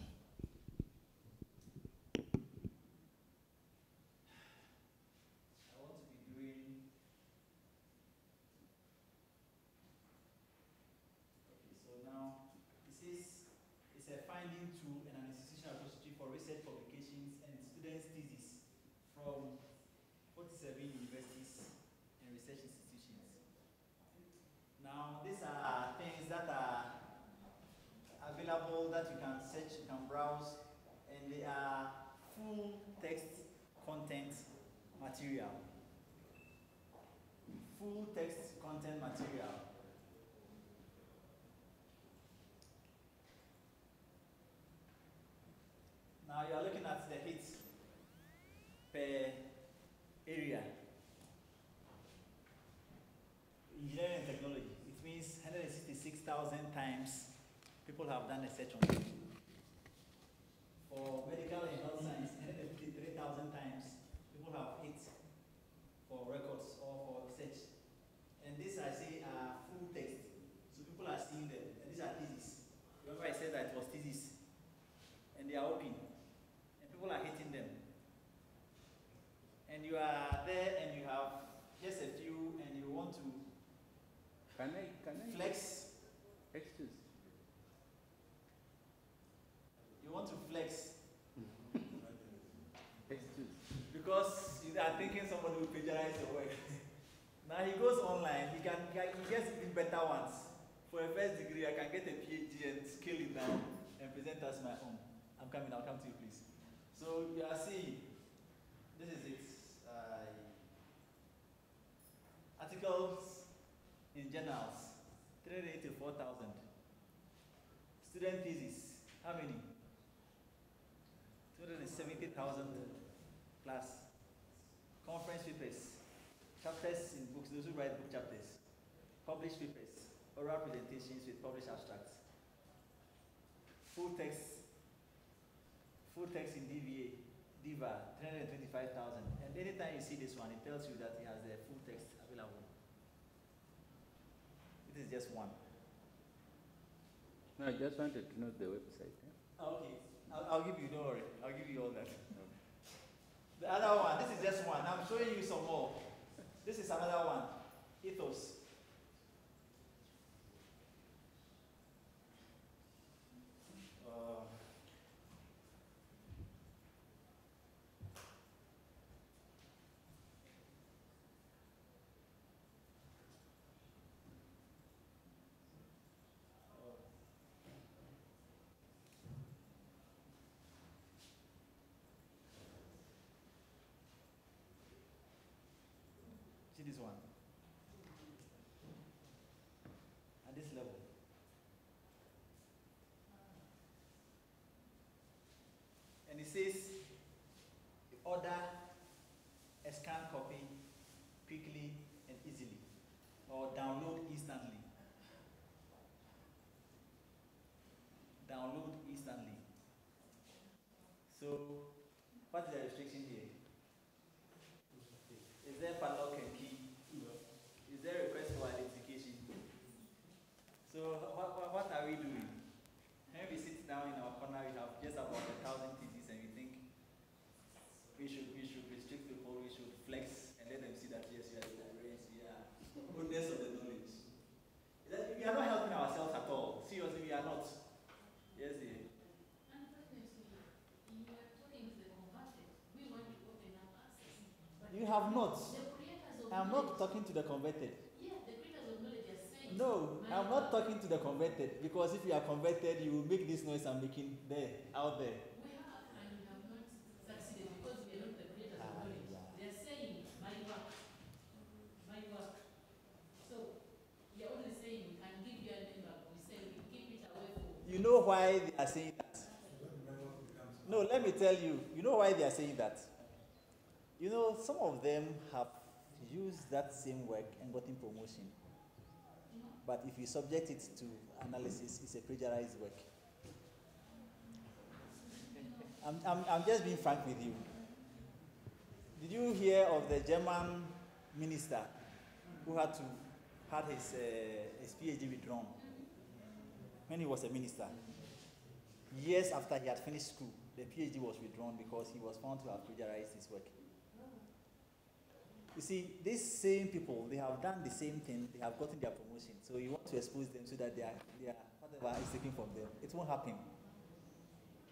That you can search, you can browse, and they are full text content material. Full text content material. Now you are looking at the hits per area. Engineering and technology, it means 166,000 times people have done a search on it. For medical and health science, 153,000 times people have hit for records or for research. And these I say are full text. So people are seeing them. And these are theses. Remember I said that it was theses. And they are open. And people are hitting them. And you are there and you have just a few and you want to flex. Excuse. You want to flex. Because you are thinking somebody will plagiarize your work. Now he goes online, he gets even better ones For a first degree, I can get a PhD and scale it down and present as my own. I'm coming, I'll come to you, please. So you are seeing, this is it. Articles in journals, 384,000. Student thesis, how many? 270,000 plus. Conference papers, chapters in books, those who write book chapters, published papers, oral presentations with published abstracts, full text in DIVA, 325,000. And anytime you see this one, it tells you that it has the full text available. It is just one. No, I just wanted to know the website. Okay, I'll give you, don't worry, I'll give you all that. The other one, this is just one. I'm showing you some more. This is another one, ethos. See this one? At this level. And it says, order a scan copy quickly and easily, or download instantly. Download instantly. So, what is the restriction here? Is there padlock and key? Is there a request for identification? So what are we doing? When we sit down in our corner, we have just about 1,000 theses, and we think we should restrict people, we should flex and let them see that yes, we are the librarians, we are owners of the knowledge. We are not helping ourselves at all. Seriously, we are not. Yes, dear. You have not. I'm not talking to the converted. Yeah, the creators of knowledge are saying. No, I'm not talking to the converted, because if you are converted, you will make this noise I'm making there, out there. We have, and we have not succeeded because we are not the creators of knowledge. They are saying, my work. My work. So, we are only saying we can give you a number, we say we keep it away from. You know why they are saying that? No, let me tell you. You know why they are saying that? You know, some of them have used that same work and gotten promotion. But if you subject it to analysis, it's a plagiarized work. I'm just being frank with you. Did you hear of the German minister who had his PhD withdrawn when he was a minister? Years after he had finished school, the PhD was withdrawn because he was found to have plagiarized his work. You see, these same people, they have done the same thing, they have gotten their promotion. So you want to expose them so that they are whatever is taken from them. It won't happen.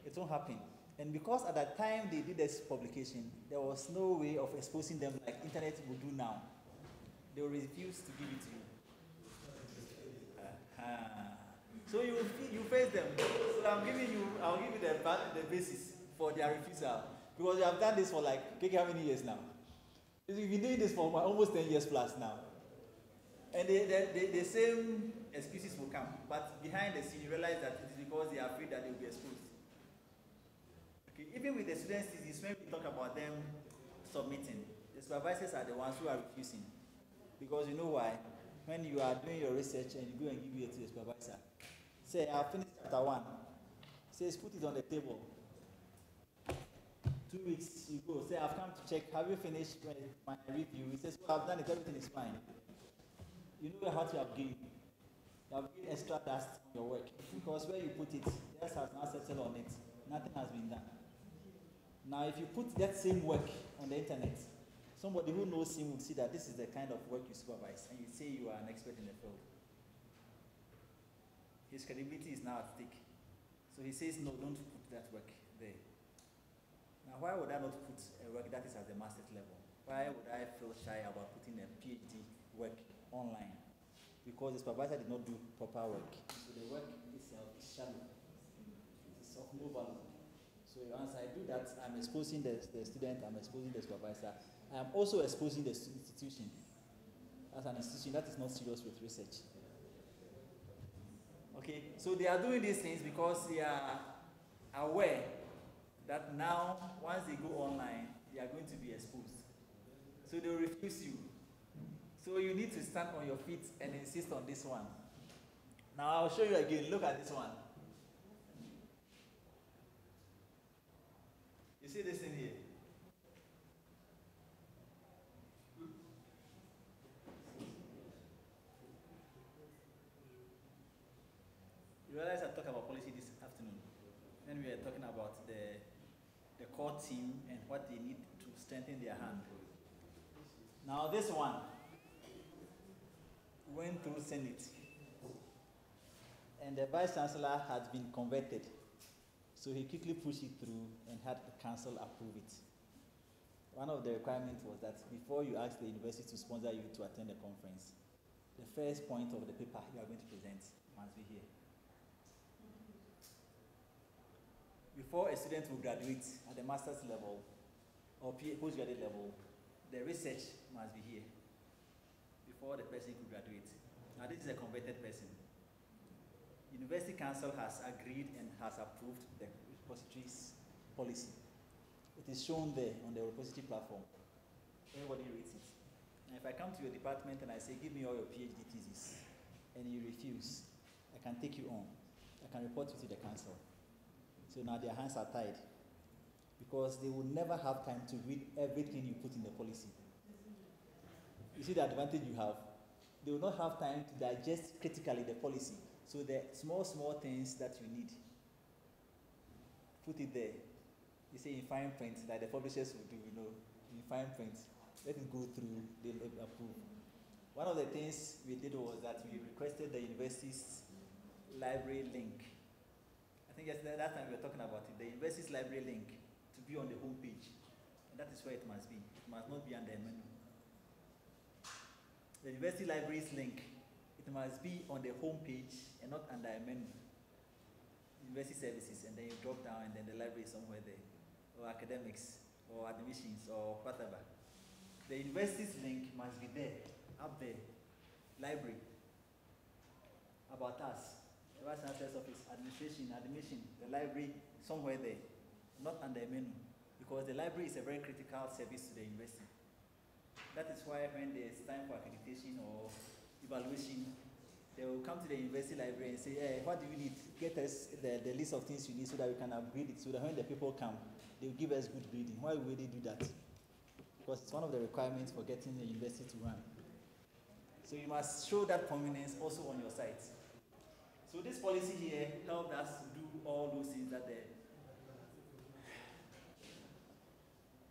It won't happen. And because at that time they did this publication, there was no way of exposing them like internet will do now. They will refuse to give it to you. So you face them. So I'll give you the basis for their refusal. Because you have done this for like, how many years now? You've been doing this for almost 10 years plus now. And the same excuses will come. But behind the scene, you realize that it's because they are afraid that they will be exposed. Okay. Even with the students' thesis, when we talk about them submitting, the supervisors are the ones who are refusing. Because you know why? When you are doing your research and you go and give it to the supervisor, say, I finished chapter 1. Says, put it on the table. 2 weeks, you go, say, I've come to check, have you finished my review? He says, well, I've done it, everything is fine. You know what you have gained. You have gained extra dust on your work. Because where you put it, dust has now settled on it. Nothing has been done. Now, if you put that same work on the internet, somebody who knows him would see that this is the kind of work you supervise, and you say you are an expert in the field. His credibility is now at stake. So he says, no, don't put that work there. Now, why would I not put a work that is at the master's level? Why would I feel shy about putting a PhD work online? because the supervisor did not do proper work. So the work itself is shallow. It's of no value. So once I do that, I'm exposing the student, I'm exposing the supervisor. I'm also exposing the institution. As an institution that is not serious with research. Okay, so they are doing these things because they are aware that now, once they go online, they are going to be exposed. So they will refuse you. So you need to stand on your feet and insist on this one. Now I'll show you again. Look at this one. You see this in here? You realize I talked about policy this afternoon. Then we were talking about the core team and what they need to strengthen their hand. Now this one went through Senate, and the Vice Chancellor had been converted. So he quickly pushed it through and had the council approve it. One of the requirements was that before you ask the university to sponsor you to attend the conference, the first point of the paper you are going to present must be here. Before a student will graduate at the master's level or postgraduate level, the research must be here before the person could graduate. Now this is a converted person. University Council has agreed and has approved the repository's policy. It is shown there on the repository platform. Everybody reads it. And if I come to your department and I say, give me all your PhD thesis, and you refuse, I can take you on. I can report you to the council. So now their hands are tied because they will never have time to read everything you put in the policy. You see the advantage you have? They will not have time to digest critically the policy. So the small things that you need, put it there. You say in fine print, like the publishers will do, in fine print. Let it go through, they'll approve. One of the things we did was that we requested the university's library link. I think yesterday, that time we were talking about it, the university's library link to be on the home page. And that is where it must be. It must not be under a menu. The university library's link, it must be on the home page and not under a menu. University services, and then you drop down and then the library is somewhere there. Or academics, or admissions, or whatever. The university's link must be there, up there. Library. About us. The Vice Chancellor's office, administration, admission, the library, somewhere there. Not under a menu. Because the library is a very critical service to the university. That is why when there's time for accreditation or evaluation, they will come to the university library and say, hey, what do you need? Get us the list of things you need so that we can upgrade it, so that when the people come, they will give us good grading. Why would they do that? Because it's one of the requirements for getting the university to run. So you must show that prominence also on your site. So this policy here helped us do all those things that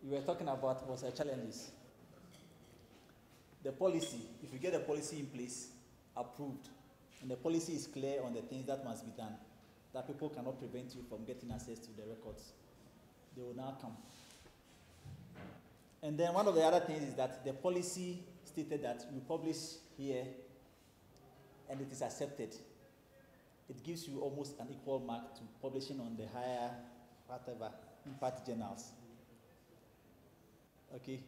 we were talking about was our challenges. The policy, if you get a policy in place, approved, and the policy is clear on the things that must be done, that people cannot prevent you from getting access to the records, they will now come. And then one of the other things is that the policy stated that you publish here and it is accepted. It gives you almost an equal mark to publishing on the higher, whatever, impact journals. Okay?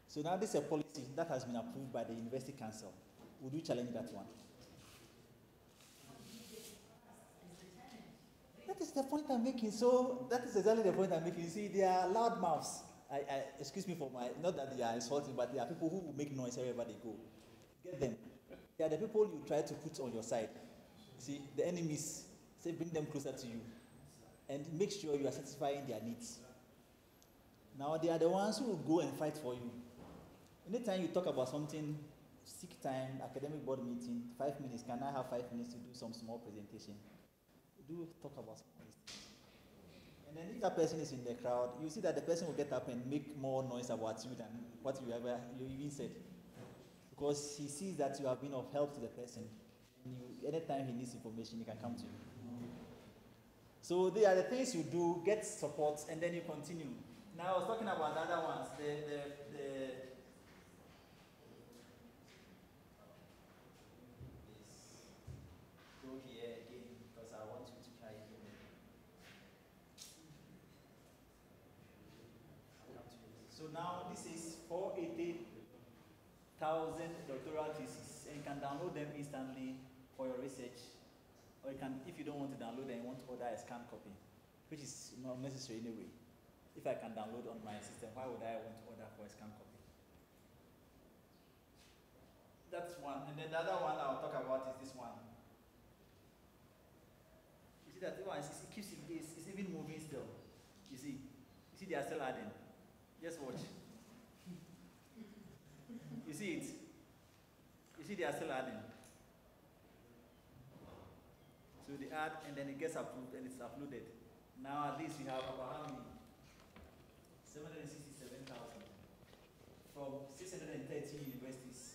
So now this is a policy that has been approved by the University Council. Would you challenge that one? That is the point I'm making. So that is exactly the point I'm making. You see, they are loud mouths. Excuse me for my, not that they are insulting, but they are people who will make noise wherever they go. Get them. They are the people you try to put on your side. See, the enemies, say bring them closer to you. And make sure you are satisfying their needs. Now they are the ones who will go and fight for you. Anytime you talk about something, sick time, academic board meeting, 5 minutes, can I have 5 minutes to do some small presentation? Do talk about small things. And then if that person is in the crowd, you see that the person will get up and make more noise about you than what you even said. Because he sees that you have been of help to the person. And anytime he needs information, he can come to you. So they are the things you do, get support, and then you continue. Now I was talking about the other ones, now this is 480,000 doctoral theses, and you can download them instantly for your research. Or you can, if you don't want to download them, you want to order a scanned copy, which is not necessary anyway. If I can download on my system, why would I want to order for a scanned copy? That's one. And then the other one I'll talk about is this one. You see that one, it keeps it's even moving still. You see they are still adding. Just watch. You see it? You see they are still adding. So they add and then it gets approved and it's uploaded. Now at least we have about how many? 767,000 from 630 universities.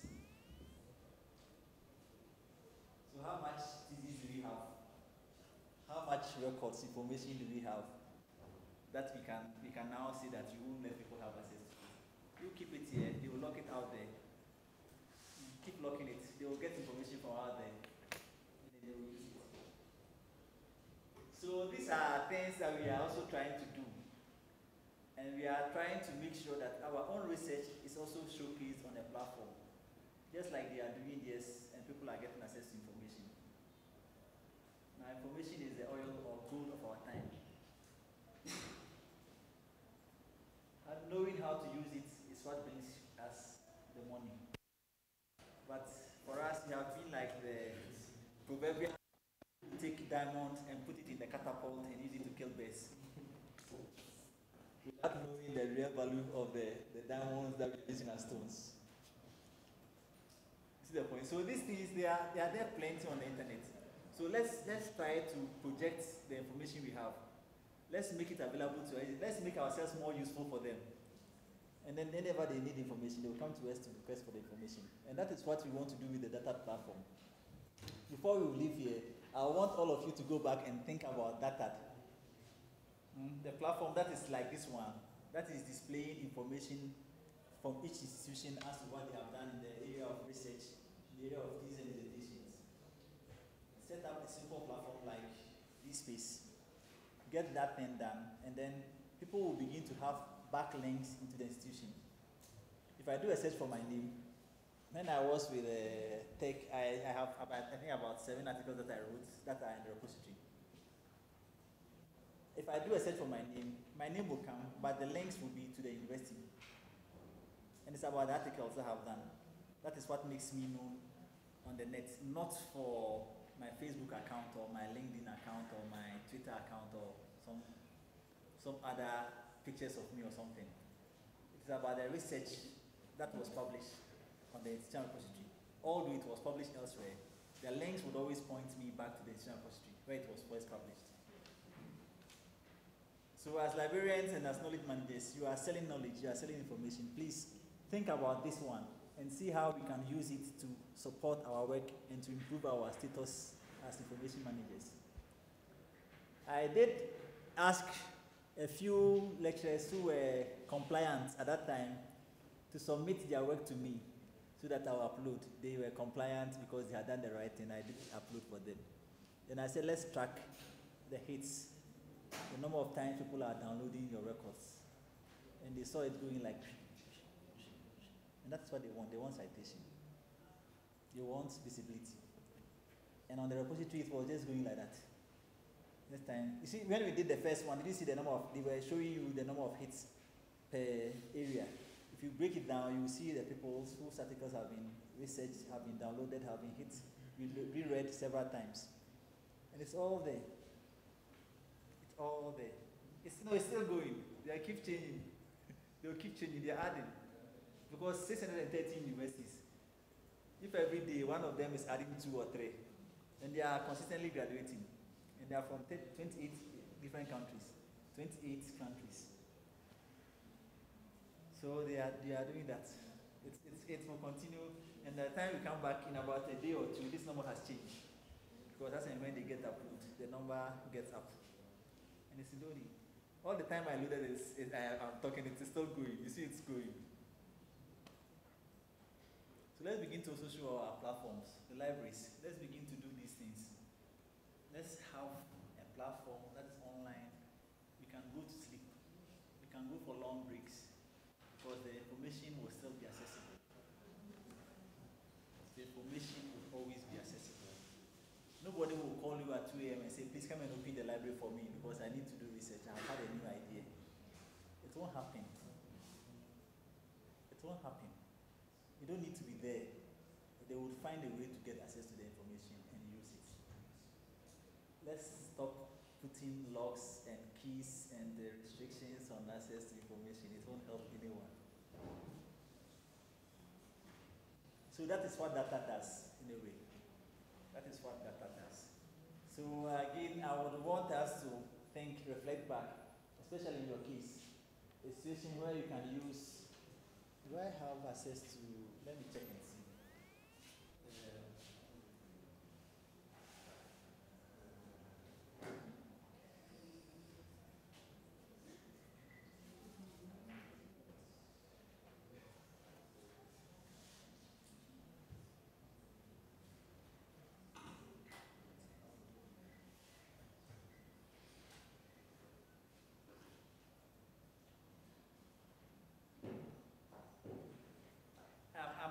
So how much thesis do we have? How much records, information do we have that we can now see that you won't let people have access to it? You keep it here, they will lock it out there. Keep locking it, they will get information from out there, and then they will use it. So these are things that we are also trying to do. And we are trying to make sure that our own research is also showcased on a platform. Just like they are doing this and people are getting access to information. Now information is the oil or gold of our time. And knowing how to use it is what brings us the money. But for us, we have been like the proverbial take diamonds and put it in the catapult and use it to kill bears. Without knowing the real value of the diamonds that we're using as stones. See the point? So these things, they are there plenty on the internet. So let's try to project the information we have. Let's make it available to us. Let's make ourselves more useful for them. And then whenever they need information, they will come to us to request for the information. And that is what we want to do with the data platform. Before we leave here, I want all of you to go back and think about data. The platform that is like this one, that is displaying information from each institution as to what they have done in the area of research, in the area of thesis and dissertations. Set up a simple platform like this space, get that thing done, and then people will begin to have backlinks into the institution. If I do a search for my name, when I was with Tech, I have about 7 articles that I wrote that are in the repository. If I do a search for my name will come, but the links will be to the university. And it's about the articles I have done. That is what makes me known on the net, not for my Facebook account or my LinkedIn account or my Twitter account or some other pictures of me or something. It's about the research that was published on the institutional repository. Although it was published elsewhere, the links would always point me back to the institutional repository where it was first published. So as librarians and as knowledge managers, you are selling knowledge, you are selling information. Please think about this one and see how we can use it to support our work and to improve our status as information managers. I did ask a few lecturers who were compliant at that time to submit their work to me so that I will upload. They were compliant because they had done the right thing. I did upload for them. Then I said, let's track the hits, the number of times people are downloading your records. And they saw it going like, and that's what they want. They want citation. They want visibility. And on the repository, it was just going like that. This time, you see, when we did the first one, did you see the number of, they were showing you the number of hits per area. If you break it down, you will see the people whose articles have been researched, have been downloaded, have been hit, reread several times. And it's all there. It's all there. It's still going. They keep changing. They'll keep changing, they're adding. Because 613 universities, if every day one of them is adding 2 or 3, then they are consistently graduating. And they are from 28 different countries. 28 countries. So they are doing that. It will continue, and by the time we come back in about a day or 2, this number has changed. Because that's when they get approved, the number gets up. And it's loading. All the time I loaded I'm talking, it's still going. You see it's going. So let's begin to also show our platforms, the libraries. Let's begin to do these things. Let's have a platform that is online. We can go to sleep. We can go for long breaks. because the information will still be accessible. The information will always be accessible. Nobody will call you at 2 a.m. and say, please come and open the library for me because I need to do research. I've had a new idea. It won't happen. It won't happen. You don't need to be there. They will find a way to get access to the information and use it. Let's stop putting locks and keys and the restrictions on access to information. It won't help anyone. So that is what data does, in a way. That is what data does. So again, I would want us to think, reflect back, especially in your case, a situation where you can use, do I have access to, let me check and see.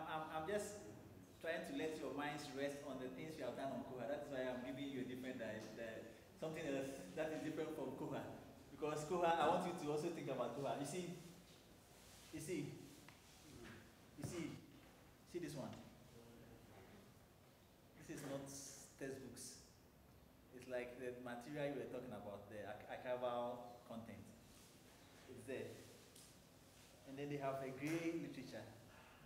I'm just trying to let your minds rest on the things you have done on KOHA. That's why I'm giving you a different, something else that is different from KOHA. Because KOHA, I want you to also think about KOHA. See this one? This is not textbooks. It's like the material you were talking about, the archival content. It's there. And then they have a gray literature.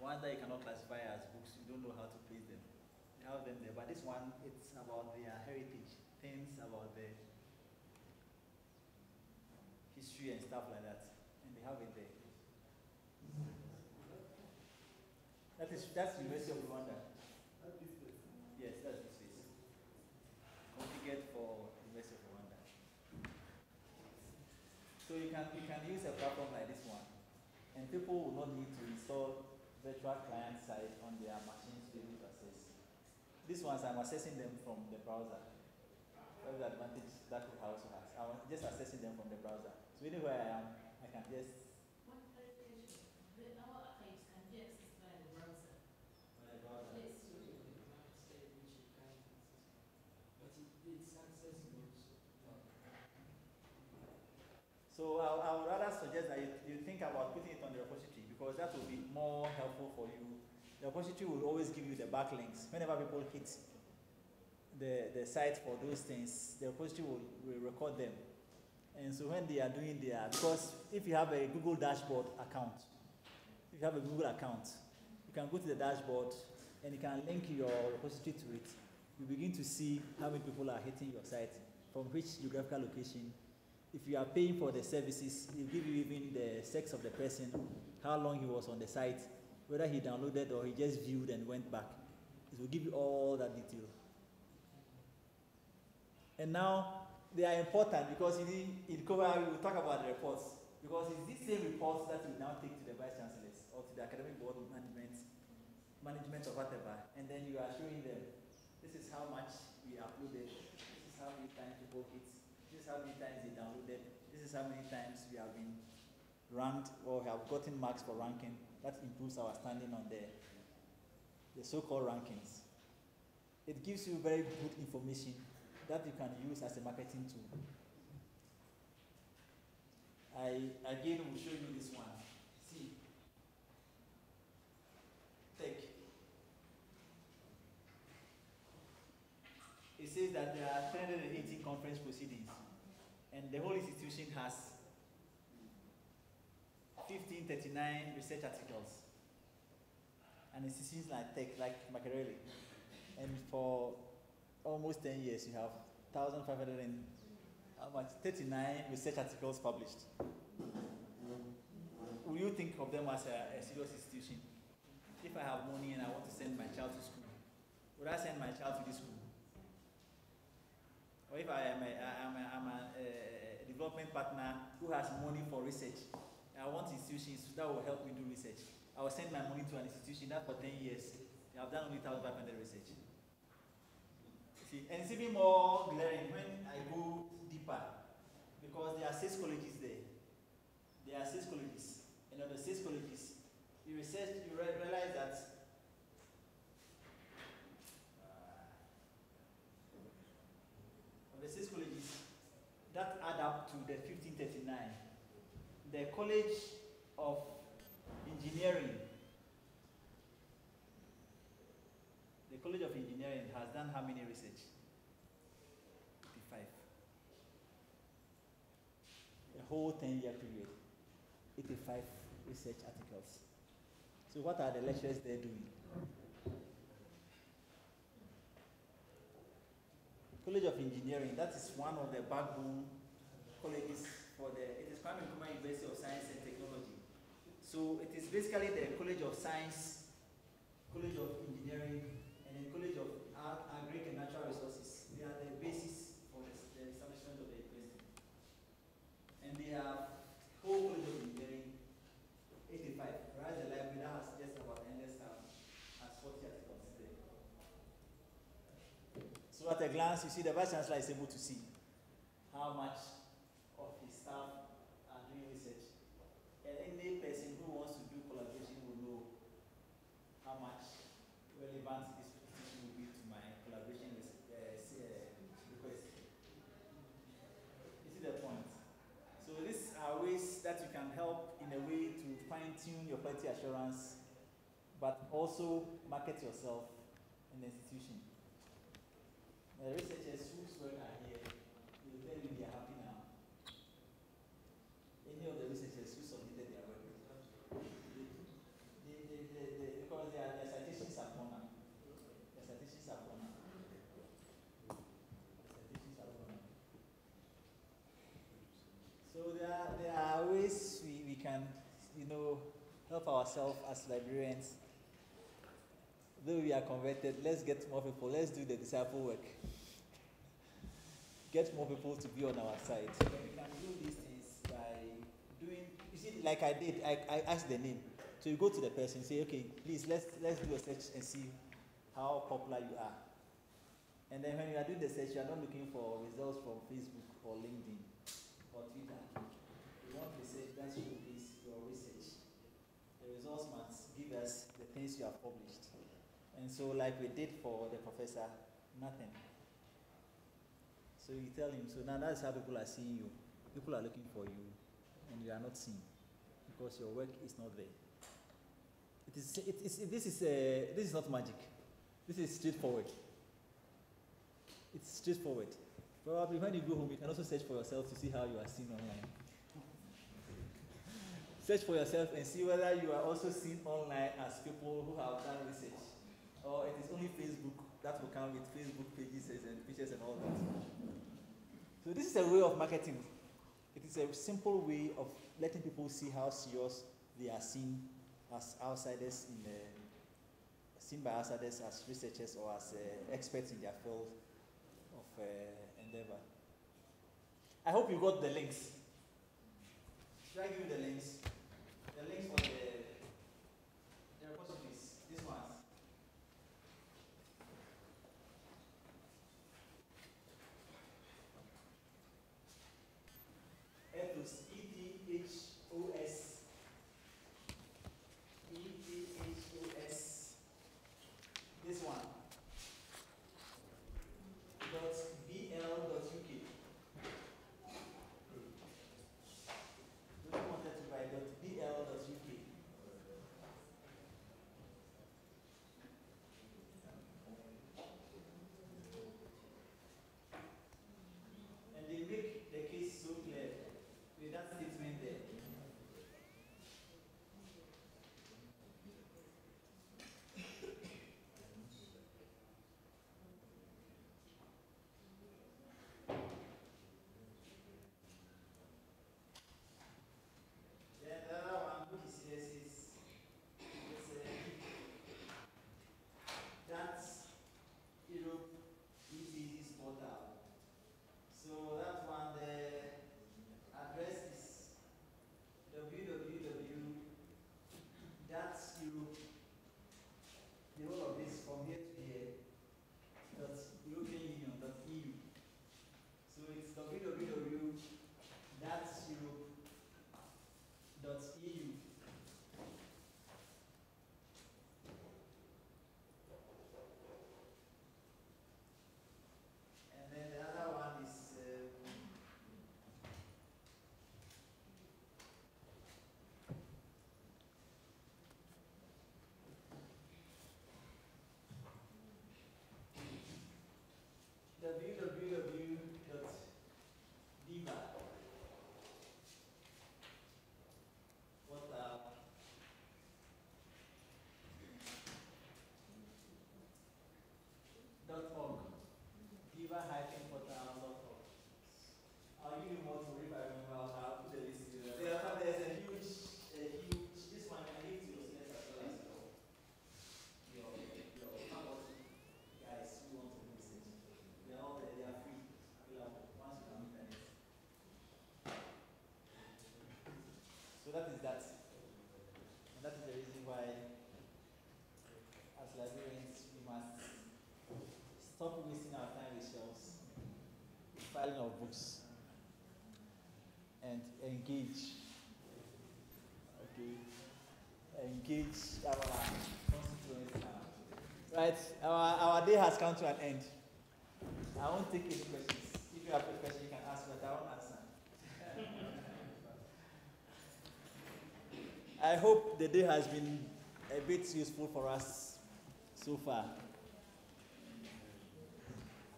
Ones that you cannot classify as books, you don't know how to place them. They have them there, but this one, it's about their heritage, things about the history and stuff like that, and they have it there. That's University of Rwanda. Yes, that's this space. Configured for University of Rwanda. So you can use a platform like this one, and people will not need to install virtual client side on their machines to be able to access. These ones, I'm accessing them from the browser. That's the advantage that KOHA also has. I'm just accessing them from the browser. So anywhere I am, I can just... One clarification. Our archives can be accessed by the browser. By the browser? Yes. But it's accessible. So I would rather suggest that you think about putting it on the repository because that will be more helpful for you. The repository will always give you the backlinks. Whenever people hit the site for those things, the repository will record them. And so when they are doing their, because if you have a Google dashboard account, you can go to the dashboard and you can link your repository to it. You begin to see how many people are hitting your site, from which geographical location. If you are paying for the services, it will give you even the sex of the person, how long he was on the site, whether he downloaded or he just viewed and went back. It will give you all that detail. And now, they are important because in KOHA, we will talk about the reports. Because it's these same reports that you now take to the vice chancellors or to the academic board of management or whatever, and then you are showing them, this is how much we uploaded, this is how many times people hit, this is how many times they downloaded, this is how many times we have been ranked or have gotten marks for ranking. That improves our standing on the so-called rankings. It gives you very good information that you can use as a marketing tool. I again will show you this one. See, take. It says that there are 380 conference proceedings, and the whole institution has 1539 research articles. And institutions like Tech, like Makerere. And for almost 10 years, you have 1,539 research articles published. Will you think of them as a serious institution? If I have money and I want to send my child to school, would I send my child to this school? Or if I am a development partner who has money for research, I want institutions that will help me do research. I will send my money to an institution that for 10 years, they have done only 1,500 research. See, and it's even more glaring when I go deeper, because there are 6 colleges there. There are 6 colleges, and on the 6 colleges, research, you realize that of the 6 colleges that add up to the 1539, the College of Engineering, has done how many research? 85. A whole 10-year period, 85 research articles. So what are the lecturers there doing? College of Engineering, that is one of the backbone colleges for it is Kwame Nkrumah University of Science and Technology. So it is basically the College of Science, College of Engineering, and then College of Agric and Natural Resources. They are the basis for the establishment of the university. And they have whole College of Engineering, 85, whereas the library that has just about endless staff has 40 articles there. So at a glance, you see the Vice Chancellor is able to see how much of his staff are doing research. And any person who wants to do collaboration will know how much relevant this institution will be to my collaboration request. You see the point? So these are ways that you can help in a way to fine-tune your quality assurance, but also market yourself in the institution. The researchers whose work are here, they will tell you they are happy now. Any of the researchers who submitted their work, because their citations are corner. Their citations are corner. So there are ways we can, help ourselves as librarians. Though we are converted, let's get more people. Let's do the disciple work. Get more people to be on our side. We can do these things by doing. You see, like I did, I asked the name. So you go to the person, say, okay, please let's do a search and see how popular you are. And then when you are doing the search, you are not looking for results from Facebook or LinkedIn or Twitter. You want research that showcases your research. The results must give us the things you have published. And so like we did for the professor, nothing. So you tell him, so now that's how people are seeing you. People are looking for you, and you are not seen because your work is not there. This is not magic. This is straightforward. It's straightforward. Probably when you go home, you can also search for yourself to see how you are seen online. Search for yourself and see whether you are also seen online as people who have done research. Or it is only Facebook that will come with Facebook pages and pictures and all that. So this is a way of marketing. It is a simple way of letting people see how serious they are seen as outsiders seen by outsiders as researchers or as experts in their field of endeavor. I hope you got the links. Should I give you the links? The links for the repositories, these ones. Ethos, E-T-H-O-S. E-T-H-O-S. This one. .bl.uk. Those who wanted to buy .bl.uk. liver-portal.org. I'll give you more to if I remember. I'll put the list together. There's a huge, this one can give to your students as well as your faculty guys who want to do research. They're all there, they are free, available once you have internet. So that is that. And that is the reason why, as librarians, we must stop wasting our time with shelves, filing of books, and engage. Okay. Engage our constituents now. Right, our day has come to an end. I won't take any questions. If you have a question, you can ask, but I won't answer. I hope the day has been a bit useful for us so far.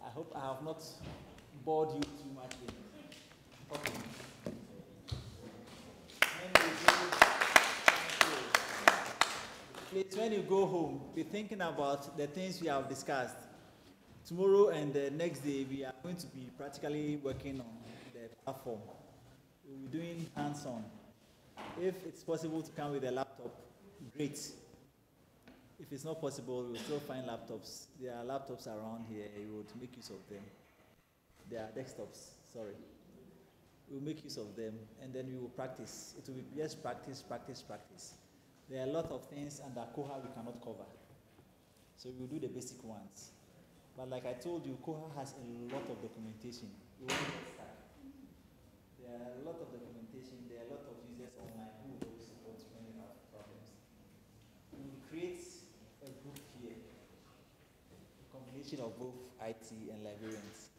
I hope I have not bored you too much with talking. Please, when you go home, be thinking about the things we have discussed. Tomorrow and the next day, we are going to be practically working on the platform. We'll be doing hands-on. If it's possible to come with a laptop, great. If it's not possible, we'll still find laptops. There are laptops around here, you would make use of them. There are desktops, sorry. We'll make use of them, and then we will practice. It will be just practice, practice, practice. There are a lot of things under KOHA we cannot cover. So we'll do the basic ones. But like I told you, KOHA has a lot of documentation. You won't get stuck. There are a lot of documentation, there are a lot of users online who will always support when you have problems. We will create a group here, a combination of both IT and librarians.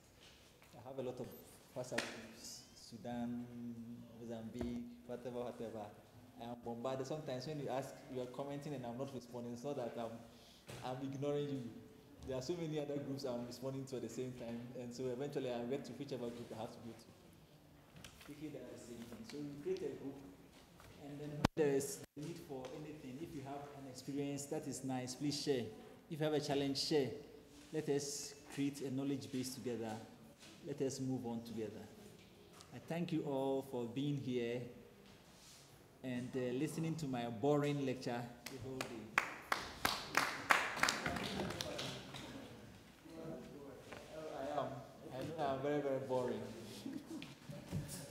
I have a lot of WhatsApp groups, Sudan, Mozambique, whatever. I am bombarded. Sometimes when you ask, you are commenting and I'm not responding, so that I'm ignoring you. There are so many other groups I'm responding to at the same time, and so eventually I get to whichever group I have to go to. Thinking that the same thing. So we create a group, and then when there is a need for anything, if you have an experience that is nice, please share. If you have a challenge, share. Let us create a knowledge base together. Let us move on together. I thank you all for being here and listening to my boring lecture the whole day. I know I'm very, very boring.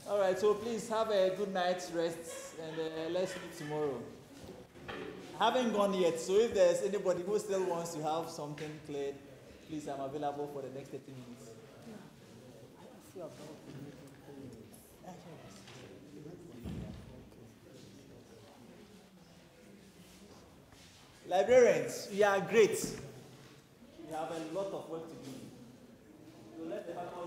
All right, so please have a good night's rest, and let's meet tomorrow. I haven't gone yet, so if there's anybody who still wants to have something cleared, please, I'm available for the next 30 minutes. Librarians, you are great. You have a lot of work to do. So let the faculty